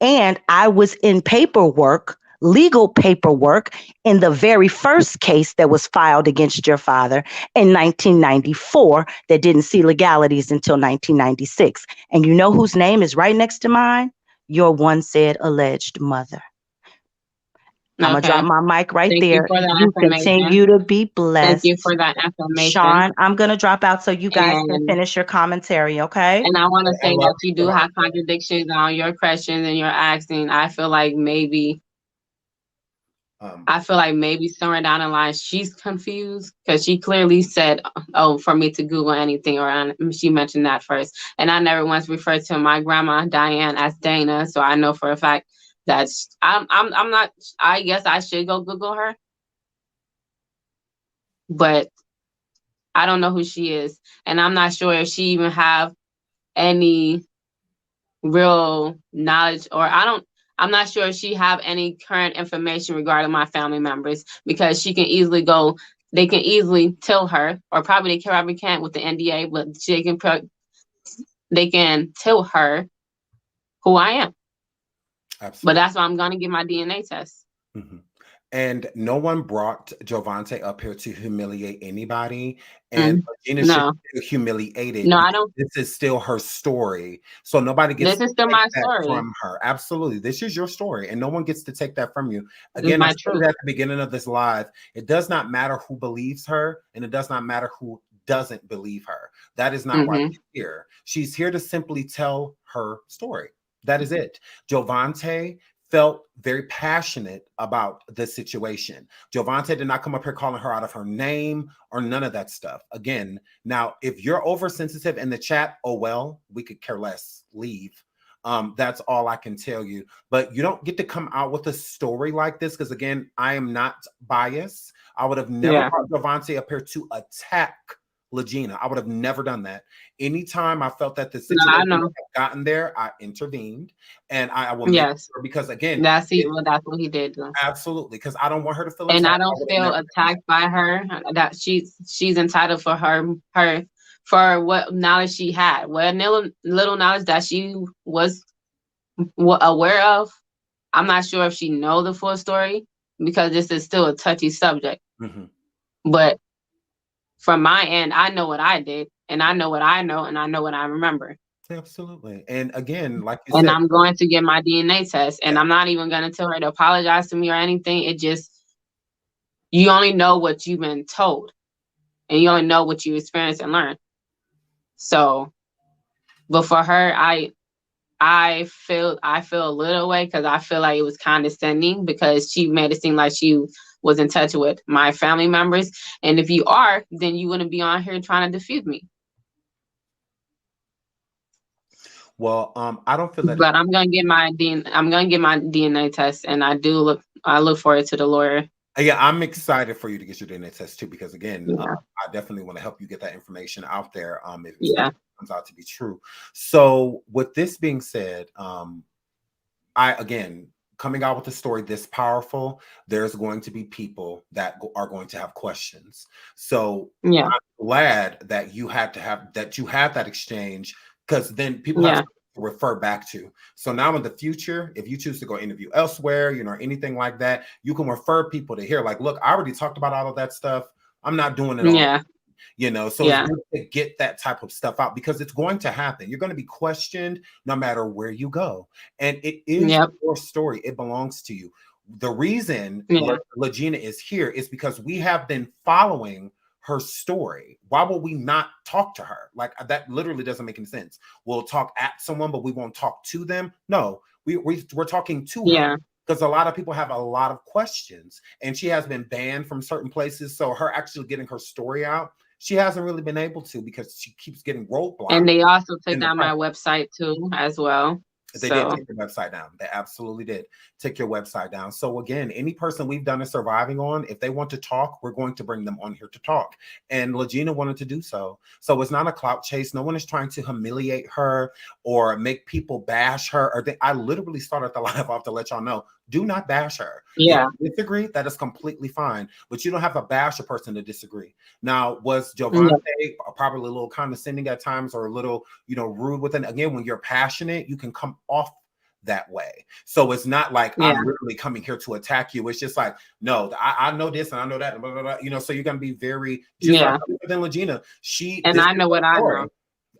Speaker 8: And I was in paperwork, legal paperwork, in the very first case that was filed against your father in 1994 that didn't see legalities until 1996. And you know whose name is right next to mine? Your one said alleged mother. I'm going to drop
Speaker 6: okay,
Speaker 8: my mic right
Speaker 6: thank you
Speaker 8: there.
Speaker 6: for that
Speaker 8: You
Speaker 6: information.
Speaker 8: continue to be
Speaker 6: Thank
Speaker 8: blessed.
Speaker 6: you for that information.
Speaker 8: Sean, I'm going to drop out so you guys can
Speaker 6: And
Speaker 8: finish your commentary, okay?
Speaker 6: I want to
Speaker 4: I
Speaker 6: say
Speaker 4: love
Speaker 6: that you do have contradictions on your questions and your asking.
Speaker 4: um,
Speaker 6: I feel like maybe somewhere down the line she's confused because she clearly said, "Oh, for me to Google anything," she mentioned that first. And I never once referred to my grandma Diane as Dana, so I know for a fact that I'm not. I guess I should go Google her, but I don't know who she is, and I'm not sure if she even have any real knowledge, or I'm not sure if she have any current information regarding my family members, because she can easily go. They can easily tell her, or probably can't with the NDA, but they can tell her who I am. But
Speaker 4: Absolutely.
Speaker 6: that's why I'm going to get my DNA test.
Speaker 4: Mm-hmm. And no one brought Jovante up here to humiliate anybody. And Lagena should
Speaker 6: No,
Speaker 4: feel humiliated
Speaker 6: no, I
Speaker 4: because
Speaker 6: don't.
Speaker 4: this is still her story. So nobody gets
Speaker 6: This
Speaker 4: to
Speaker 6: is still
Speaker 4: take
Speaker 6: my
Speaker 4: that
Speaker 6: story.
Speaker 4: from her. Absolutely. This is your story, and no one gets to take that from you.
Speaker 6: This is
Speaker 4: Again, I
Speaker 6: my
Speaker 4: said
Speaker 6: truth.
Speaker 4: it at the beginning of this live. It does not matter who believes her, and it does not matter who doesn't believe her. That is not why she's here. She's here to simply tell her story. That is it. Jovante felt very passionate about the situation. Jovante did not come up here calling her out of her name or none of that stuff. Again, now, if you're oversensitive in the chat, oh, well, we could care less. Leave. That's all I can tell you. But you don't get to come out with a story like this because, again, I am not biased. I would have never brought Jovante up here to attack Lagena. I would have never done that. Anytime I felt that the situation had gotten there, I intervened, and I will make sure, because again,
Speaker 6: that's what he did.
Speaker 4: Absolutely, because I don't want her to feel
Speaker 6: and
Speaker 4: attacked.
Speaker 6: I don't feel attacked by her. That she's entitled for for what knowledge she had, what little knowledge that she was aware of. I'm not sure if she know the full story, because this is still a touchy subject. But from my end, I know what I did, and I know what I know, and I know what I remember.
Speaker 4: Absolutely. And again, like you
Speaker 6: and
Speaker 4: said,
Speaker 6: I'm going to get my DNA test, and I'm not even going to tell her to apologize to me or anything. It just, you only know what you've been told, and you only know what you experienced and learned. So, but for her, I feel a little way, because I feel like it was condescending, because she made it seem like she was in touch with my family members. And if you are, then you wouldn't be on here trying to defeat me.
Speaker 4: Well, I don't feel that.
Speaker 6: But I'm gonna get my DNA test, and I look forward to the lawyer.
Speaker 4: Yeah, I'm excited for you to get your DNA test too, because again, I definitely want to help you get that information out there. If it comes out to be true. So, with this being said, coming out with a story this powerful, there's going to be people that are going to have questions. So, I'm glad that you had that exchange, because then people have to refer back to. So now in the future, if you choose to go interview elsewhere, or anything like that, you can refer people to here. Like, look, I already talked about all of that stuff. I'm not doing it all. So it's good to get that type of stuff out, because it's going to happen. You're going to be questioned no matter where you go. And it is your story. It belongs to you. The reason Lagena is here is because we have been following her story. Why will we not talk to her? Like, that literally doesn't make any sense. We'll talk at someone, but we won't talk to them. No, we're talking to her, because a lot of people have a lot of questions, and she has been banned from certain places. So her actually getting her story out, she hasn't really been able to, because she keeps getting roadblocks.
Speaker 6: And they also took down my website too, as well.
Speaker 4: They did take your website down. They absolutely did take your website down. So again, any person we've done a surviving on, if they want to talk, we're going to bring them on here to talk. And Lagena wanted to do so. So it's not a clout chase. No one is trying to humiliate her or make people bash her. I literally started the live off to let y'all know, do not bash her.
Speaker 6: Yeah.
Speaker 4: If you disagree, that is completely fine. But you don't have to bash a person to disagree. Now, was Jovante probably a little condescending at times, or a little, rude with it? Again, when you're passionate, you can come off that way. So it's not like I'm literally coming here to attack you. It's just like, no, I know this and I know that, blah, blah, blah. So you're gonna be very like than Lagena. I
Speaker 6: know what I know.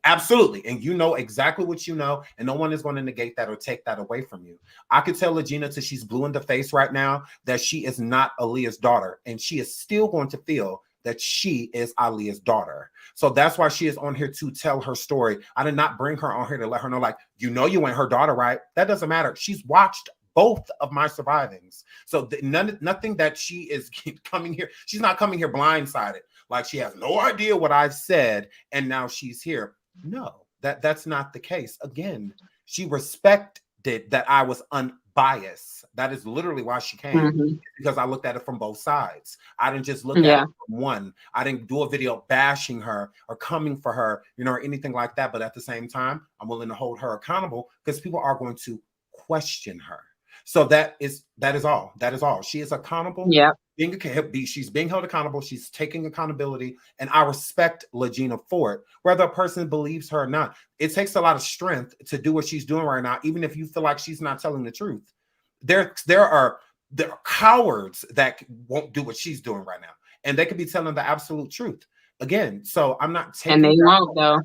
Speaker 4: Absolutely. And you know exactly what you know, and no one is going to negate that or take that away from you. I could tell Lagena till she's blue in the face right now that she is not Aaliyah's daughter, and she is still going to feel that she is Aaliyah's daughter. So that's why she is on here to tell her story. I did not bring her on here to let her know, like, you ain't her daughter, right? That doesn't matter. She's watched both of my survivings. So nothing that she is coming here. She's not coming here blindsided. Like, she has no idea what I've said, and now she's here. No, that's not the case. Again, she respected that I was unbiased. That is literally why she came, because I looked at it from both sides. I didn't just look at it from one. I didn't do a video bashing her or coming for her, or anything like that. But at the same time, I'm willing to hold her accountable, because people are going to question her. So that is all. That is all. She is accountable.
Speaker 6: Yeah.
Speaker 4: She's being held accountable. She's taking accountability, and I respect Lagena for it, whether a person believes her or not. It takes a lot of strength to do what she's doing right now, even if you feel like she's not telling the truth. There are cowards that won't do what she's doing right now, and they could be telling the absolute truth again. So I'm not taking.
Speaker 6: And they won't though.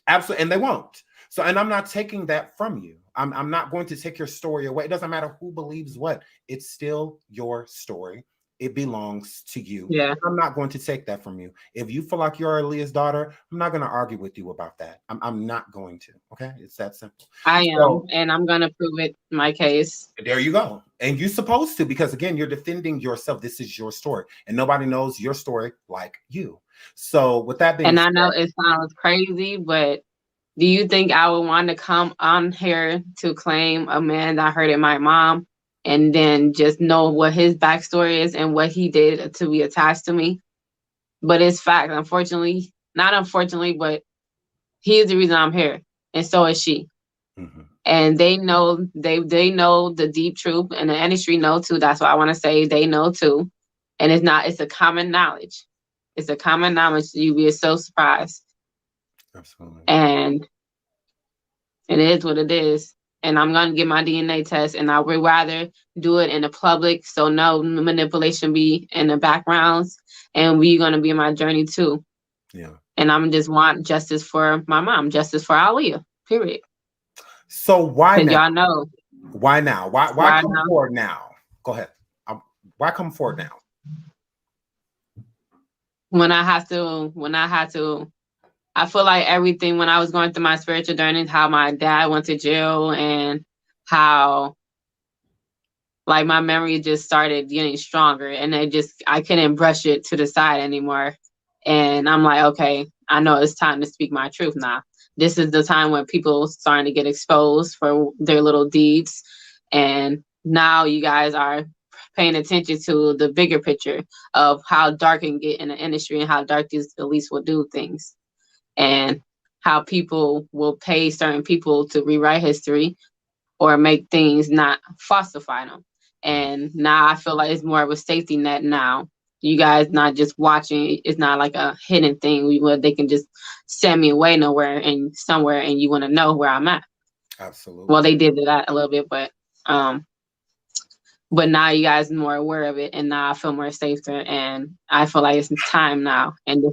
Speaker 4: Absolutely, and they won't. So, and I'm not taking that from you. I'm not going to take your story away. It doesn't matter who believes what. It's still your story. It belongs to you.
Speaker 6: Yeah.
Speaker 4: I'm not going to take that from you. If you feel like you're Aaliyah's daughter, I'm not going to argue with you about that. I'm not going to. Okay, it's that simple.
Speaker 6: I am, and I'm gonna prove it. My case.
Speaker 4: There you go. And you're supposed to, because again, you're defending yourself. This is your story, and nobody knows your story like you. So with that being
Speaker 6: And
Speaker 4: said,
Speaker 6: I know it sounds crazy, but do you think I would want to come on here to claim a man that hurted my mom and then just know what his backstory is and what he did to be attached to me? But it's fact, unfortunately, not unfortunately, but he is the reason I'm here, and so is she.
Speaker 4: Mm-hmm.
Speaker 6: And they know know the deep truth, and the industry know too. That's why I want to say they know too. And it's a common knowledge. It's a common knowledge. You'd be so surprised.
Speaker 4: Absolutely.
Speaker 6: And it is what it is. And I'm going to get my DNA test, and I would rather do it in the public so no manipulation be in the backgrounds, and we're going to be in my journey too.
Speaker 4: Yeah.
Speaker 6: And I'm just want justice for my mom, justice for Aaliyah, period.
Speaker 4: So why now?
Speaker 6: Y'all know.
Speaker 4: Why now? Why come forward now? Go ahead. Why come forward now?
Speaker 6: When I had to, I feel like everything when I was going through my spiritual journey, how my dad went to jail and how like my memory just started getting stronger, and I couldn't brush it to the side anymore. And I'm like, okay, I know it's time to speak my truth now. This is the time when people starting to get exposed for their little deeds. And now you guys are paying attention to the bigger picture of how dark it can get in the industry and how dark these elites will do things. And how people will pay certain people to rewrite history or make things not falsify them. And now I feel like it's more of a safety net now. You guys not just watching. It's not like a hidden thing where they can just send me away somewhere and you want to know where I'm at.
Speaker 4: Absolutely.
Speaker 6: Well, they did that a little bit, but now you guys are more aware of it, and now I feel more safer, and I feel like it's time now. And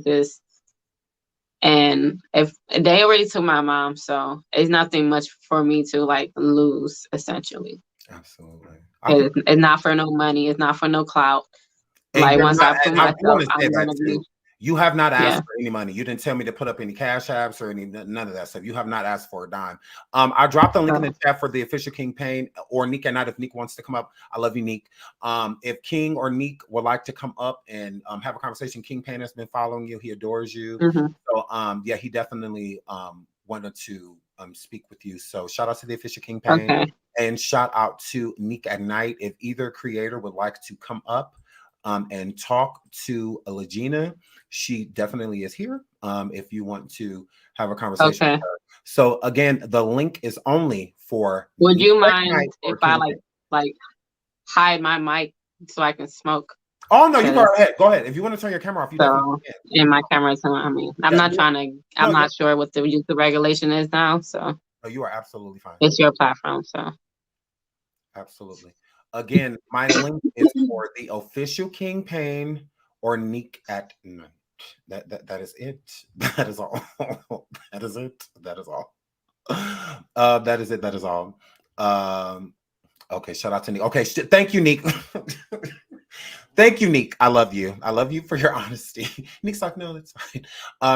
Speaker 6: if they already took my mom, so it's nothing much for me to like lose, essentially.
Speaker 4: Absolutely.
Speaker 6: It's not for no money. It's not for no clout. Like once I put myself, I'm gonna be.
Speaker 4: You have not asked for any money. You didn't tell me to put up any cash apps or none of that stuff. You have not asked for a dime. I dropped the link in the chat for the official Kingpin or Neek at night if Neek wants to come up. I love you, Neek. If King or Neek would like to come up and have a conversation, Kingpin has been following you. He adores you.
Speaker 6: Mm-hmm.
Speaker 4: So yeah, he definitely wanted to speak with you. So shout out to the official Kingpin and shout out to Neek at night. If either creator would like to come up and talk to Lagena, she definitely is here. If you want to have a conversation with her. So again, the link is only for.
Speaker 6: Would you mind if I like hide my mic so I can smoke?
Speaker 4: Oh no, you go ahead. Go ahead. If you want to turn your camera off, you
Speaker 6: so in my camera's on. I mean, I'm not trying to. I'm not sure what the YouTube regulation is now. So.
Speaker 4: No, you are absolutely fine.
Speaker 6: It's your platform, so.
Speaker 4: Absolutely. Again, my link is for the official Kingpin or Neek at night. That is it. That is all. That is it. That is all. That is it. That is all. Okay, shout out to Neek. Okay, thank you, Neek. Thank you, Neek. I love you. I love you for your honesty. Neek's like, no, that's fine.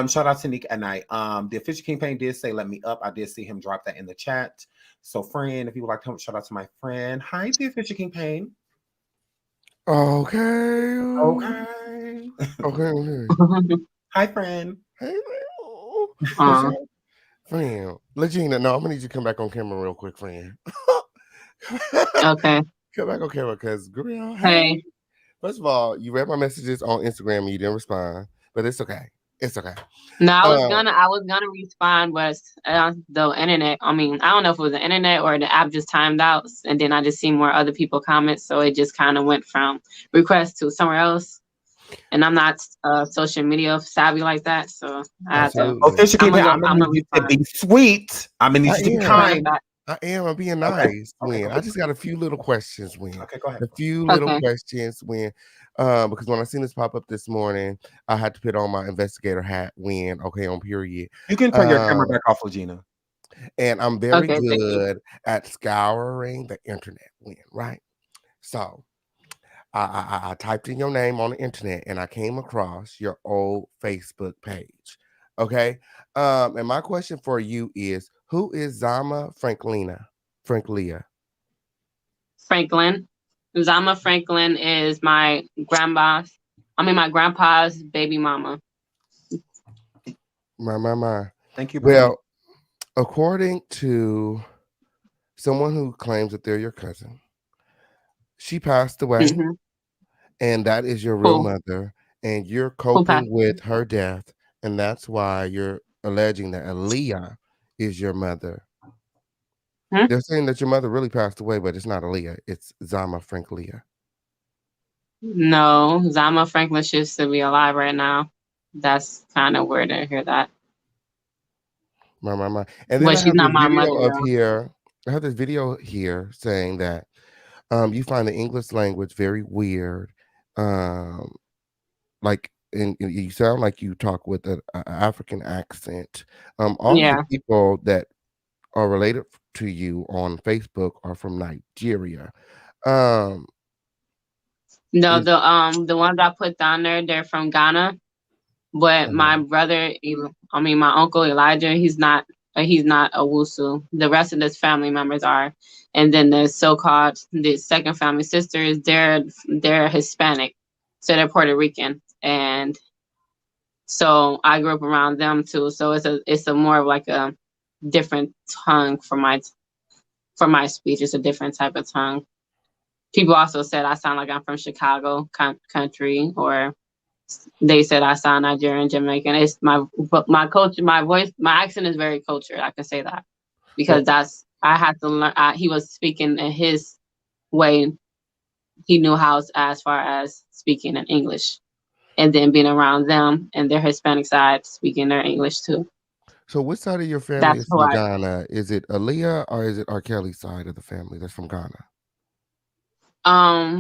Speaker 4: Shout out to Neek at night. The official Kingpin did say, let me up. I did see him drop that in the chat. So, friend, if you would like to come, shout out to my friend. Hi, the official Kingpin.
Speaker 9: Okay.
Speaker 4: Hi, friend.
Speaker 9: Hey, friend. Lagena, no, I'm gonna need you to come back on camera real quick, friend.
Speaker 6: Okay.
Speaker 9: Come back on camera, because girl.
Speaker 6: Hey.
Speaker 9: First of all, you read my messages on Instagram and you didn't respond, but it's okay. It's okay.
Speaker 6: No, I was
Speaker 9: Um,
Speaker 6: gonna respond, but the internet. I mean, I don't know if it was the internet or the app just timed out, and then I just see more other people comments, so it just kind of went from request to somewhere else. And I'm not social media savvy like that, so I had to.
Speaker 9: absolutely.
Speaker 4: Official
Speaker 6: I'm
Speaker 4: Kingpin,
Speaker 6: gonna
Speaker 4: I'm
Speaker 6: go.
Speaker 4: gonna
Speaker 6: I'm
Speaker 4: need
Speaker 6: gonna
Speaker 4: you to
Speaker 6: respond.
Speaker 4: be sweet. I'm gonna need
Speaker 9: I
Speaker 4: you to be
Speaker 9: am.
Speaker 6: Run it
Speaker 4: kind.
Speaker 6: back.
Speaker 9: I am. I'm being
Speaker 4: Okay.
Speaker 9: nice,
Speaker 4: Okay.
Speaker 9: Win.
Speaker 4: Go
Speaker 9: I just got a few little questions, Win.
Speaker 4: Okay. Go ahead.
Speaker 9: A few little
Speaker 6: Okay.
Speaker 9: questions, Win. Because when I seen this pop up this morning, I had to put on my investigator hat, Win. Okay, on period.
Speaker 4: You can turn your camera back off, Lagina.
Speaker 9: And I'm very
Speaker 6: Okay. Thank you.
Speaker 9: good at scouring the internet, Win. Right. So I typed in your name on the internet and I came across your old Facebook page. Okay. And my question for you is, who is Zama Franklia?
Speaker 6: Franklin. Zama Franklin is my my grandpa's baby mama.
Speaker 9: My.
Speaker 4: Thank you.
Speaker 9: Well, according to someone who claims that they're your cousin, she passed away,
Speaker 6: Mm-hmm.
Speaker 9: and that is your real
Speaker 6: Who?
Speaker 9: mother, and you're
Speaker 6: Who passed?
Speaker 9: coping with her death, and that's why you're alleging that Aaliyah is your mother.
Speaker 6: Hmm?
Speaker 9: They're saying that your mother really passed away, but it's not Aaliyah, it's Zama Franklia.
Speaker 6: No, Zama Franklin should still be alive right now. That's kind of weird to hear that.
Speaker 9: My. And then
Speaker 6: But
Speaker 9: I
Speaker 6: she's
Speaker 9: have
Speaker 6: not
Speaker 9: this
Speaker 6: my
Speaker 9: video
Speaker 6: mother
Speaker 9: of
Speaker 6: though.
Speaker 9: here. I have this video here saying that you find the English language very weird. Like and you sound like you talk with an African accent. All of the
Speaker 6: Yeah.
Speaker 9: people that are related to you on Facebook are from Nigeria. Um,
Speaker 6: No,
Speaker 9: is
Speaker 6: the ones I put down there, they're from Ghana. But my brother, my uncle Elijah, he's not a Wusu. The rest of his family members are, and then the second family sisters, they're Hispanic, so they're Puerto Rican, and so I grew up around them too. So it's a more of like a different tongue for my speech. It's a different type of tongue. People also said I sound like I'm from Chicago country, or they said I sound Nigerian, Jamaican. It's my culture, my voice, my accent is very cultured. I can say that because
Speaker 9: well,
Speaker 6: I had to learn. He was speaking in his way. He knew how as far as speaking in English, and then being around them and their Hispanic side speaking their English too.
Speaker 9: so which side of your family
Speaker 6: That's
Speaker 9: is
Speaker 6: who
Speaker 9: from
Speaker 6: I.
Speaker 9: Ghana? Is it Aaliyah or is it R. Kelly's side of the family that's from Ghana?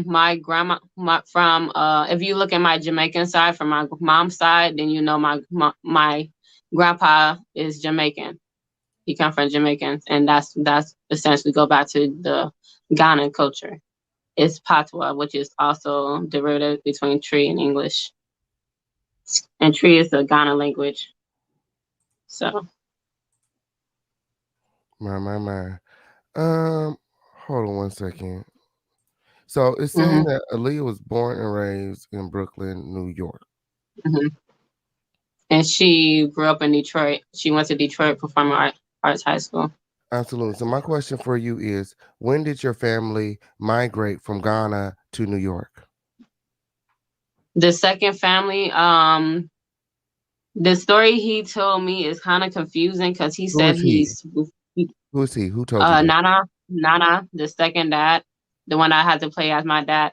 Speaker 6: My grandma, from if you look at my Jamaican side from my mom's side, then you know my grandpa is Jamaican. He come from Jamaicans, and that's essentially go back to the Ghana culture. It's patois, which is also derivative between Tree and English, and Tree is the Ghana language. So
Speaker 9: My. Hold on one second. So it's saying
Speaker 6: hmm
Speaker 9: that Aaliyah was born and raised in Brooklyn, New York.
Speaker 6: hmm and she grew up in Detroit. She went to Detroit Performing Arts High School.
Speaker 9: Absolutely. So my question for you is, when did your family migrate from Ghana to New York?
Speaker 6: The second family, the story he told me is kind of confusing because he
Speaker 9: Who
Speaker 6: said
Speaker 9: is he?
Speaker 6: he's
Speaker 9: Who is he? Who told you that?
Speaker 6: Nana, the second dad, the one I had to play as my dad.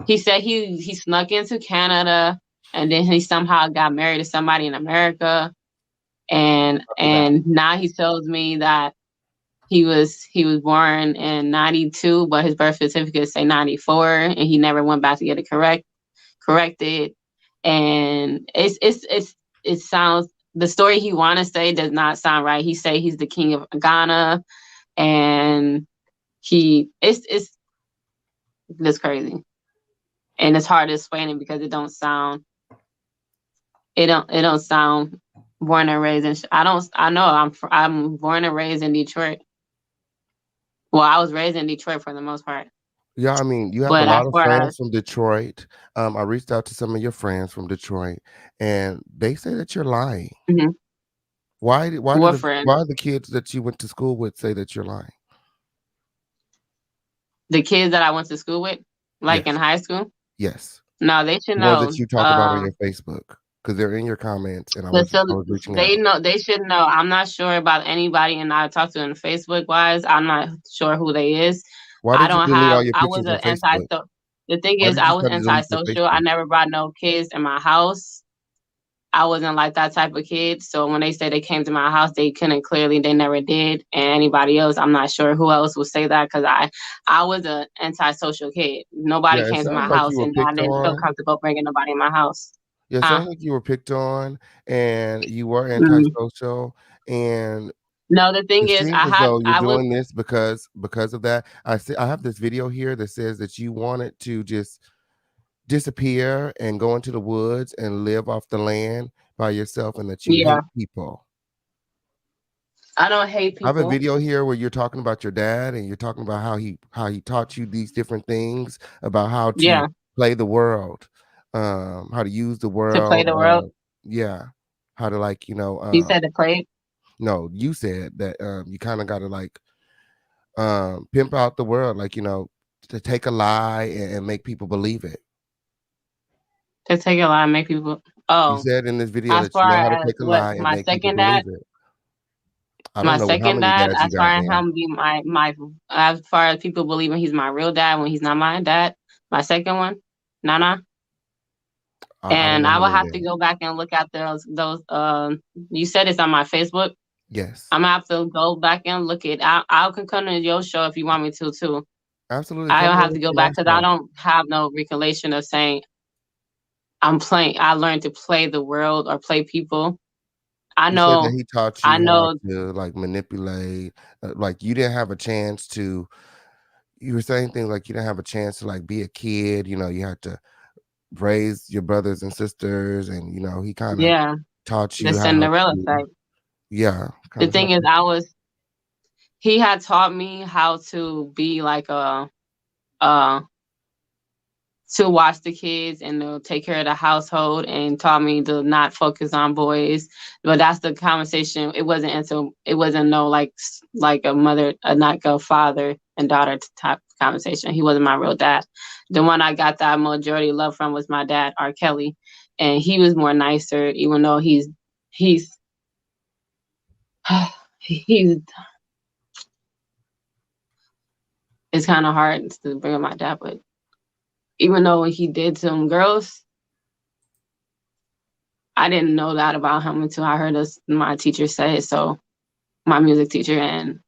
Speaker 6: He said he snuck into Canada and then he somehow got married to somebody in America, and now he tells me that he was born in 92, but his birth certificate say 94, and he never went back to get it corrected. And it sounds, the story he want to say does not sound right. He say he's the king of Ghana, and it's crazy, and it's hard to explain it because it don't sound born and raised in. I know I'm born and raised in Detroit. Well, I was raised in Detroit for the most part,
Speaker 9: Yeah, I mean, you have a
Speaker 6: but as
Speaker 9: lot of
Speaker 6: far as
Speaker 9: friends from Detroit. I reached out to some of your friends from Detroit, and they say that you're lying.
Speaker 6: Mhm.
Speaker 9: Why do
Speaker 6: What
Speaker 9: the
Speaker 6: friend?
Speaker 9: why the kids that you went to school with say that you're lying?
Speaker 6: The kids that I went to school with, like in
Speaker 9: Yes.
Speaker 6: high school.
Speaker 9: Yes.
Speaker 6: No, they should
Speaker 9: The ones
Speaker 6: know.
Speaker 9: that you talk about on your Facebook, because they're in your comments, and I
Speaker 6: But
Speaker 9: was
Speaker 6: so
Speaker 9: I was reaching
Speaker 6: they
Speaker 9: out.
Speaker 6: know, they should know. I'm not sure about anybody, and I talked to in Facebook wise. I'm not sure who they is.
Speaker 9: Why
Speaker 6: I
Speaker 9: did you
Speaker 6: don't
Speaker 9: delete all
Speaker 6: have.
Speaker 9: your
Speaker 6: I was
Speaker 9: pictures
Speaker 6: an
Speaker 9: on
Speaker 6: anti.
Speaker 9: Facebook?
Speaker 6: So the thing
Speaker 9: Why
Speaker 6: is,
Speaker 9: did
Speaker 6: I
Speaker 9: you
Speaker 6: was
Speaker 9: try to delete your
Speaker 6: antisocial. I
Speaker 9: Facebook?
Speaker 6: never brought no kids in my house. I wasn't like that type of kid. So when they say they came to my house, they couldn't clearly. They never did. And anybody else, I'm not sure who else would say that because I was an antisocial kid. Nobody
Speaker 9: Yeah, it
Speaker 6: came to my
Speaker 9: sounds like you
Speaker 6: house,
Speaker 9: were
Speaker 6: and I
Speaker 9: picked
Speaker 6: didn't feel
Speaker 9: on.
Speaker 6: comfortable bringing nobody in my house.
Speaker 9: Yeah, it
Speaker 6: Huh?
Speaker 9: sounds like you were picked on, and you were
Speaker 6: Mhm.
Speaker 9: antisocial, and
Speaker 6: No, the thing
Speaker 9: it
Speaker 6: is,
Speaker 9: seems as though you're
Speaker 6: I was,
Speaker 9: doing this because of that. I have this video here that says that you wanted to just disappear and go into the woods and live off the land by yourself, and that you
Speaker 6: yeah,
Speaker 9: hate people.
Speaker 6: I don't hate
Speaker 9: I have a
Speaker 6: people.
Speaker 9: video here where you're talking about your dad, and you're talking about how he taught you these different things about how to
Speaker 6: Yeah,
Speaker 9: play the world, how to use the
Speaker 6: to play
Speaker 9: world,
Speaker 6: the world.
Speaker 9: yeah, how to, like,
Speaker 6: You said to play.
Speaker 9: no, you said that you kind of got to, like, pimp out the world, like, to take a lie and make people believe it.
Speaker 6: To take a lie and make people.
Speaker 9: You
Speaker 6: Oh,
Speaker 9: said in this video
Speaker 6: as
Speaker 9: that you
Speaker 6: far
Speaker 9: know how to
Speaker 6: as
Speaker 9: take a
Speaker 6: what
Speaker 9: lie and
Speaker 6: my
Speaker 9: make people
Speaker 6: second
Speaker 9: believe
Speaker 6: dad,
Speaker 9: it. I don't know how many dads you
Speaker 6: as far
Speaker 9: got
Speaker 6: as
Speaker 9: now.
Speaker 6: him be my as far as people believing he's my real dad when he's not my dad. My second one, Nana.
Speaker 9: I don't
Speaker 6: And
Speaker 9: know
Speaker 6: I
Speaker 9: how
Speaker 6: will
Speaker 9: many
Speaker 6: have to
Speaker 9: dads.
Speaker 6: go back and look at those. You said it's on my Facebook.
Speaker 9: Yes,
Speaker 6: I'm gonna have to go back and look it. I'll can come to your show if you want me to too.
Speaker 9: absolutely.
Speaker 6: I
Speaker 9: Come
Speaker 6: don't have
Speaker 9: on
Speaker 6: to go
Speaker 9: to my
Speaker 6: back because I
Speaker 9: show.
Speaker 6: don't have no recollection of saying I'm playing. I learned to play the world or play people. I
Speaker 9: You said that
Speaker 6: know.
Speaker 9: he taught
Speaker 6: I
Speaker 9: you how
Speaker 6: know.
Speaker 9: to, like, manipulate, like you didn't have a chance to. You were saying things like you didn't have a chance to, like, be a kid. You had to raise your brothers and sisters, and he kind of
Speaker 6: Yeah,
Speaker 9: taught
Speaker 6: the
Speaker 9: you how
Speaker 6: Cinderella
Speaker 9: to,
Speaker 6: effect.
Speaker 9: yeah,
Speaker 6: The
Speaker 9: kind of
Speaker 6: thing
Speaker 9: taught
Speaker 6: is,
Speaker 9: you.
Speaker 6: he had taught me how to be like uh to watch the kids and to take care of the household and taught me to not focus on boys. But that's the conversation. It wasn't no like a mother, not a father and daughter type conversation. He wasn't my real dad. The one I got that majority love from was my dad, R. Kelly, and he was more nicer, even though he's he's it's kind of hard to bring up my dad, but even though he did some girls, I didn't know that about him until I heard my teacher say it. So my music teacher, and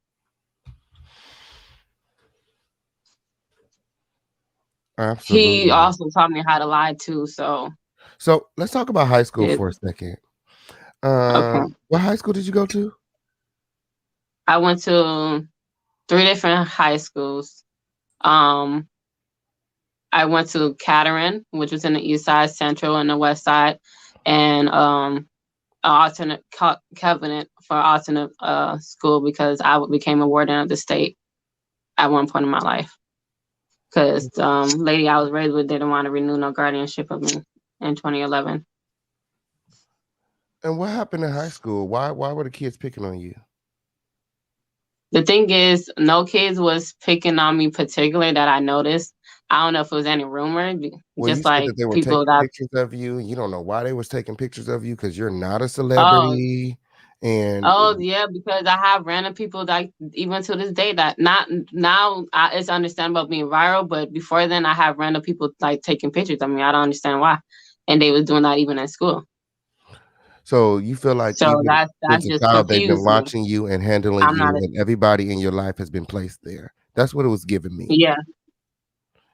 Speaker 6: he
Speaker 9: Absolutely.
Speaker 6: also taught me how to lie too. So
Speaker 9: So let's talk about high school
Speaker 6: it
Speaker 9: for a second.
Speaker 6: okay.
Speaker 9: What high school did you go to?
Speaker 6: I went to 3 different high schools. Um, I went to Caterin, which was in the East Side, Central, and the West Side, and alternate covenant for alternate school because I became a warden of the state at one point in my life. Because lady I was raised with didn't want to renew no guardianship of me in 2011.
Speaker 9: And what happened in high school? Why were the kids picking on you?
Speaker 6: The thing is, no kids was picking on me particularly that I noticed. I don't know if it was any rumor,
Speaker 9: Well, you
Speaker 6: just
Speaker 9: said
Speaker 6: like
Speaker 9: that they were
Speaker 6: people
Speaker 9: taking
Speaker 6: that,
Speaker 9: pictures of you. You don't know why they was taking pictures of you because you're not a
Speaker 6: oh,
Speaker 9: celebrity. And
Speaker 6: oh yeah, because I have random people that even to this day that not now it's understandable being viral, but before then I have random people like taking pictures of me. I don't understand why, and they was doing that even in school.
Speaker 9: so you feel like
Speaker 6: So
Speaker 9: even
Speaker 6: that
Speaker 9: since a
Speaker 6: just
Speaker 9: child, they've been
Speaker 6: confused me.
Speaker 9: watching you and handling
Speaker 6: I'm
Speaker 9: you,
Speaker 6: not a
Speaker 9: and everybody in your life has been placed there. That's what it was giving me.
Speaker 6: yeah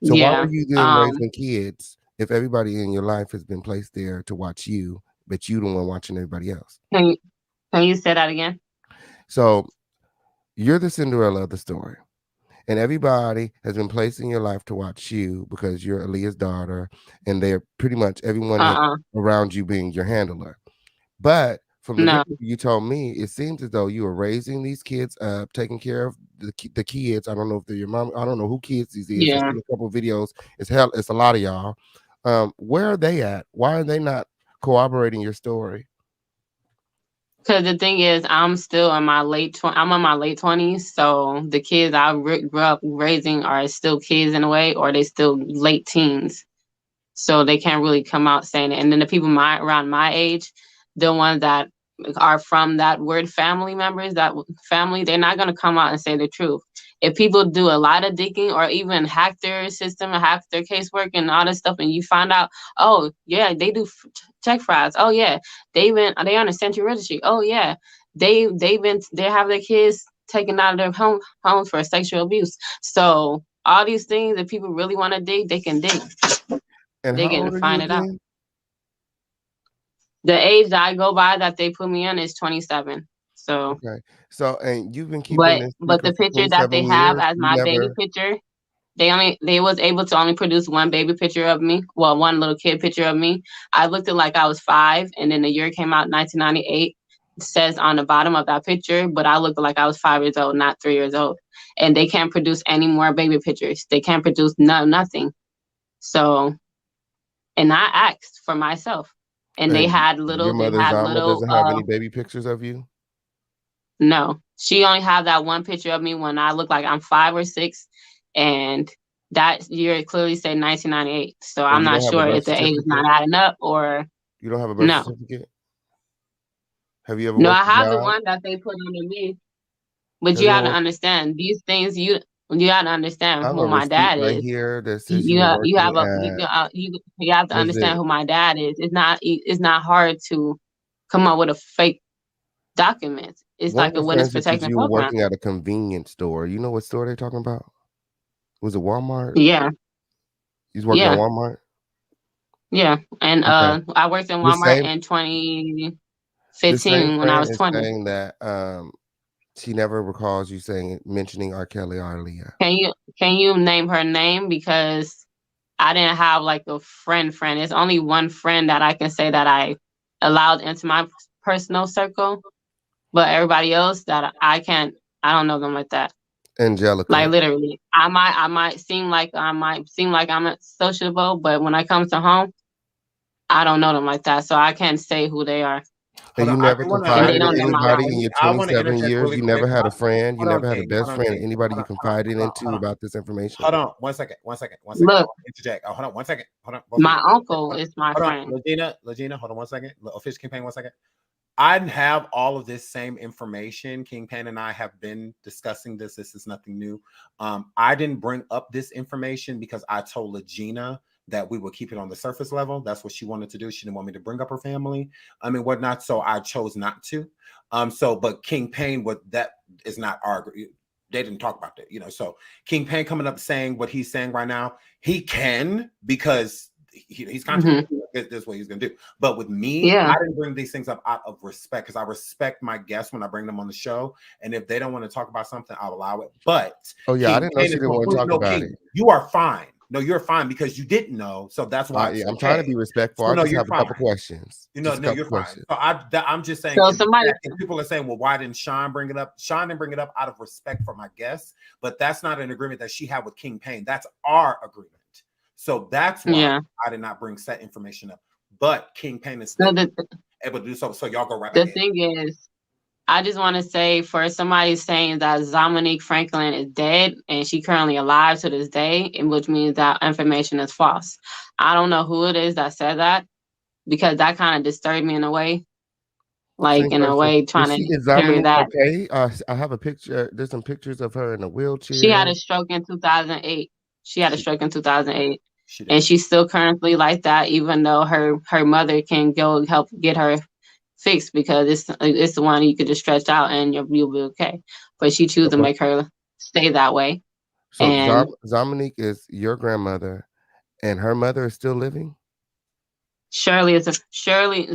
Speaker 9: So why
Speaker 6: yeah.
Speaker 9: were you then raising kids if everybody in your life has been placed there to watch you, but you the one watching everybody else?
Speaker 6: Can you can you say that again?
Speaker 9: So you're the Cinderella of the story. And everybody has been placed in your life to watch you because you're Aaliyah's daughter, and they're pretty much everyone
Speaker 6: Uh-uh.
Speaker 9: around you being your handler. But from the
Speaker 6: No.
Speaker 9: video you told me, it seems as though you were raising these kids up, taking care of the kids. I don't know if they're your mom. I don't know who kids these is. I've
Speaker 6: Yeah.
Speaker 9: seen a couple of videos. It's a lot of y'all. Where are they at? Why are they not corroborating your story?
Speaker 6: Because the thing is, I'm still in my I'm in my late 20s, so the kids I grew up raising are still kids in a way, or they still late teens. so they can't really come out saying it. And then the people around my age, the ones that are from that word family members, that family, they're not going to come out and say the truth. If people do a lot of digging or even hack their system and hack their casework and all this stuff, and you find out, oh yeah, they do check frauds. Oh yeah, they on a century registry. Oh yeah, they have their kids taken out of their homes for sexual abuse. So all these things that people really want to dig, they can dig.
Speaker 9: And
Speaker 6: They
Speaker 9: how
Speaker 6: can
Speaker 9: old are you
Speaker 6: find it out.
Speaker 9: again?
Speaker 6: The age that I go by that they put me in is 27. So,
Speaker 9: Okay. So, and you've been keeping this
Speaker 6: but the
Speaker 9: secret for
Speaker 6: picture that they
Speaker 9: 27
Speaker 6: have
Speaker 9: years.
Speaker 6: as
Speaker 9: You
Speaker 6: my baby
Speaker 9: never,
Speaker 6: picture, they was able to only produce one baby picture of me. Well, one little kid picture of me. I looked it like I was 5, and then the year came out 1998. It says on the bottom of that picture, but I looked like I was 5 years old, not 3 years old. And they can't produce any more baby pictures. They can't produce nothing. So, and I asked for myself, and they
Speaker 9: and
Speaker 6: had
Speaker 9: your
Speaker 6: little,
Speaker 9: mother Zama doesn't have any baby pictures of you?
Speaker 6: No, she only had that one picture of me when I look like I'm 5 or 6, and that year it clearly said 1998. So
Speaker 9: And
Speaker 6: I'm
Speaker 9: you
Speaker 6: not
Speaker 9: don't have a
Speaker 6: sure
Speaker 9: birth
Speaker 6: if the age is not
Speaker 9: certificate?
Speaker 6: adding up or
Speaker 9: You don't have a birth
Speaker 6: no.
Speaker 9: certificate? Have you ever
Speaker 6: No, I
Speaker 9: worked a
Speaker 6: have the
Speaker 9: job?
Speaker 6: one that they put under me, but
Speaker 9: Have
Speaker 6: you
Speaker 9: you
Speaker 6: got
Speaker 9: ever
Speaker 6: to
Speaker 9: worked?
Speaker 6: understand these things. You got to understand
Speaker 9: I have
Speaker 6: who
Speaker 9: a
Speaker 6: my
Speaker 9: receipt
Speaker 6: dad
Speaker 9: right
Speaker 6: is.
Speaker 9: here that says you were
Speaker 6: You
Speaker 9: working
Speaker 6: have a
Speaker 9: at,
Speaker 6: you have to
Speaker 9: was
Speaker 6: understand
Speaker 9: it,
Speaker 6: who my dad is. It's not hard to come up with a fake document. It's
Speaker 9: one of
Speaker 6: like a
Speaker 9: my
Speaker 6: witness
Speaker 9: friends said that
Speaker 6: protection
Speaker 9: you were
Speaker 6: program.
Speaker 9: working at a convenience store. You know what store they're talking about? Was it Walmart?
Speaker 6: Yeah,
Speaker 9: He's working at
Speaker 6: yeah.
Speaker 9: Walmart?
Speaker 6: Yeah, and
Speaker 9: Okay.
Speaker 6: I worked in
Speaker 9: The
Speaker 6: Walmart
Speaker 9: same
Speaker 6: in
Speaker 9: the same
Speaker 6: 2015 when I
Speaker 9: friend
Speaker 6: was
Speaker 9: is
Speaker 6: 20.
Speaker 9: saying that she never recalls you saying mentioning R. Kelly or Aaliyah.
Speaker 6: Can you name her name, because I didn't have like a friend. It's only one friend that I can say that I allowed into my personal circle, but everybody else that I can't. I don't know them like that. Like
Speaker 9: Angelica.
Speaker 6: literally, I might seem like I'm a sociable, but when I come to home, I don't know them like that, so I can't say who they are,
Speaker 9: And
Speaker 4: Hold
Speaker 9: you
Speaker 4: on, I
Speaker 9: never
Speaker 4: do want
Speaker 6: and
Speaker 4: to.
Speaker 6: they
Speaker 9: confided
Speaker 6: don't
Speaker 9: in
Speaker 6: know my
Speaker 9: anybody
Speaker 6: life.
Speaker 9: in your
Speaker 4: I want to
Speaker 9: 27
Speaker 4: interject
Speaker 9: years?
Speaker 4: really
Speaker 9: You
Speaker 4: quick.
Speaker 9: never had a friend? You
Speaker 4: Hold on,
Speaker 9: never had a
Speaker 4: King.
Speaker 9: best
Speaker 4: Hold on,
Speaker 9: friend?
Speaker 4: King.
Speaker 9: Anybody you confided into
Speaker 4: Hold on.
Speaker 9: about this information?
Speaker 4: Hold on. 1 second. 1 second. 1 second.
Speaker 6: Look,
Speaker 4: Interject. Oh, hold on. 1 second. Hold on. Both of
Speaker 6: my
Speaker 4: you.
Speaker 6: uncle is my
Speaker 4: Hold on.
Speaker 6: friend.
Speaker 4: Lagina, hold on 1 second. Official Kingpin, 1 second. I have all of this same information. Kingpin and I have been discussing this. This is nothing new. I didn't bring up this information because I told Lagina that we would keep it on the surface level. That's what she wanted to do. She didn't want me to bring up her family. I mean, whatnot. So I chose not to. But Kingpin, what that is not our. They didn't talk about that, So Kingpin coming up saying what he's saying right now, he can because he's contradicting. This is what he's gonna do. But with me,
Speaker 6: Yeah.
Speaker 4: I didn't bring these things up out of respect because I respect my guests when I bring them on the show. And if they don't want to talk about something, I'll allow it. But
Speaker 9: Oh yeah, I didn't know she didn't want to talk about it.
Speaker 4: You are fine. No, you're fine because you didn't know. So that's why
Speaker 9: Yeah, I'm trying to be respectful.
Speaker 4: So,
Speaker 9: I
Speaker 4: no,
Speaker 9: just
Speaker 4: you're
Speaker 9: have a
Speaker 4: fine.
Speaker 9: couple questions.
Speaker 4: No, you're fine.
Speaker 9: Questions.
Speaker 4: So I'm just saying.
Speaker 6: So somebody,
Speaker 4: people are saying, well, why didn't Sean bring it up? Sean didn't bring it up out of respect for my guests, but that's not an agreement that she had with Kingpin. That's our agreement. So that's why I did not bring set information up. But Kingpin is able to do so. So y'all go right back.
Speaker 6: The thing is, I just want to say, for somebody saying that Dominique Franklin is dead and she currently alive to this day, which means that information is false. I don't know who it is that said that, because that kind of disturbed me in a way. Like, in a way, trying to carry that.
Speaker 9: Okay, I have a picture. There's some pictures of her in a wheelchair.
Speaker 6: She had a stroke in 2008. And she's still currently like that, even though her mother can go help get her fixed, because it's the one you could just stretch out and you'll be okay. But she chooses to make her stay that way.
Speaker 9: So Dominique is your grandmother, and her mother is still living?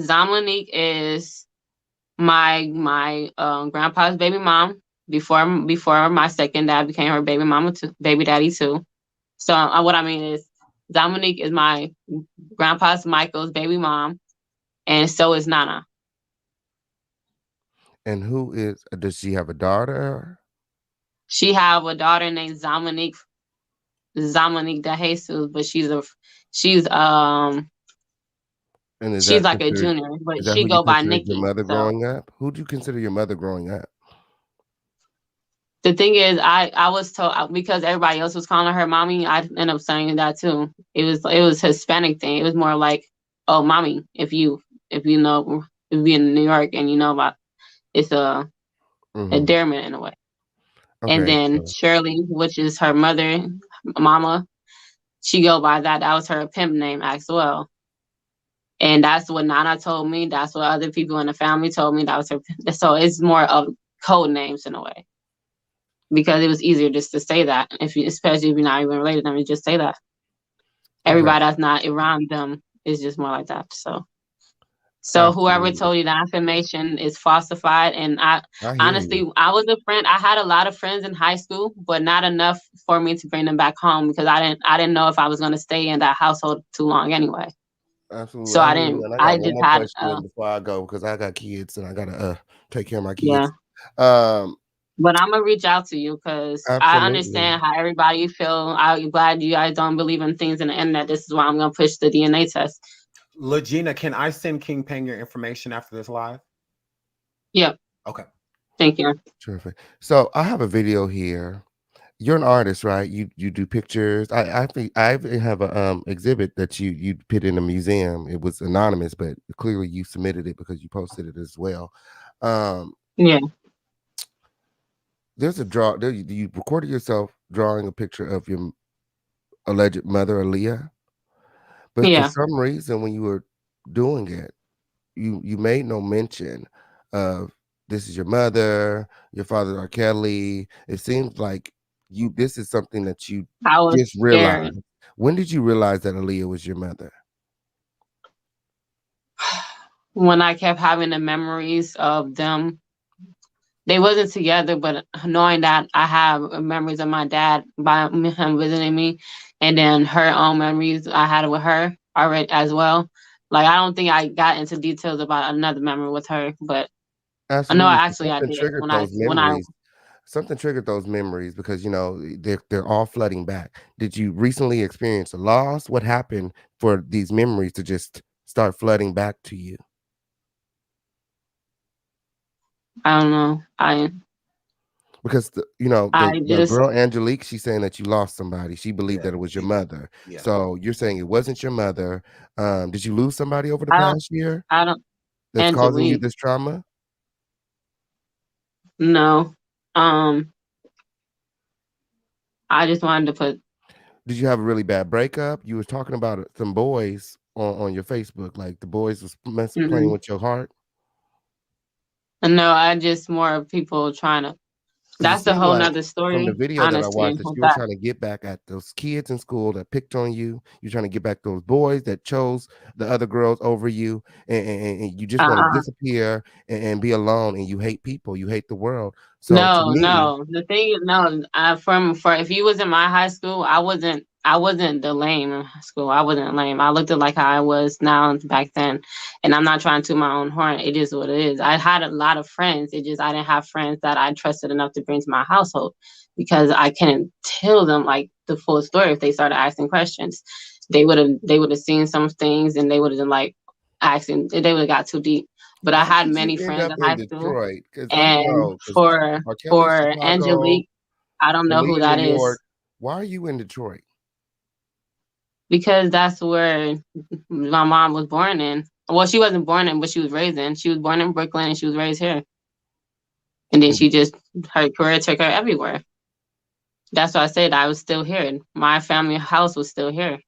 Speaker 6: Dominique is my grandpa's baby mom before my second dad became her baby mama too, baby daddy too. So what I mean is, Dominique is my grandpa's Michael's baby mom, and so is Nana.
Speaker 9: And does she have a daughter?
Speaker 6: She have a daughter named Dominique De Jesus, but she's like a junior, but she go by Nikki.
Speaker 9: Your mother growing up? Who do you consider your mother growing up?
Speaker 6: The thing is, I was told, because everybody else was calling her mommy, I ended up saying that too. It was Hispanic thing. It was more like, oh, mommy, if you know, if you in New York and you know about, it's a endearment in a way. And
Speaker 9: Okay.
Speaker 6: then Shirley, which is her mother, mama, she go by that. That was her pimp name as well. And that's what Nana told me. That's what other people in the family told me. That was her. So it's more of code names in a way, because it was easier just to say that. Especially if you're not even related to them, you just say that. Everybody that's not around them is just more like that. So whoever told you that information is falsified. And I honestly, I was a friend. I had a lot of friends in high school, but not enough for me to bring them back home, because I didn't know if I was going to stay in that household too long anyway.
Speaker 9: Absolutely.
Speaker 6: So I didn't.
Speaker 9: And I
Speaker 6: I
Speaker 9: got one
Speaker 6: just
Speaker 9: more
Speaker 6: had.
Speaker 9: question before I go, because I got kids and I gotta take care of my
Speaker 6: Yeah.
Speaker 9: kids.
Speaker 6: But I'm gonna reach out to you, because I understand how everybody feel. I'm glad you guys don't believe in things in the internet. This is why I'm gonna push the DNA test.
Speaker 4: Lagina, can I send Kingpin your information after this live?
Speaker 6: Yep.
Speaker 4: Okay.
Speaker 6: Thank you.
Speaker 9: Terrific. So I have a video here. You're an artist, right? You do pictures. I think I even have a exhibit that you put in a museum. It was anonymous, but clearly you submitted it because you posted it as well.
Speaker 6: Yeah.
Speaker 9: There's a draw. You recorded yourself drawing a picture of your alleged mother, Aaliyah. But for some reason, when you were doing it, you made no mention of this is your mother, your father R. Kelly. It seems like this is something that you just realized. When did you realize that Aaliyah was your mother?
Speaker 6: When I kept having the memories of them. They wasn't together, but knowing that I have memories of my dad by him visiting me, and then her own memories I had with her already as well. Like, I don't think I got into details about another memory with her, but
Speaker 9: Absolutely.
Speaker 6: no, actually I
Speaker 9: Something
Speaker 6: did
Speaker 9: triggered those
Speaker 6: when I.
Speaker 9: memories. Something triggered those memories because they're all flooding back. Did you recently experience a loss? What happened for these memories to just start flooding back to you?
Speaker 6: I don't know.
Speaker 9: Because the girl Angelique, she's saying that you lost somebody. She believed that it was your mother.
Speaker 4: Yeah.
Speaker 9: So you're saying it wasn't your mother. Did you lose somebody over the past year?
Speaker 6: I don't.
Speaker 9: That's
Speaker 6: Angelique.
Speaker 9: causing you this trauma?
Speaker 6: No. I just wanted to put.
Speaker 9: Did you have a really bad breakup? You were talking about some boys on your Facebook, like the boys was playing with your heart.
Speaker 6: No, I just more people trying to. That's a whole nother story.
Speaker 9: From the video that I watched, that you were trying to get back at those kids in school that picked on you. You're trying to get back those boys that chose the other girls over you, and you just want to disappear and be alone. And you hate people. You hate the world. So
Speaker 6: no. The thing is, no. For if you was in my high school, I wasn't the lame in school. I wasn't lame. I looked like how I was now back then, and I'm not trying to my own horn. It is what it is. I had a lot of friends. It just I didn't have friends that I trusted enough to bring to my household, because I couldn't tell them like the full story. If they started asking questions, they would have seen some things, and they would have been like asking. They would have got too deep. But I had many friends in high school. And for Angelique, I don't know who that is.
Speaker 9: Why are you in Detroit?
Speaker 6: Because that's where my mom was born in. Well, she wasn't born in, but she was raised in. She was born in Brooklyn and she was raised here. And then her career took her everywhere. That's why I said I was still here. My family house was still here.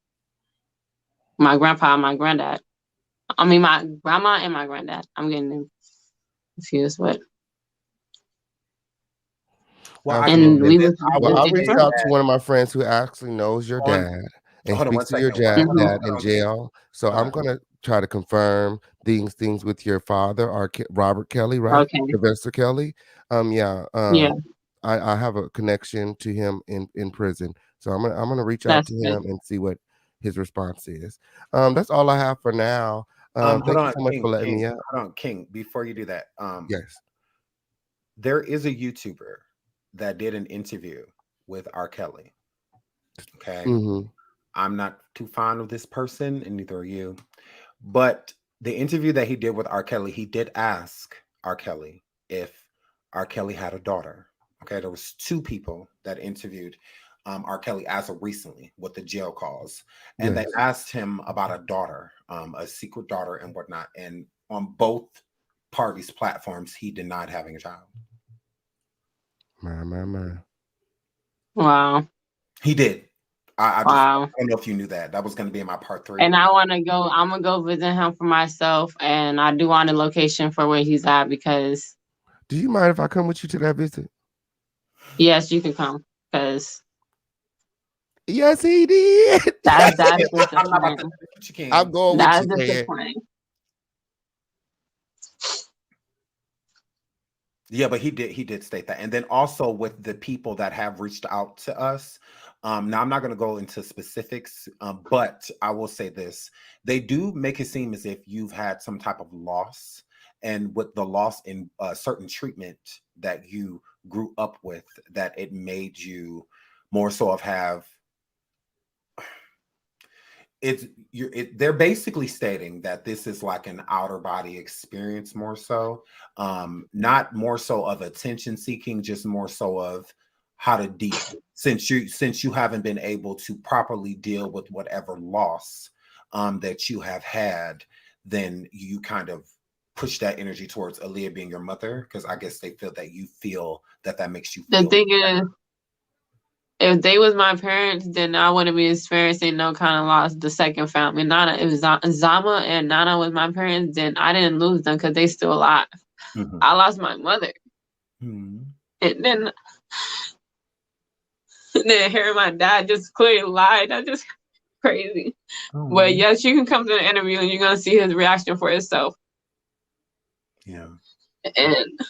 Speaker 6: My grandpa and my granddad. I mean, my grandma and my granddad. I'm getting confused, but.
Speaker 9: I'll reach out to one of my friends who actually knows your dad and speaks to your dad in jail. So I'm gonna try to confirm these things with your father, Robert Kelly, right?
Speaker 6: Okay.
Speaker 9: Sylvester Kelly. I have a connection to him in prison, so I'm gonna reach out to him and see what his response is. That's all I have for now. Thank you so much for letting me out.
Speaker 4: Hold on, King. Before you do that,
Speaker 9: yes,
Speaker 4: there is a YouTuber that did an interview with R. Kelly. Okay. I'm not too fond of this person, and neither are you. But the interview that he did with R. Kelly, he did ask R. Kelly if R. Kelly had a daughter. Okay, there was 2 people that interviewed R. Kelly as of recently with the jail calls, and
Speaker 9: Yes.
Speaker 4: they asked him about a daughter, a secret daughter, and whatnot. And on both parties' platforms, he denied having a child.
Speaker 9: Man.
Speaker 6: Wow.
Speaker 4: He did. I
Speaker 6: Wow.
Speaker 4: don't know if you knew that. That was going to be in my part 3.
Speaker 6: And I want to go. I'm gonna go visit him for myself, and I do want a location for where he's at because.
Speaker 9: Do you mind if I come with you to that visit?
Speaker 6: Yes, you can come because.
Speaker 9: Yes, he did.
Speaker 6: That's
Speaker 4: I'm
Speaker 6: just
Speaker 4: not
Speaker 6: the
Speaker 4: about
Speaker 6: plan.
Speaker 4: to, but you can.
Speaker 9: I'm going
Speaker 6: That's
Speaker 9: with
Speaker 6: just
Speaker 9: you,
Speaker 6: the
Speaker 9: man.
Speaker 6: plan.
Speaker 4: Yeah, but he did state that. And then also with the people that have reached out to us. Now I'm not going to go into specifics, but I will say this. They do make it seem as if you've had some type of loss, and with the loss in certain treatment that you grew up with, that it made you more so of have they're basically stating that this is like an outer body experience, more so not more so of attention seeking, just more so of how to deal, since you haven't been able to properly deal with whatever loss that you have had. Then you kind of push that energy towards Aaliyah being your mother, because I guess they feel that makes you feel.
Speaker 6: The thing is, if they was my parents, then I wouldn't be experiencing no kind of loss. The second family, Nana, it was Zama and Nana was my parents, then I didn't lose them because they still alive.
Speaker 4: Mhm.
Speaker 6: I lost my mother,
Speaker 4: Mhm.
Speaker 6: and then hearing my dad just clearly lie, that's just crazy.
Speaker 4: Oh,
Speaker 6: But yes, you can come to the interview and you're gonna see his reaction for himself.
Speaker 4: yeah.
Speaker 6: And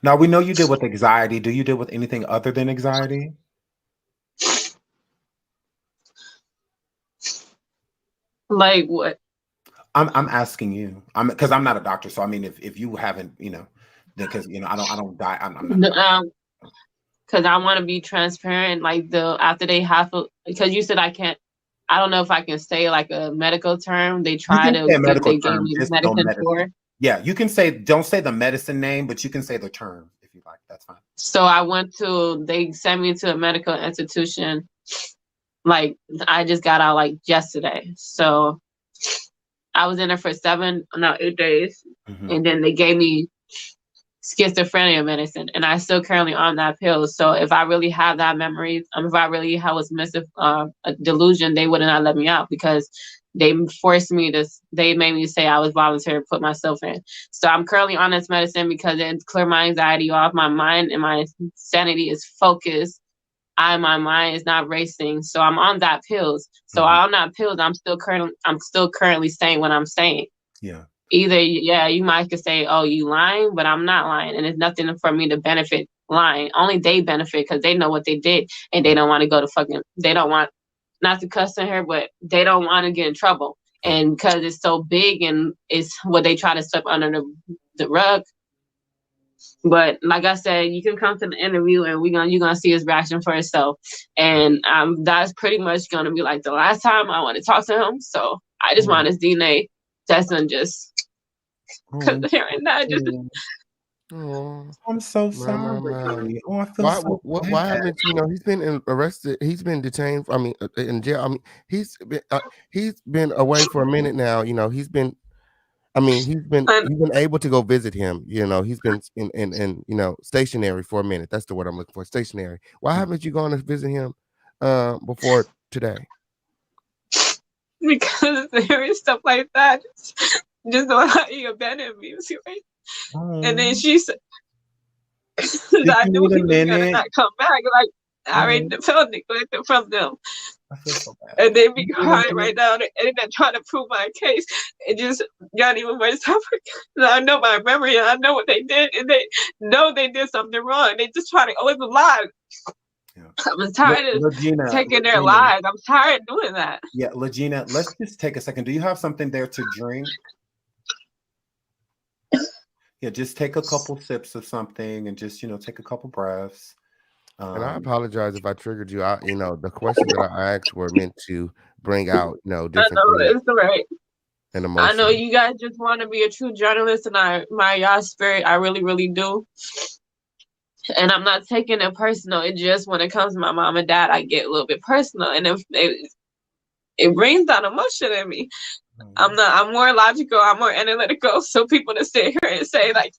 Speaker 4: Now we know you deal with anxiety. Do you deal with anything other than anxiety?
Speaker 6: like what?
Speaker 4: I'm asking you. Because I'm not a doctor, so I mean, if you haven't, then because I don't die. I'm not.
Speaker 6: Because I want to be transparent. Like after they have to, because you said I can't. I don't know if I can say like a medical term. They
Speaker 4: You
Speaker 6: try
Speaker 4: can
Speaker 6: to
Speaker 4: say a
Speaker 6: give.
Speaker 4: medical
Speaker 6: They gave
Speaker 4: term,
Speaker 6: me
Speaker 4: just no
Speaker 6: medicine
Speaker 4: medicine.
Speaker 6: for.
Speaker 4: Yeah, you can say. Don't say the medicine name, but you can say the term if you like. That's fine.
Speaker 6: So they sent me to a medical institution. Like I just got out like yesterday. So I was in there for 8 days.
Speaker 4: Mhm.
Speaker 6: And then they gave me schizophrenia medicine, and I still currently on that pill. So if I really have that memory, if I really was missing a delusion, they would not let me out because they forced me to. They made me say I was voluntary to put myself in. So I'm currently on this medicine because it clear my anxiety off. My mind and my sanity is focused. My mind is not racing. So I'm on that pills. So on that pills, I'm still currently saying what I'm saying.
Speaker 4: Yeah.
Speaker 6: Either you might could say, oh, you lying, but I'm not lying, and it's nothing for me to benefit lying. Only they benefit because they know what they did, and they don't want to go to they don't want, not to cuss in her, but they don't want to get in trouble. And because it's so big and it's what they try to sweep under the rug. But like I said, you can come to the interview and you're gonna see his reaction for yourself. And that's pretty much gonna be like the last time I want to talk to him. So I just want his DNA test and just. Because hearing that just.
Speaker 4: I'm so sorry. Oh, I feel so bad.
Speaker 9: Why haven't he's been arrested? He's been detained. I mean, in jail. I mean, he's been away for a minute now. He's been able to go visit him. He's been in stationary for a minute. That's the word I'm looking for. Stationary. Why haven't you gone to visit him before today?
Speaker 6: Because hearing stuff like that, just know how he abandoned me. Right? And then she said, I knew he was gonna not come back. Like I already felt neglected from them.
Speaker 4: I feel so bad.
Speaker 6: And they be crying right now, and they're trying to prove my case. It just got even worse. I know my memory, and I know what they did, and they know they did something wrong. They just try to always lie. Yeah. I'm tired of taking their lives. I'm tired of doing that.
Speaker 4: Yeah, Lagina, let's just take a second. Do you have something there to drink? Yeah, just take a couple sips of something and just, take a couple breaths.
Speaker 9: And I apologize if I triggered you. The questions that I asked were meant to bring out, different
Speaker 6: things. It's all right.
Speaker 9: and
Speaker 6: I know
Speaker 9: emotional.
Speaker 6: you guys just want to be a true journalist, and I admire y'all spirit. I really, really do. And I'm not taking it personal. It just when it comes to my mom and dad, I get a little bit personal, and if it brings down emotion in me. I'm more logical. I'm more analytical. So people to sit here and say like,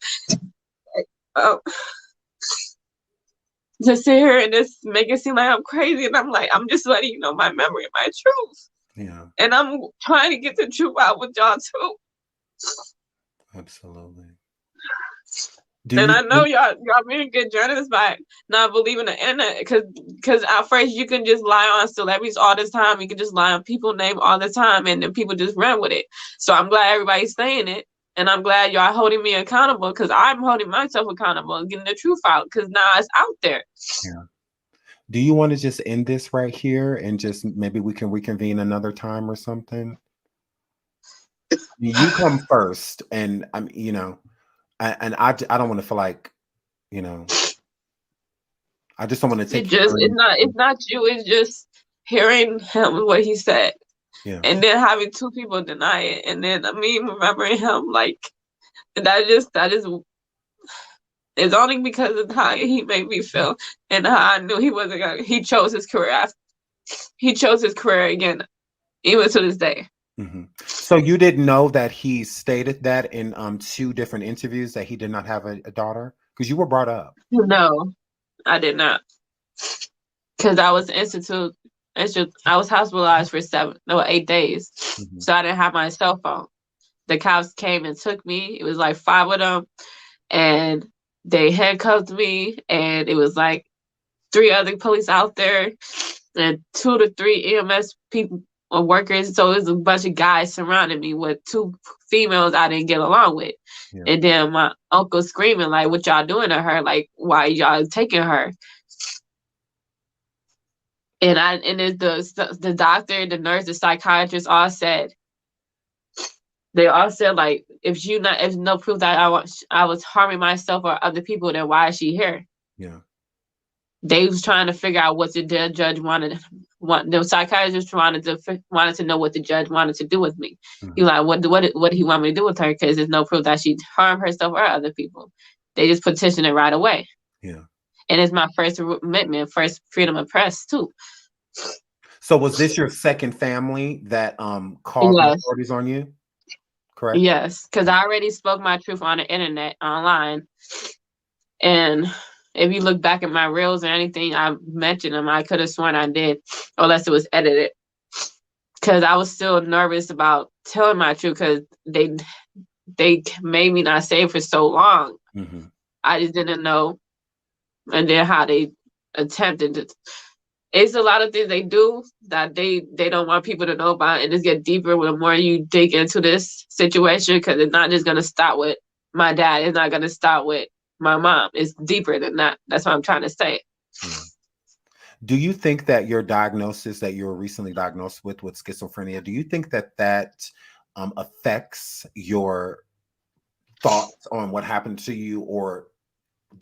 Speaker 6: oh, to sit here and just make it seem like I'm crazy, and I'm like, I'm just letting you know my memory and my truth.
Speaker 4: Yeah,
Speaker 6: And I'm trying to get the truth out with y'all too.
Speaker 4: absolutely.
Speaker 6: And I know y'all being good journalists by not believing the internet, because at first you can just lie on celebrities all the time. You can just lie on people's name all the time, and then people just run with it. So I'm glad everybody's saying it, and I'm glad y'all holding me accountable, because I'm holding myself accountable and getting the truth out, because now it's out there.
Speaker 4: Yeah. Do you want to just end this right here and just maybe we can reconvene another time or something? You come first, and I'm, I don't want to feel like, I just don't want to take
Speaker 6: It's not you. It's just hearing him what he said, and then having two people deny it, and then me remembering him like that is it's only because of how he made me feel and how I knew he wasn't gonna. He chose his career. He chose his career again, even to this day.
Speaker 4: Mm-hmm. So you didn't know that he stated that in 2 different interviews that he did not have a daughter, because you were brought up.
Speaker 6: No, I did not, because I was I was hospitalized for 8 days, so I didn't have my cell phone. The cops came and took me. It was like 5 of them, and they handcuffed me, and it was like 3 other police out there, and 2 to 3 EMS people or workers. So it was a bunch of guys surrounding me with 2 females I didn't get along with. Yeah. And then my uncle screaming like, "What y'all doing to her? Like, why y'all taking her?" And the doctor, the nurse, the psychiatrist all said, like, if no proof that I was harming myself or other people, then why is she here?
Speaker 4: Yeah.
Speaker 6: They was trying to figure out what the judge wanted. The psychiatrist wanted to know what the judge wanted to do with me. Mm-hmm. He was like, what did he want me to do with her? Because there's no proof that she harmed herself or other people. They just petitioned it right away.
Speaker 4: Yeah.
Speaker 6: And it's my first amendment, first freedom of press too.
Speaker 4: So was this your second family that called the authorities on you? Correct?
Speaker 6: Yes, because I already spoke my truth on the internet, online. And if you look back at my reels or anything, I mentioned them. I could have sworn I did, unless it was edited. Because I was still nervous about telling my truth, because they made me not say it for so long. Mm-hmm. I just didn't know. And then how they attempted to. It's a lot of things they do that they don't want people to know about, and just get deeper the more you dig into this situation, because it's not just going to stop with my dad. It's not going to stop with my mom. It's deeper than that. That's what I'm trying to say.
Speaker 4: Do you think that your diagnosis that you were recently diagnosed with schizophrenia, do you think that affects your thoughts on what happened to you or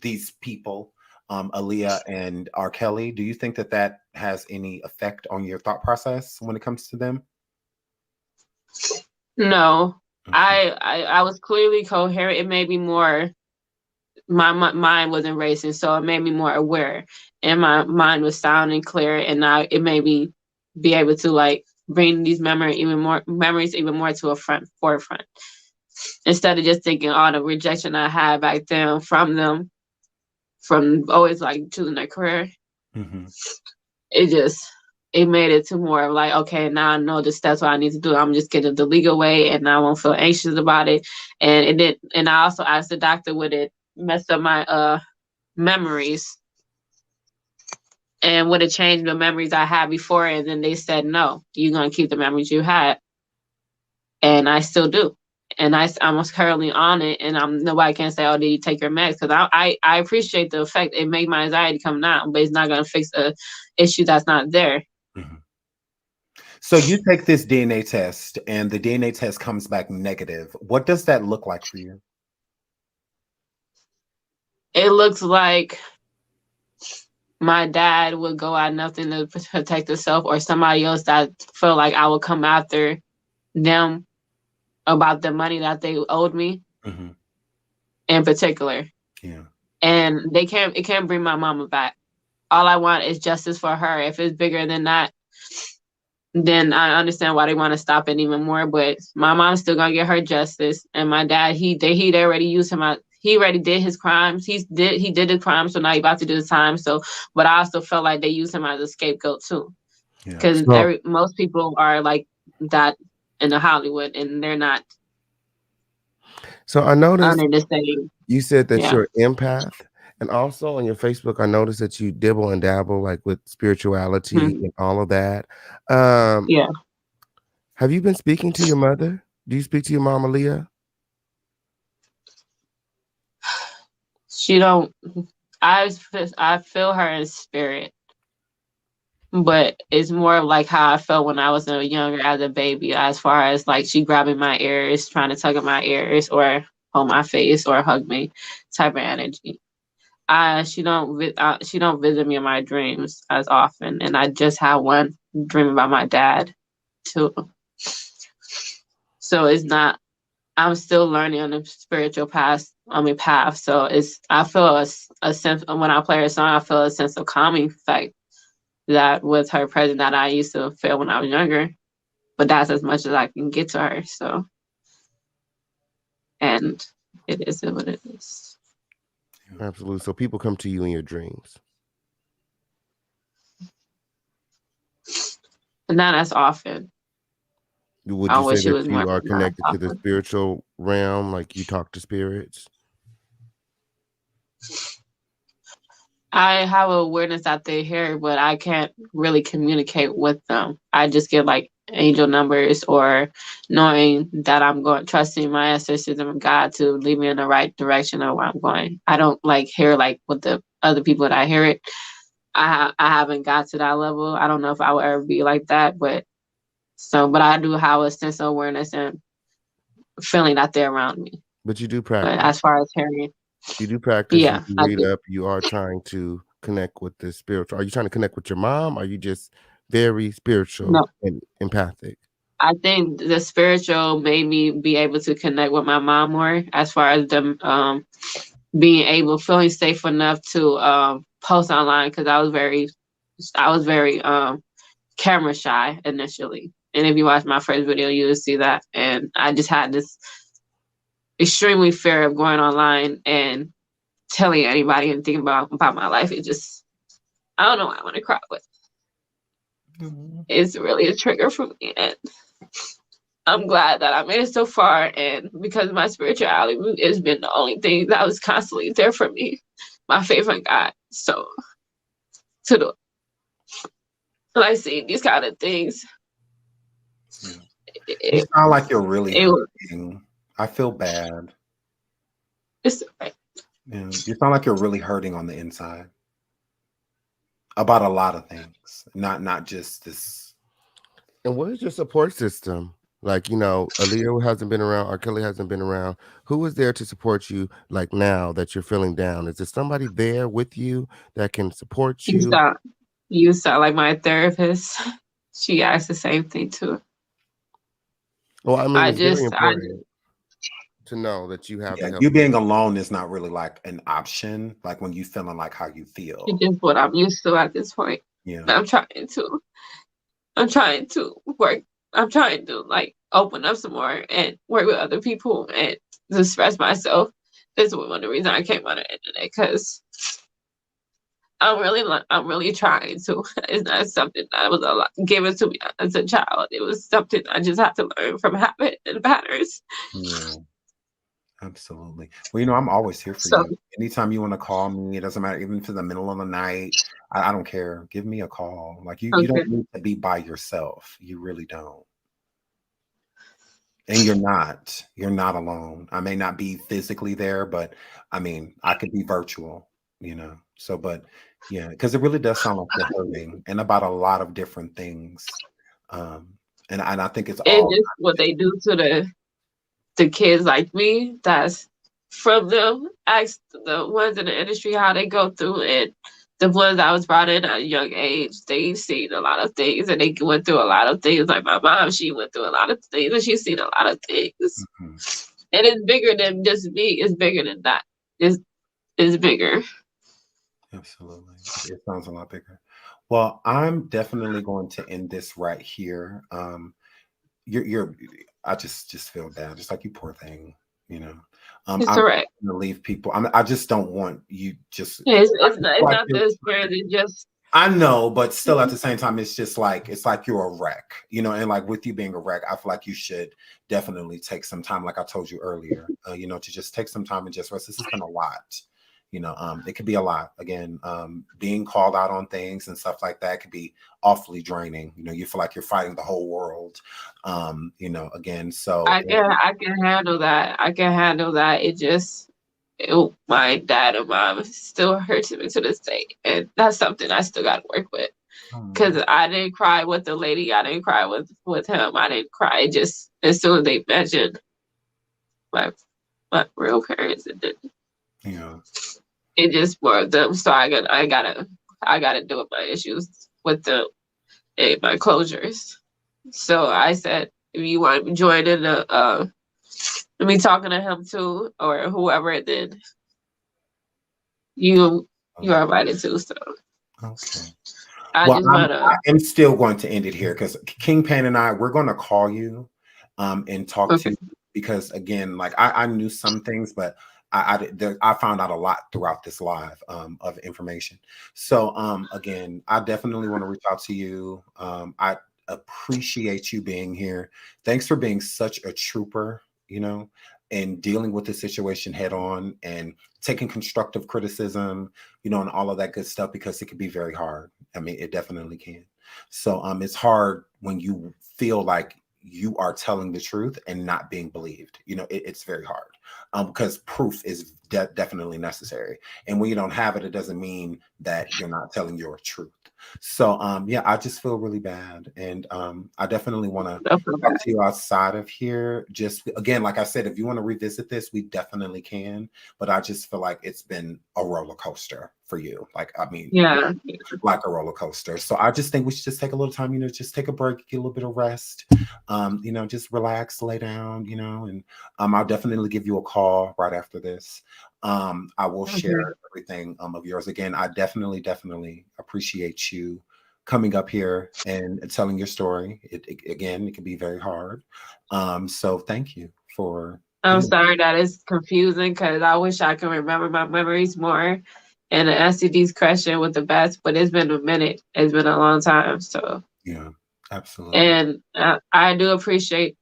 Speaker 4: these people, Aaliyah and R. Kelly? Do you think that has any effect on your thought process when it comes to them?
Speaker 6: No. Okay. I was clearly coherent. It made me more, my mind wasn't racing, so it made me more aware, and my mind was sound and clear, and it made me be able to like bring these memories even more to a forefront, instead of just thinking all the rejection I had back then from them, from always like choosing their career. Mm-hmm. It made it to more of like, okay, now I know the steps what I need to do. I'm just getting the legal way, and I won't feel anxious about it. And I also asked the doctor, would it mess up my memories, and would it change the memories I had before? And then they said, no, you're gonna keep the memories you had, and I still do. And I'm currently on it, and nobody can say, oh, did you take your meds? Because I appreciate the effect. It made my anxiety come down, but it's not gonna fix a issue that's not there.
Speaker 4: Mm-hmm. So you take this DNA test, and the DNA test comes back negative. What does that look like for you?
Speaker 6: It looks like my dad would go at nothing to protect himself, or somebody else that felt like I would come after them about the money that they owed me in particular.
Speaker 4: Yeah.
Speaker 6: And it can't bring my mama back. All I want is justice for her. If it's bigger than that, then I understand why they want to stop it even more. But my mom's still gonna get her justice. And my dad, he already used him out. He already did his crimes. He did the crime, so now he about to do the time. So, but I also felt like they used him as a scapegoat too, because most people are like that in the Hollywood, and they're not.
Speaker 9: So I noticed
Speaker 6: under the same.
Speaker 9: you said that
Speaker 6: Yeah.
Speaker 9: you're an empath, and also on your Facebook, I noticed that you dibble and dabble like with spirituality and all of that.
Speaker 6: Yeah.
Speaker 9: Have you been speaking to your mother? Do you speak to your mom, Aaliyah?
Speaker 6: She don't. I feel her in spirit, but it's more of like how I felt when I was younger as a baby, as far as like she grabbing my ears, trying to tug at my ears, or hold my face, or hug me, type of energy. She don't visit me in my dreams as often, and I just had one dream about my dad too. So it's not. I'm still learning on the spiritual path. So I feel a sense when I play her song. I feel a sense of calming effect that with her present that I used to feel when I was younger. But that's as much as I can get to her. So, and it is what it is.
Speaker 9: Absolutely. So people come to you in your dreams.
Speaker 6: Not as often.
Speaker 9: Would you say that you are connected to the spiritual realm, like you talk to spirits?
Speaker 6: I have awareness that they're here, but I can't really communicate with them. I just get like angel numbers, or knowing that I'm trusting my ancestors and God to lead me in the right direction of where I'm going. I don't like hear like with the other people that I hear it. I haven't got to that level. I don't know if I will ever be like that, but I do have a sense of awareness and feeling that they're around me.
Speaker 9: But you do practice.
Speaker 6: But as far as hearing,
Speaker 9: you do practice.
Speaker 6: Yeah,
Speaker 9: you read up. You are trying to connect with the spiritual. Are you trying to connect with your mom? Or are you just very spiritual and empathic?
Speaker 6: I think the spiritual made me be able to connect with my mom more, as far as them feeling safe enough to post online, because I was very camera shy initially. And if you watch my first video, you will see that. And I just had this extremely fear of going online and telling anybody anything about my life. It just, I don't know why I want to cry, but it's really a trigger for me. And I'm glad that I made it so far. And because my spirituality has been the only thing that was constantly there for me, my faith in God. So, when I see these kind of things,
Speaker 4: you sound like you're really hurting. I feel bad.
Speaker 6: It's right.
Speaker 4: Yeah, you sound like you're really hurting on the inside about a lot of things, not just this.
Speaker 9: And what is your support system? Like, Aaliyah hasn't been around, or Kelly hasn't been around. Who is there to support you, like now that you're feeling down? Is there somebody there with you that can support you?
Speaker 6: You sound like my therapist. She asked the same thing too.
Speaker 9: Well, I mean, it's very important to know that you have the help.
Speaker 4: You being alone is not really like an option. Like when you feeling like how you feel.
Speaker 6: It's just what I'm used to at this point.
Speaker 4: Yeah.
Speaker 6: I'm trying to work. I'm trying to like open up some more and work with other people and express myself. This was one of the reasons I came on the internet, because I'm really trying to. It's not something that was given to me as a child. It was something I just had to learn from habit and patterns.
Speaker 4: Yeah, absolutely. Well, I'm always here for you. Anytime you want to call me, it doesn't matter, even to the middle of the night. I don't care. Give me a call. Like you don't need to be by yourself. You really don't. And you're not alone. I may not be physically there, but I mean, I could be virtual, So, but yeah, because it really does sound like you're hurting and about a lot of different things. And I think it's all
Speaker 6: just what they do to the kids like me. That's from them. Ask the ones in the industry how they go through it. the ones I was brought in at a young age, they seen a lot of things and they went through a lot of things. Like my mom, she went through a lot of things and she's seen a lot of things.
Speaker 4: Mhm.
Speaker 6: And it's bigger than just me. It's bigger than that. It's bigger.
Speaker 4: Absolutely. It sounds a lot bigger. Well, I'm definitely going to end this right here. You're I just feel bad, just like you, poor thing, you know.
Speaker 6: It's
Speaker 4: I'm
Speaker 6: correct.
Speaker 4: gonna leave people. I just don't want you just
Speaker 6: It's
Speaker 4: like
Speaker 6: not this spirit. It's just
Speaker 4: I know, but still at the same time, it's just like it's like you're a wreck, you know, and like with you being a wreck, I feel like you should definitely take some time, like I told you earlier, you know, to just take some time and just rest. This has been a lot, you know, it could be a lot. Again, being called out on things and stuff like that could be awfully draining. You know, you feel like you're fighting the whole world, you know, again. So
Speaker 6: I can handle that. I can handle that. My dad and mom still hurts me to this day, and that's something I still got to work with. Because I didn't cry with the lady, I didn't cry with him, I didn't cry. Just as soon as they mentioned my real parents, and then
Speaker 4: yeah,
Speaker 6: it just more of them. So I gotta deal with my issues with them and my closures. So I said, if you want to join in me talking to him too, or whoever, then you are invited too. So
Speaker 4: okay.
Speaker 6: I
Speaker 4: am still going to end it here because Kingpin and we're going to call you and talk to you because again, like I knew some things, but I found out a lot throughout this live of information. So again, I definitely want to reach out to you. I appreciate you being here. Thanks for being such a trooper, you know, and dealing with the situation head on and taking constructive criticism, you know, and all of that good stuff, because it can be very hard. I mean, it definitely can. So it's hard when you feel like you are telling the truth and not being believed. You know, it's very hard because proof is definitely necessary. And when you don't have it, it doesn't mean that you're not telling your truth. So yeah, I just feel really bad. And I definitely want to talk to you outside of here. Just again, like I said, if you want to revisit this, we definitely can. But I just feel like it's been a roller coaster for you. Like, I mean,
Speaker 6: yeah,
Speaker 4: like a roller coaster. So I just think we should just take a little time, you know, just take a break, get a little bit of rest, you know, just relax, lay down, you know, and I'll definitely give you a call right after this. I will share everything of yours. Again, I definitely appreciate you coming up here and telling your story. Again, it can be very hard. So thank you for.
Speaker 6: I'm sorry that it's confusing because I wish I could remember my memories more and answer these questions with the best, but it's been a minute. It's been a long time. So
Speaker 4: yeah, absolutely.
Speaker 6: And I do appreciate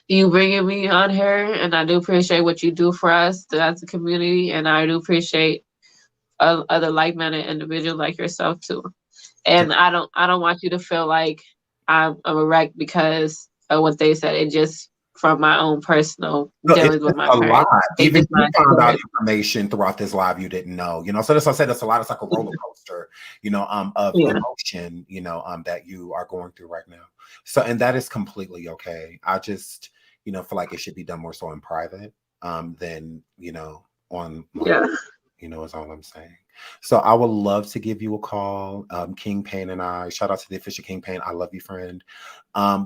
Speaker 6: you bringing me on here, and I do appreciate what you do for us as a community, and I do appreciate other like-minded individuals like yourself too. And I don't want you to feel like I'm a wreck because of what they said. It just from my own personal dealings with my
Speaker 4: a
Speaker 6: parents.
Speaker 4: lot. Even you found out information throughout this live you didn't know, you know. So that's why I said it's a lot. It's like a roller coaster, you know, of emotion, you know, that you are going through right now. So, and that is completely okay. I just, you know, feel like it should be done more so in private, than, you know, on, you know, is all I'm saying. So I would love to give you a call. Kingpin and I, shout out to the official Kingpin. I love you, friend.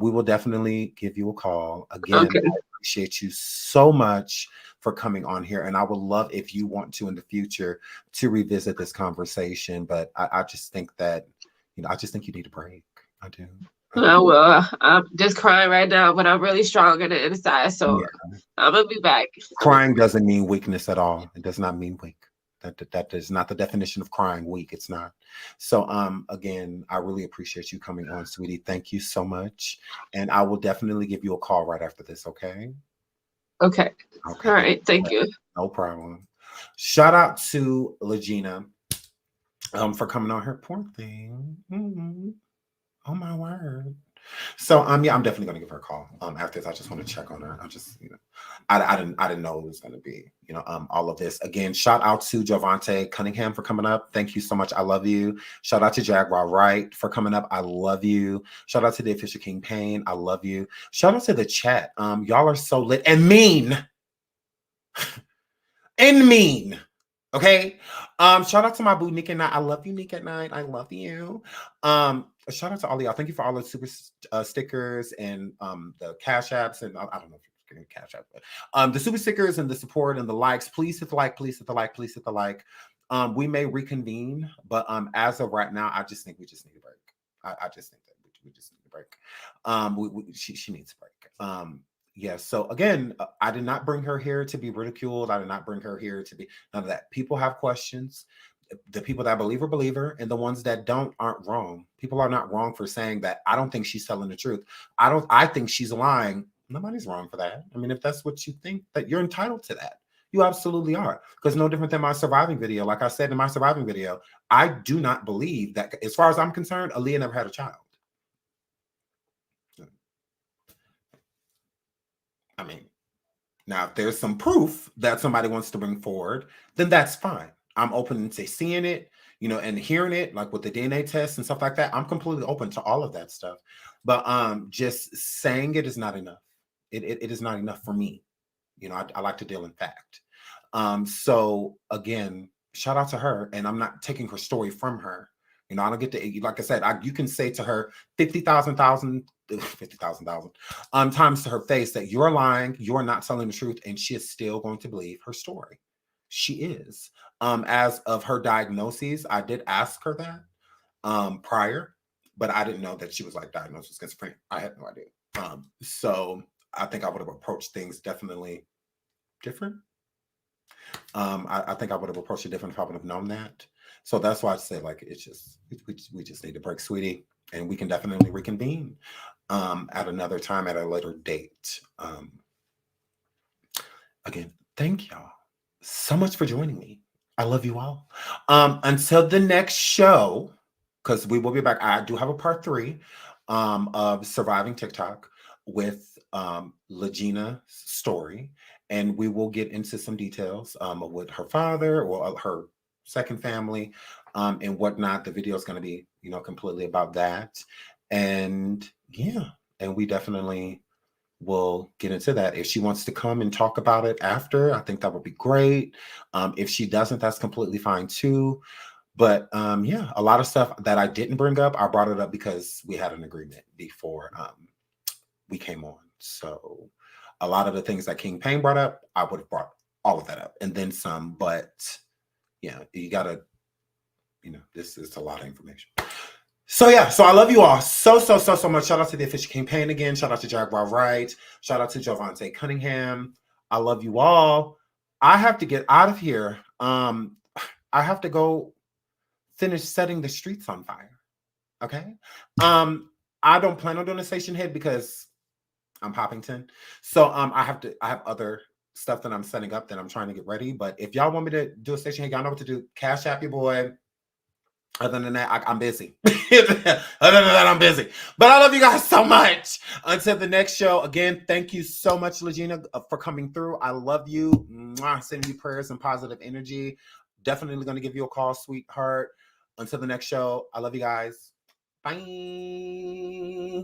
Speaker 4: We will definitely give you a call. Again, I appreciate you so much for coming on here. And I would love if you want to in the future to revisit this conversation. But I just think that, you know, I just think you need a break. I do.
Speaker 6: Well, I'm just crying right now, but I'm really strong on the inside. So I'm going to be back.
Speaker 4: Crying doesn't mean weakness at all. It does not mean weak. That is not the definition of crying weak. It's not. So again, I really appreciate you coming on, sweetie. Thank you so much. And I will definitely give you a call right after this, okay?
Speaker 6: Okay. All right. Thank you.
Speaker 4: No problem. Shout out to Lagina for coming on her. Poor thing. Oh my word. So yeah, I'm definitely gonna give her a call after this. I just want to check on her. I just, you know, I didn't know it was gonna be, you know, all of this. Again, shout out to Jovante Cunningham for coming up. Thank you so much. I love you. Shout out to Jaguar Wright for coming up. I love you. Shout out to the official Kingpin. I love you. Shout out to the chat. Y'all are so lit and mean. And mean. Okay. Shout out to my boo Nick at Night. I love you, Nick at Night. I love you. Shout out to all of y'all. Thank you for all the super stickers and the cash apps and I don't know if you're getting cash app, but the super stickers and the support and the likes. Please hit the like, please hit the like, please hit the like. We may reconvene, but as of right now, I just think we just need a break. I just think that we just need a break. She needs a break. Yeah, so again, I did not bring her here to be ridiculed. I did not bring her here to be none of that. People have questions. The people that believe her, and the ones that don't aren't wrong. People are not wrong for saying that. I don't think she's telling the truth. I think she's lying. Nobody's wrong for that. I mean, if that's what you think, that you're entitled to that. You absolutely are. Because no different than my surviving video. Like I said in my surviving video, I do not believe that, as far as I'm concerned, Aaliyah never had a child. I mean, now if there's some proof that somebody wants to bring forward, then that's fine. I'm open to seeing it, and hearing it, like with the DNA test and stuff like that. I'm completely open to all of that stuff. But just saying it is not enough. It is not enough for me. I like to deal in fact. So again, shout out to her, and I'm not taking her story from her. I don't get to, like I said, you can say to her 50,000 times to her face that you're lying, you're not telling the truth, and she is still going to believe her story. She is. As of her diagnoses, I did ask her that prior, but I didn't know that she was like diagnosed with schizophrenia. I had no idea. So I think I would have approached things definitely different. I think I would have approached it different if I would have known that. So that's why I say, like, it's just we just need to break, sweetie, and we can definitely reconvene at another time, at a later date. Again, thank y'all so much for joining me. I love you all. Until the next show, because we will be back. I do have a part 3 of Surviving TikTok with Lagina's story, and we will get into some details with her father or her second family and whatnot. The video is going to be, completely about that. And yeah, and we definitely will get into that. If she wants to come and talk about it after, I think that would be great. If she doesn't, that's completely fine too. But yeah, a lot of stuff that I didn't bring up, I brought it up because we had an agreement before we came on. So a lot of the things that Kingpin brought up, I would have brought all of that up and then some. But yeah, you gotta, this is a lot of information. So yeah, so I love you all so much. Shout out to the official Kingpin again. Shout out to Jaguar Wright. Shout out to Jovante Cunningham. I love you all. I have to get out of here. I have to go finish setting the streets on fire. Okay. I don't plan on doing a station head because I'm Poppington. So I have other stuff that I'm setting up that I'm trying to get ready. But if y'all want me to do a station head, y'all know what to do. Cash App your boy. Other than that, I'm busy. Other than that, I'm busy. But I love you guys so much. Until the next show, again, thank you so much, Lagina, for coming through. I love you. Mwah, sending you prayers and positive energy. Definitely going to give you a call, sweetheart. Until the next show, I love you guys. Bye.